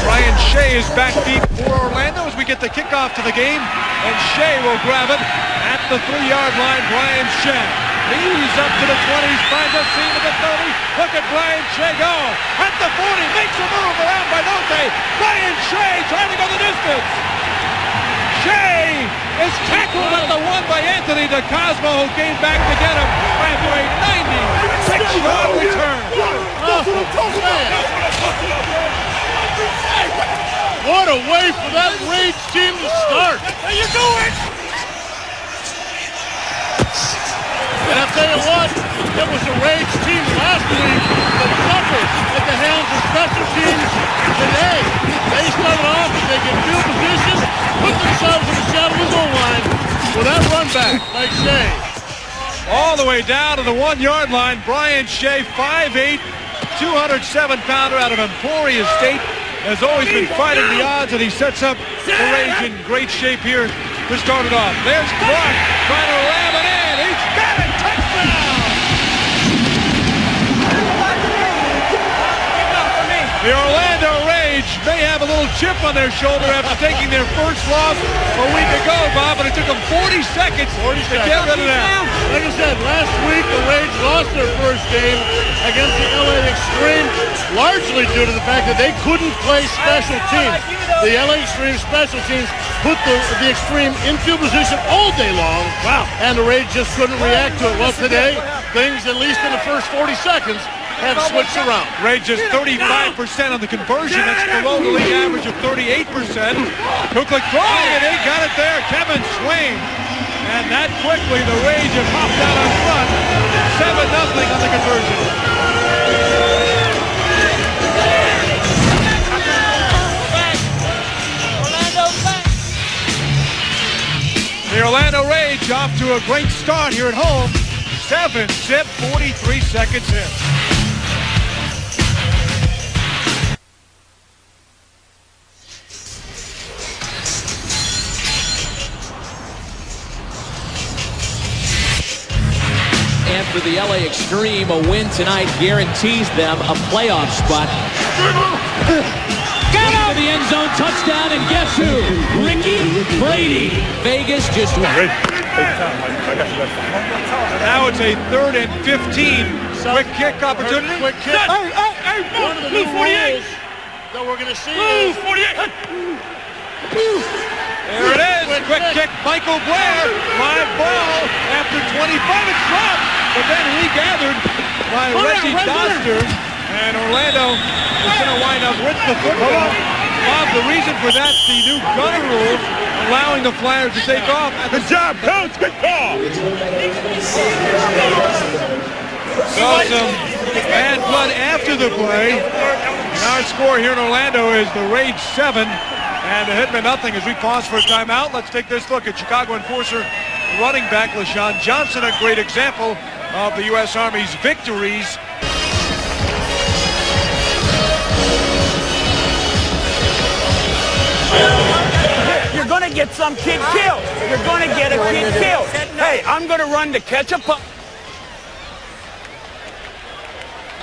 Brian Shea is back deep for Orlando as we get the kickoff to the game, and Shea will grab it at the 3-yard line. Brian Shea. He's up to the 20s, finds a seam at the 30. Look at Brian Shea go. At the 40, makes a move around by Note. Brian Shea trying to go the distance. Shea is tackled at the 1 by Anthony DeCosmo, who came back to get him after a 96-yard return. What a way for that Rage team to start. There you go, it. And I'll tell you what, it was a Rage team last week that suffered at the hands of special teams. Today, they started off and they get field position, put themselves in the shadow of the goal line with that run back by Shea. All the way down to the 1-yard line, Brian Shea, 5'8", 207-pounder out of Emporia State, has always been fighting the odds, and he sets up the Rage in great shape here to start it off. There's Clark trying to ram it in. He's got it. Touchdown! The Orlando Rage may have a little chip on their shoulder after taking their first loss a week ago, Bob, but it took them 40 seconds to get rid of that. Like I said, last week the Rage lost their first game against the LA Extreme, largely due to the fact that they couldn't play special teams. The LA Extreme special teams put the Extreme in field position all day long. Wow. And the Rage just couldn't react to it. Well, today, things, at least in the first 40 seconds, have switched around. Rage is 35% on the conversion. That's below the league average of 38%. Kuklik throwing it. He got it there. Kevin Swain. And that quickly, the Rage have hopped out on front. 7-0 on the conversion. The Orlando Rage off to a great start here at home. 7-zip, 43 seconds in. And for the LA Extreme, a win tonight guarantees them a playoff spot. Get him! To the end zone, touchdown, and guess who? Ricky Brady. Vegas just won. Now it's a 3rd and 15. Quick kick opportunity. Quick kick. Hey, one of the new rules that we're going to see is 48. There it is. Quick kick. Michael Blair. Live ball after 25. It's dropped, but then regathered by Reggie Doster. And Orlando is going to wind up with the football. Bob, the reason for that, the new gunner rules, and allowing the Flyers to take off. Good job, Coach. Good call. Saw some bad blood after the play. And our score here in Orlando is the Rage 7 and the Hitmen nothing. As we pause for a timeout, let's take this look at Chicago Enforcer running back LaShawn Johnson, a great example of the U.S. Army's victories. You're going to get some kid killed. You're going to get a kid killed. Hey, I'm going to run to catch a puck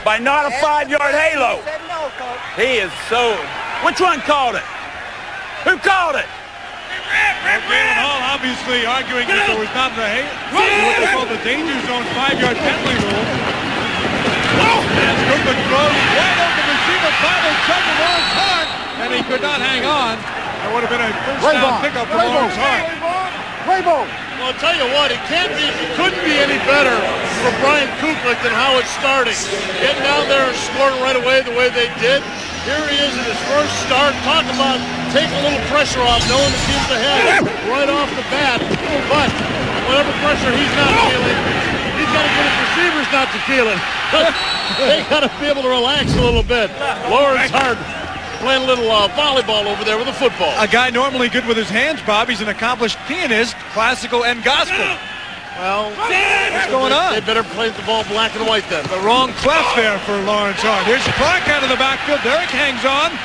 by not a 5-yard halo. He is so... Which one called it? Who called it? Galen Hall obviously arguing that there was not the what they call the danger zone 5-yard penalty rule. As Cookman throws wide open receiver, Bible chucking Lawrence Hart, and he could not hang on. That would have been a first down pickup for Lawrence Hart. Well, I'll tell you what, it couldn't be any better for Brian Kuklik than how it's starting. Getting down there and scoring right away the way they did. Here he is in his first start. Talk about taking a little pressure off, knowing the team's ahead right off the bat. But whatever pressure he's not feeling, he's got to get his receivers not to feel it. They got to be able to relax a little bit. Lawrence Hart playing a little volleyball over there with a football. A guy normally good with his hands, Bob. He's an accomplished pianist, classical and gospel. Well, what's going on? They better play the ball black and white then. The wrong clef there for Lawrence Hart. Here's Clark out of the backfield. Derek hangs on.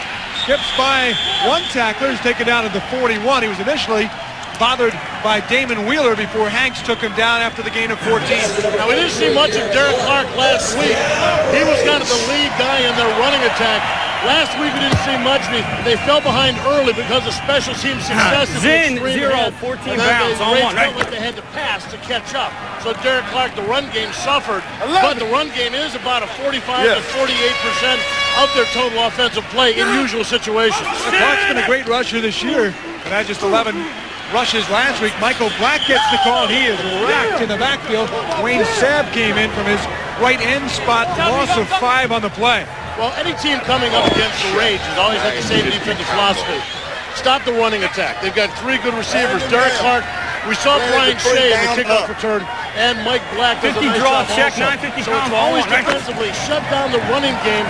Skips by one tackler. He's taken down to the 41. He was initially bothered by Damon Wheeler before Hanks took him down after the gain of 14. Now, we didn't see much of Derek Clark last week. He was kind of the lead guy in their running attack. Last week we didn't see much. They fell behind early because of special team success. Zin, 0, 14 bounds on one. Felt like they had to pass to catch up. So Derek Clark, the run game suffered. But the run game is about a 45 to 48% of their total offensive play in usual situations. Clark's been a great rusher this year, but had just 11 rushes last week. Michael Black gets the call, and he is racked in the backfield. Wayne Sabb came in from his right end spot, loss of 5 on the play. Well, any team coming up against the Rage has always had the same defensive philosophy. Stop the running attack. They've got 3 good receivers. Derek Clark, we saw Brian Shea in the kickoff return, and Mike Black does a nice draw job check, also. 950 So it's always defensively shut down the running game,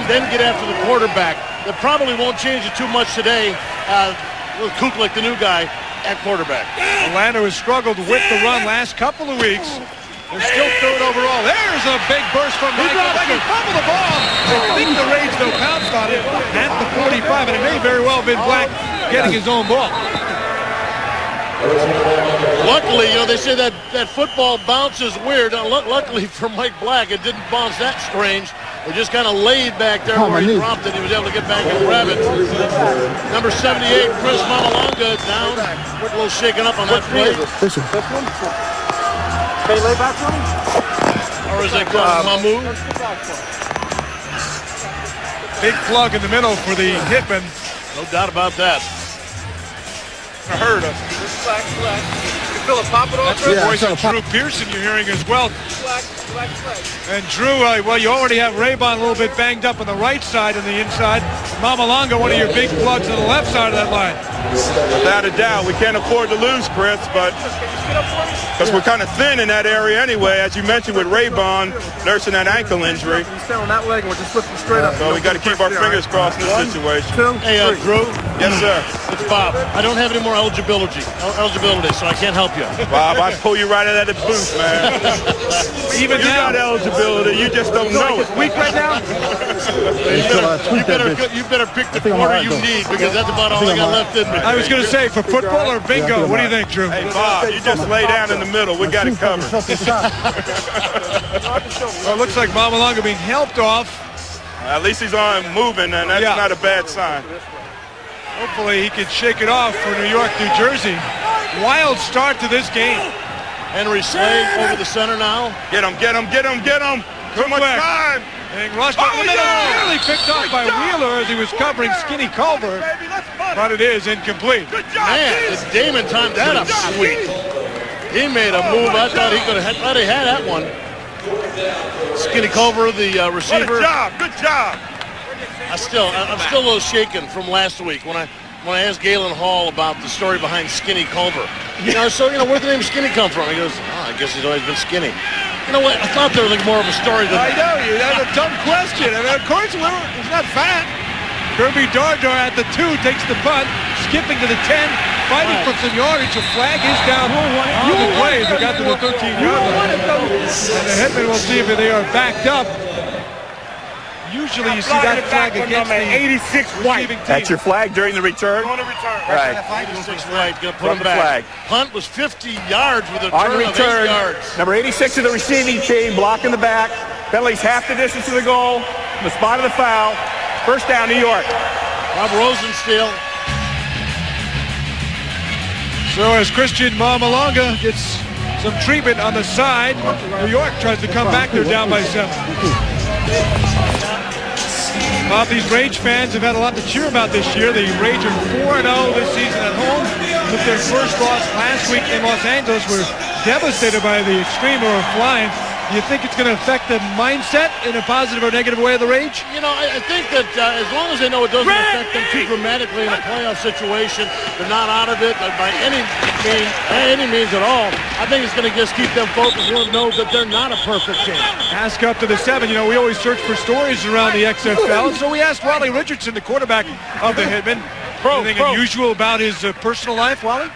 then get after the quarterback. That probably won't change it too much today with Kuklik, the new guy, at quarterback. Orlando has struggled with the run last couple of weeks. They're still third overall. There's a big burst from Michael. He fumbled the ball. I think the Rage, though, pounced on it at the 45, and it may very well have been Black getting his own ball. Luckily, they say that football bounces weird. Luckily for Mike Black, it didn't bounce that strange. It just kind of laid back there where he dropped it. He was able to get back and grab it. Number 78, Chris Mamalanga, down. A little shaken up on that play. Can you lay back for me? Or is it Mamu? Big plug in the middle for the Hitmen. No doubt about that. I heard of. You feel it pop it off? That's the voice of Drew Pearson you're hearing as well. And Drew, well, you already have Raybon a little bit banged up on the right side and the inside. Mamalanga, one of your big plugs on the left side of that line. Without a doubt, we can't afford to lose, Chris, but because we're kind of thin in that area anyway, as you mentioned with Raybon nursing that ankle injury. Stand on that leg and we're just lifting straight up. So we got to keep our fingers crossed in this situation. Hey, Drew. Yes, sir. It's Bob. I don't have any more eligibility, so I can't help you. Bob, I pull you right out of the booth, man. Even you got eligibility, you just don't know it. Weak right now? You better pick the quarter you need, because that's about all I got left in me. I was going to say, for football or bingo, what do you think, Drew? Hey, Bob, you just lay down in the middle. We got it covered. Well, it looks like Mamalanga being helped off. At least he's on moving, and that's not a bad sign. Hopefully he can shake it off for New York, New Jersey. Wild start to this game. Henry Slade over the center now. Get him, get him, get him, get him. Too much time. Being rushed up the middle. Nearly picked off by Wheeler as he was covering Skinny Culver. But it is incomplete. Man, Damon timed that up sweet. He made a move. I thought he had that one. Skinny Culver, the receiver. Good job. I'm still a little shaken from last week when I when I asked Galen Hall about the story behind Skinny Culver. You know, so, where'd the name Skinny come from? He goes, I guess he's always been skinny. You know what? I thought there was like more of a story than I know, that's a dumb question. I mean, of course, he's not fat. Kirby Dardar at the 2 takes the punt, skipping to the 10, fighting for some yardage. A flag is down on the play as we got to the 13-yard line. And the Hitmen will see if they are backed up. Usually you see that flag against the 86 white. That's your flag during the return? On the return. Right. 86 white, going to put him back. Flag. Punt was 50 yards with a On turn of 8 yards. Number 86 of the receiving team, blocking the back. Penalties half the distance to the goal. The spot of the foul. First down, New York. Rob Rosensteel. So as Christian Mamalonga gets some treatment on the side, New York tries to come back. They're down by 7. Bob, these Rage fans have had a lot to cheer about this year. The Rage are 4-0 this season at home. With their first loss last week in Los Angeles, were devastated by the extreme or flying. Do you think it's going to affect the mindset in a positive or negative way of the Rage? You know, I think that as long as they know it doesn't affect them too dramatically in a playoff situation, they're not out of it by any means at all. I think it's going to just keep them focused and know that they're not a perfect team. Ask up to the 7. You know, we always search for stories around the XFL, so we asked Wally Richardson, the quarterback of the Hitmen, anything unusual about his personal life, Wally?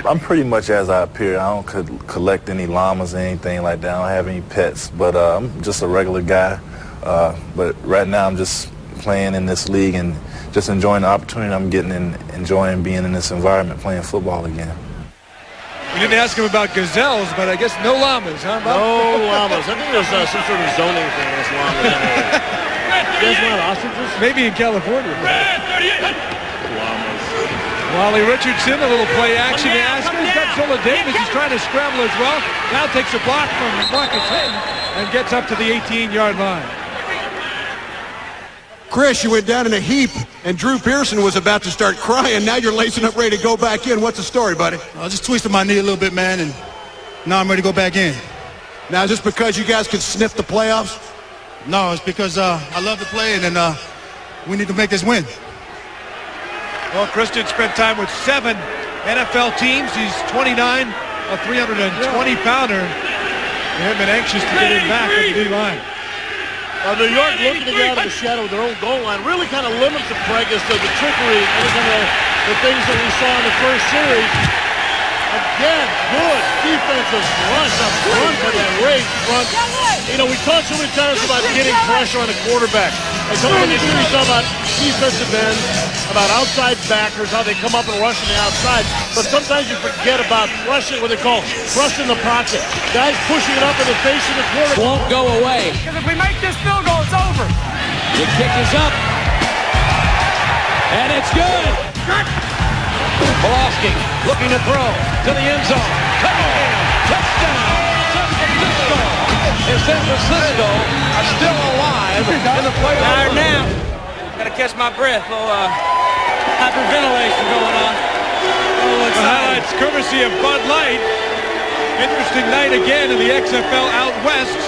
I'm pretty much as I appear. I don't collect any llamas or anything like that. I don't have any pets, but I'm just a regular guy. But right now I'm just playing in this league and just enjoying the opportunity I'm getting and enjoying being in this environment, playing football again. We didn't ask him about gazelles, but I guess no llamas, huh, Bob? No llamas. I think there's some sort of zoning thing with llamas. You guys want ostriches? Maybe in California. Llamas. Wally Richardson, a little play action to Aska. He's got Zola Davis. He's trying to scramble as well. Now takes a block from Marcus Hitton and gets up to the 18-yard line. Chris, you went down in a heap, and Drew Pearson was about to start crying. Now you're lacing up, ready to go back in. What's the story, buddy? I just twisted my knee a little bit, man, and now I'm ready to go back in. Now, is this because you guys could sniff the playoffs? No, it's because I love to play, and we need to make this win. Well, Christian spent time with 7 NFL teams. He's 29, a 320-pounder. They have been anxious to get him back at the D-line. New York looking to get out of the shadow of their own goal line really kind of limits the Preggers to the trickery and the things that we saw in the first series. Again, good defensive rush up front for that Rage front. You know, we talked so many times about getting pressure on the quarterback. I told you we talk about defensive ends, about outside backers, how they come up and rush on the outside. But sometimes you forget about rushing, what they call rushing the pocket. Guys pushing it up in the face of the quarterback. Won't go away. Because if we make this field goal, it's over. The kick is up. And it's good. Pulaski looking to throw to the end zone. Touchdown! San Francisco! And San Francisco are still alive in the playoffs. Tired now. Gotta catch my breath. A little hyperventilation going on. The highlights courtesy of Bud Light. Interesting night again in the XFL out west.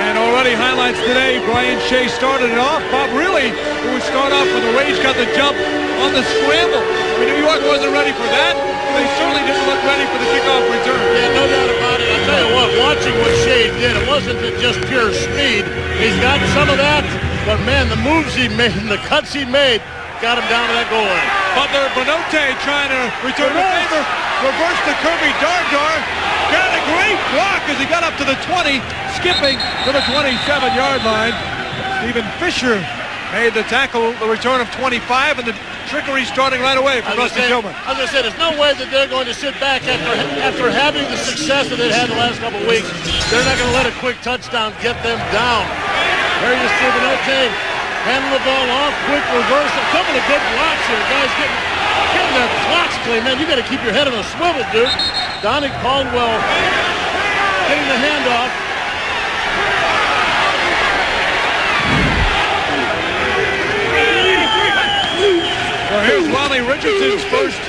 And already highlights today. Brian Shea started it off. Bob really would start off when the Rage got the jump on the scramble. I mean, New York wasn't ready for that. They certainly didn't look ready for the kickoff return. Yeah, no doubt about it. I'll tell you what, watching what Shea did, it wasn't just pure speed. He's got some of that, but man, the moves he made and the cuts he made got him down to that goal line. Butler Bonote trying to return the favor. Reverse to Kirby Dardar. Got a great block as he got up to the 20, skipping to the 27-yard line. Stephen Fisher made the tackle, the return of 25, and the trickery starting right away from Rusty Tillman. I was going to say, there's no way that they're going to sit back after having the success that they've had the last couple of weeks. They're not going to let a quick touchdown get them down. There you see Bonote handling the ball off, quick reversal. A couple of good blocks here. Guys getting their clocks clean. Man, you got to keep your head on a swivel, dude. Donnie Caldwell getting the handoff. Well, here's Wally Richardson's first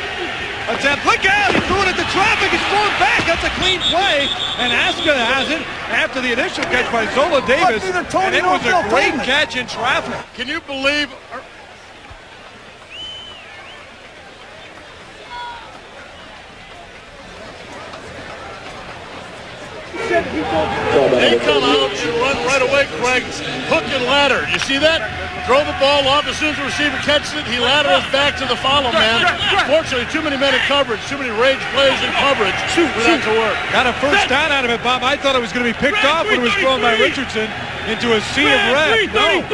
attempt. Look out! He's throwing it to traffic. He's thrown back. That's a clean play. And Aska has it after the initial catch by Zola Davis. And it was a great catch in traffic. Can you believe they come out and run right away, Craig. Hook and ladder. You see that? Throw the ball off. As soon as the receiver catches it, he laterals back to the follow man. Fortunately, too many men in coverage, too many rage players in coverage for that to work. Got a first down out of it, Bob. I thought it was going to be picked off when it was thrown by Richardson into a sea of red. No.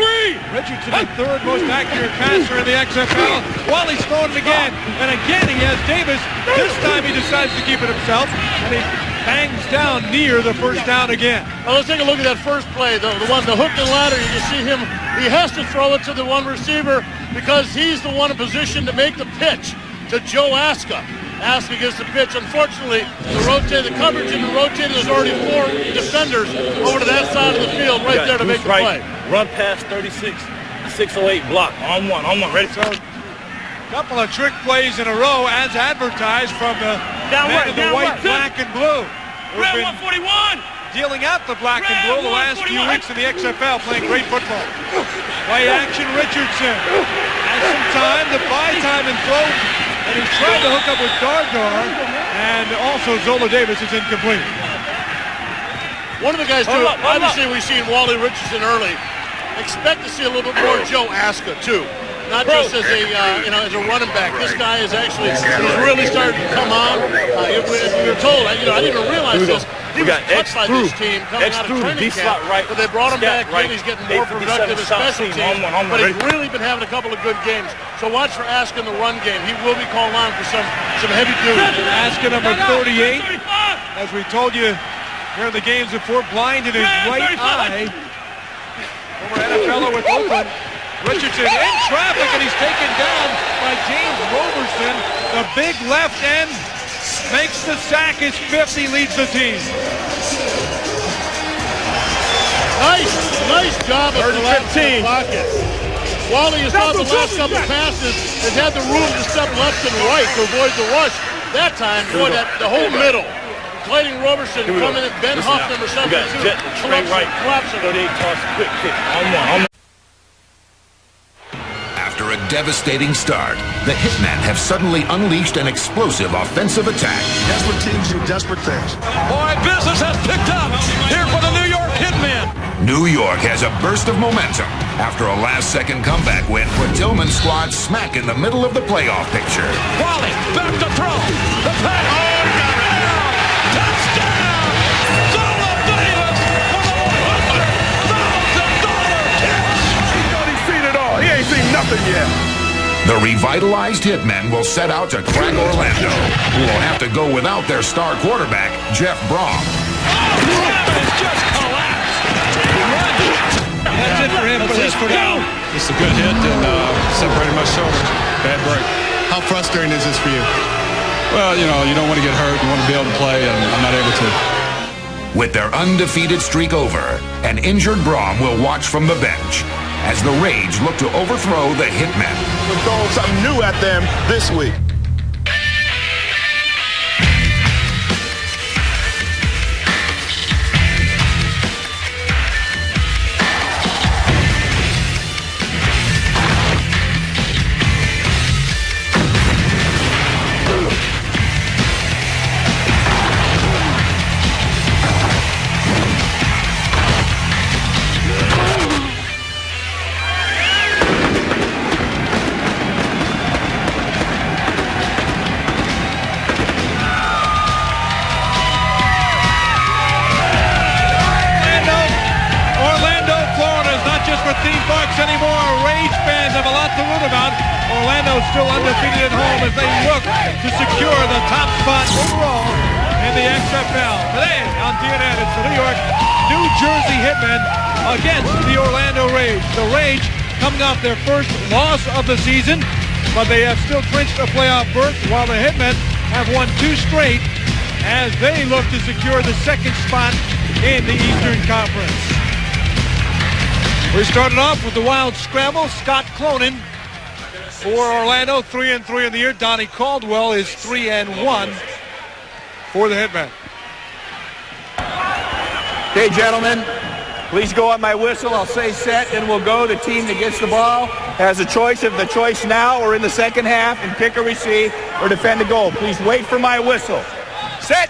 Richardson, the third most accurate passer in the XFL. Wally's throwing it again. And again he has Davis. This time he decides to keep it himself. And he bangs down near the first down again. Well, let's take a look at that first play, though. The one, the hook and ladder, you can see him. He has to throw it to the one receiver because he's the one in position to make the pitch to Joe Aska. Aska gets the pitch. Unfortunately, the coverage and the rotated, there's already 4 defenders over to that side of the field right there to make the play. Run past 36, 608 block. On one, ready? So, couple of trick plays in a row as advertised from the men in the white, black, and blue. Red 141! Dealing out the black and blue the last few weeks in the XFL, playing great football. Play action Richardson. Has some time to buy time and throw. And he's trying to hook up with Dargar. And also Zola Davis is incomplete. One of the guys, too, obviously we've seen Wally Richardson early. Expect to see a little bit more Joe Aska, too. Not just as a as a running back. This guy is actually he's really starting to come on. If we were told, I didn't even realize this. He was cut by this team coming out of training camp, but they brought him back in. He's getting more productive as special teams, but he's really been having a couple of good games. So watch for Aska in the run game. He will be called on for some heavy duty. Aska number 38, as we told you here in the games before, blind in his right eye. Former NFLer with Oakland. Richardson in traffic, and he's taken down by James Roberson. The big left end makes the sack. His 50 leads the team. Nice job of the last pocket. Wally has thought the last couple passes has had the room to step left and right to avoid the rush. That time, boy, the whole middle. Clayton Roberson coming in, Ben Huff, number 72. Straight right, 38 toss, quick kick, on one. After a devastating start, the Hitmen have suddenly unleashed an explosive offensive attack. Desperate teams do desperate things. Boy, business has picked up here for the New York Hitmen. New York has a burst of momentum after a last-second comeback win put Tillman's squad smack in the middle of the playoff picture. Wally, back to throw. The pass. Touchdown! Zola Davis for the $100,000 catch. He thought he's seen it all. He ain't seen nothing yet. The revitalized Hitmen will set out to crack Orlando, who will have to go without their star quarterback, Jeff Brom. That's it for him, at least for now. Just a good hit and separated my shoulders. Bad break. How frustrating is this for you? Well, you don't want to get hurt. You want to be able to play, and I'm not able to. With their undefeated streak over, an injured Brom will watch from the bench as the Rage look to overthrow the Hitmen. We're throwing something new at them this week. Theme parks anymore. Rage fans have a lot to root about. Orlando's still undefeated at home as they look to secure the top spot overall in the XFL. Today on TNN, it's the New Jersey Hitmen against the Orlando Rage. The Rage coming off their first loss of the season, but they have still clinched a playoff berth, while the Hitmen have won 2 straight as they look to secure the second spot in the Eastern Conference. We started off with the wild scramble. Scott Clonan for Orlando, 3-3 in the year. Donnie Caldwell is 3-1 for the Hitmen. Okay, gentlemen, please go on my whistle. I'll say set, and we'll go. The team that gets the ball has a choice of the choice now or in the second half, and kick or receive or defend the goal. Please wait for my whistle. Set.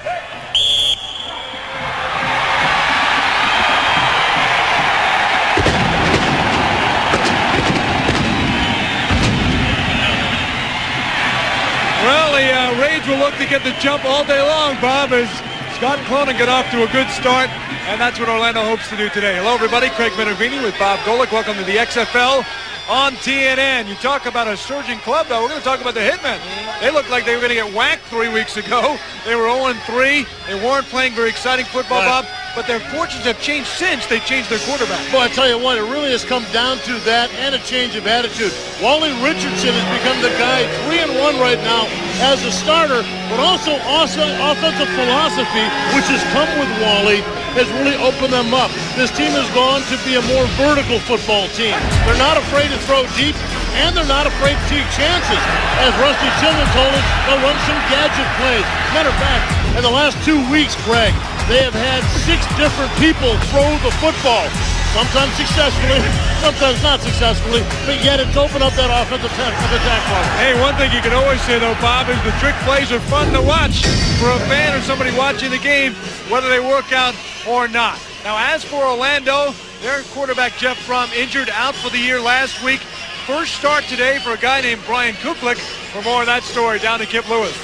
will look to get the jump all day long, Bob, as Scott Cronin got off to a good start, and that's what Orlando hopes to do today. Hello, everybody. Craig Minervini with Bob Golick. Welcome to the XFL on TNN. You talk about a surging club, though. We're going to talk about the Hitmen. They looked like they were going to get whacked 3 weeks ago. They were 0-3. They weren't playing very exciting football, Bob, but their fortunes have changed since they changed their quarterback. Well, I tell you what, it really has come down to that and a change of attitude. Wally Richardson has become the guy 3-1 right now as a starter, but also offensive philosophy, which has come with Wally, has really opened them up. This team has gone to be a more vertical football team. They're not afraid to throw deep, and they're not afraid to take chances. As Rusty Tillman told us, they'll run some gadget plays. Matter of fact, in the last 2 weeks, Greg, they have had 6 different people throw the football. Sometimes successfully, sometimes not successfully, but yet it's opened up that offensive attack line. Hey, one thing you can always say, though, Bob, is the trick plays are fun to watch for a fan or somebody watching the game, whether they work out or not. Now, as for Orlando, their quarterback, Jeff Fromm, injured out for the year last week. First start today for a guy named Brian Kuklik. For more on that story, down to Kip Lewis.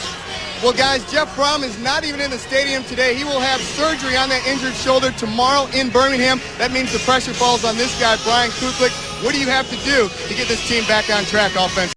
Well, guys, Jeff Fromm is not even in the stadium today. He will have surgery on that injured shoulder tomorrow in Birmingham. That means the pressure falls on this guy, Brian Kuklik. What do you have to do to get this team back on track offensively?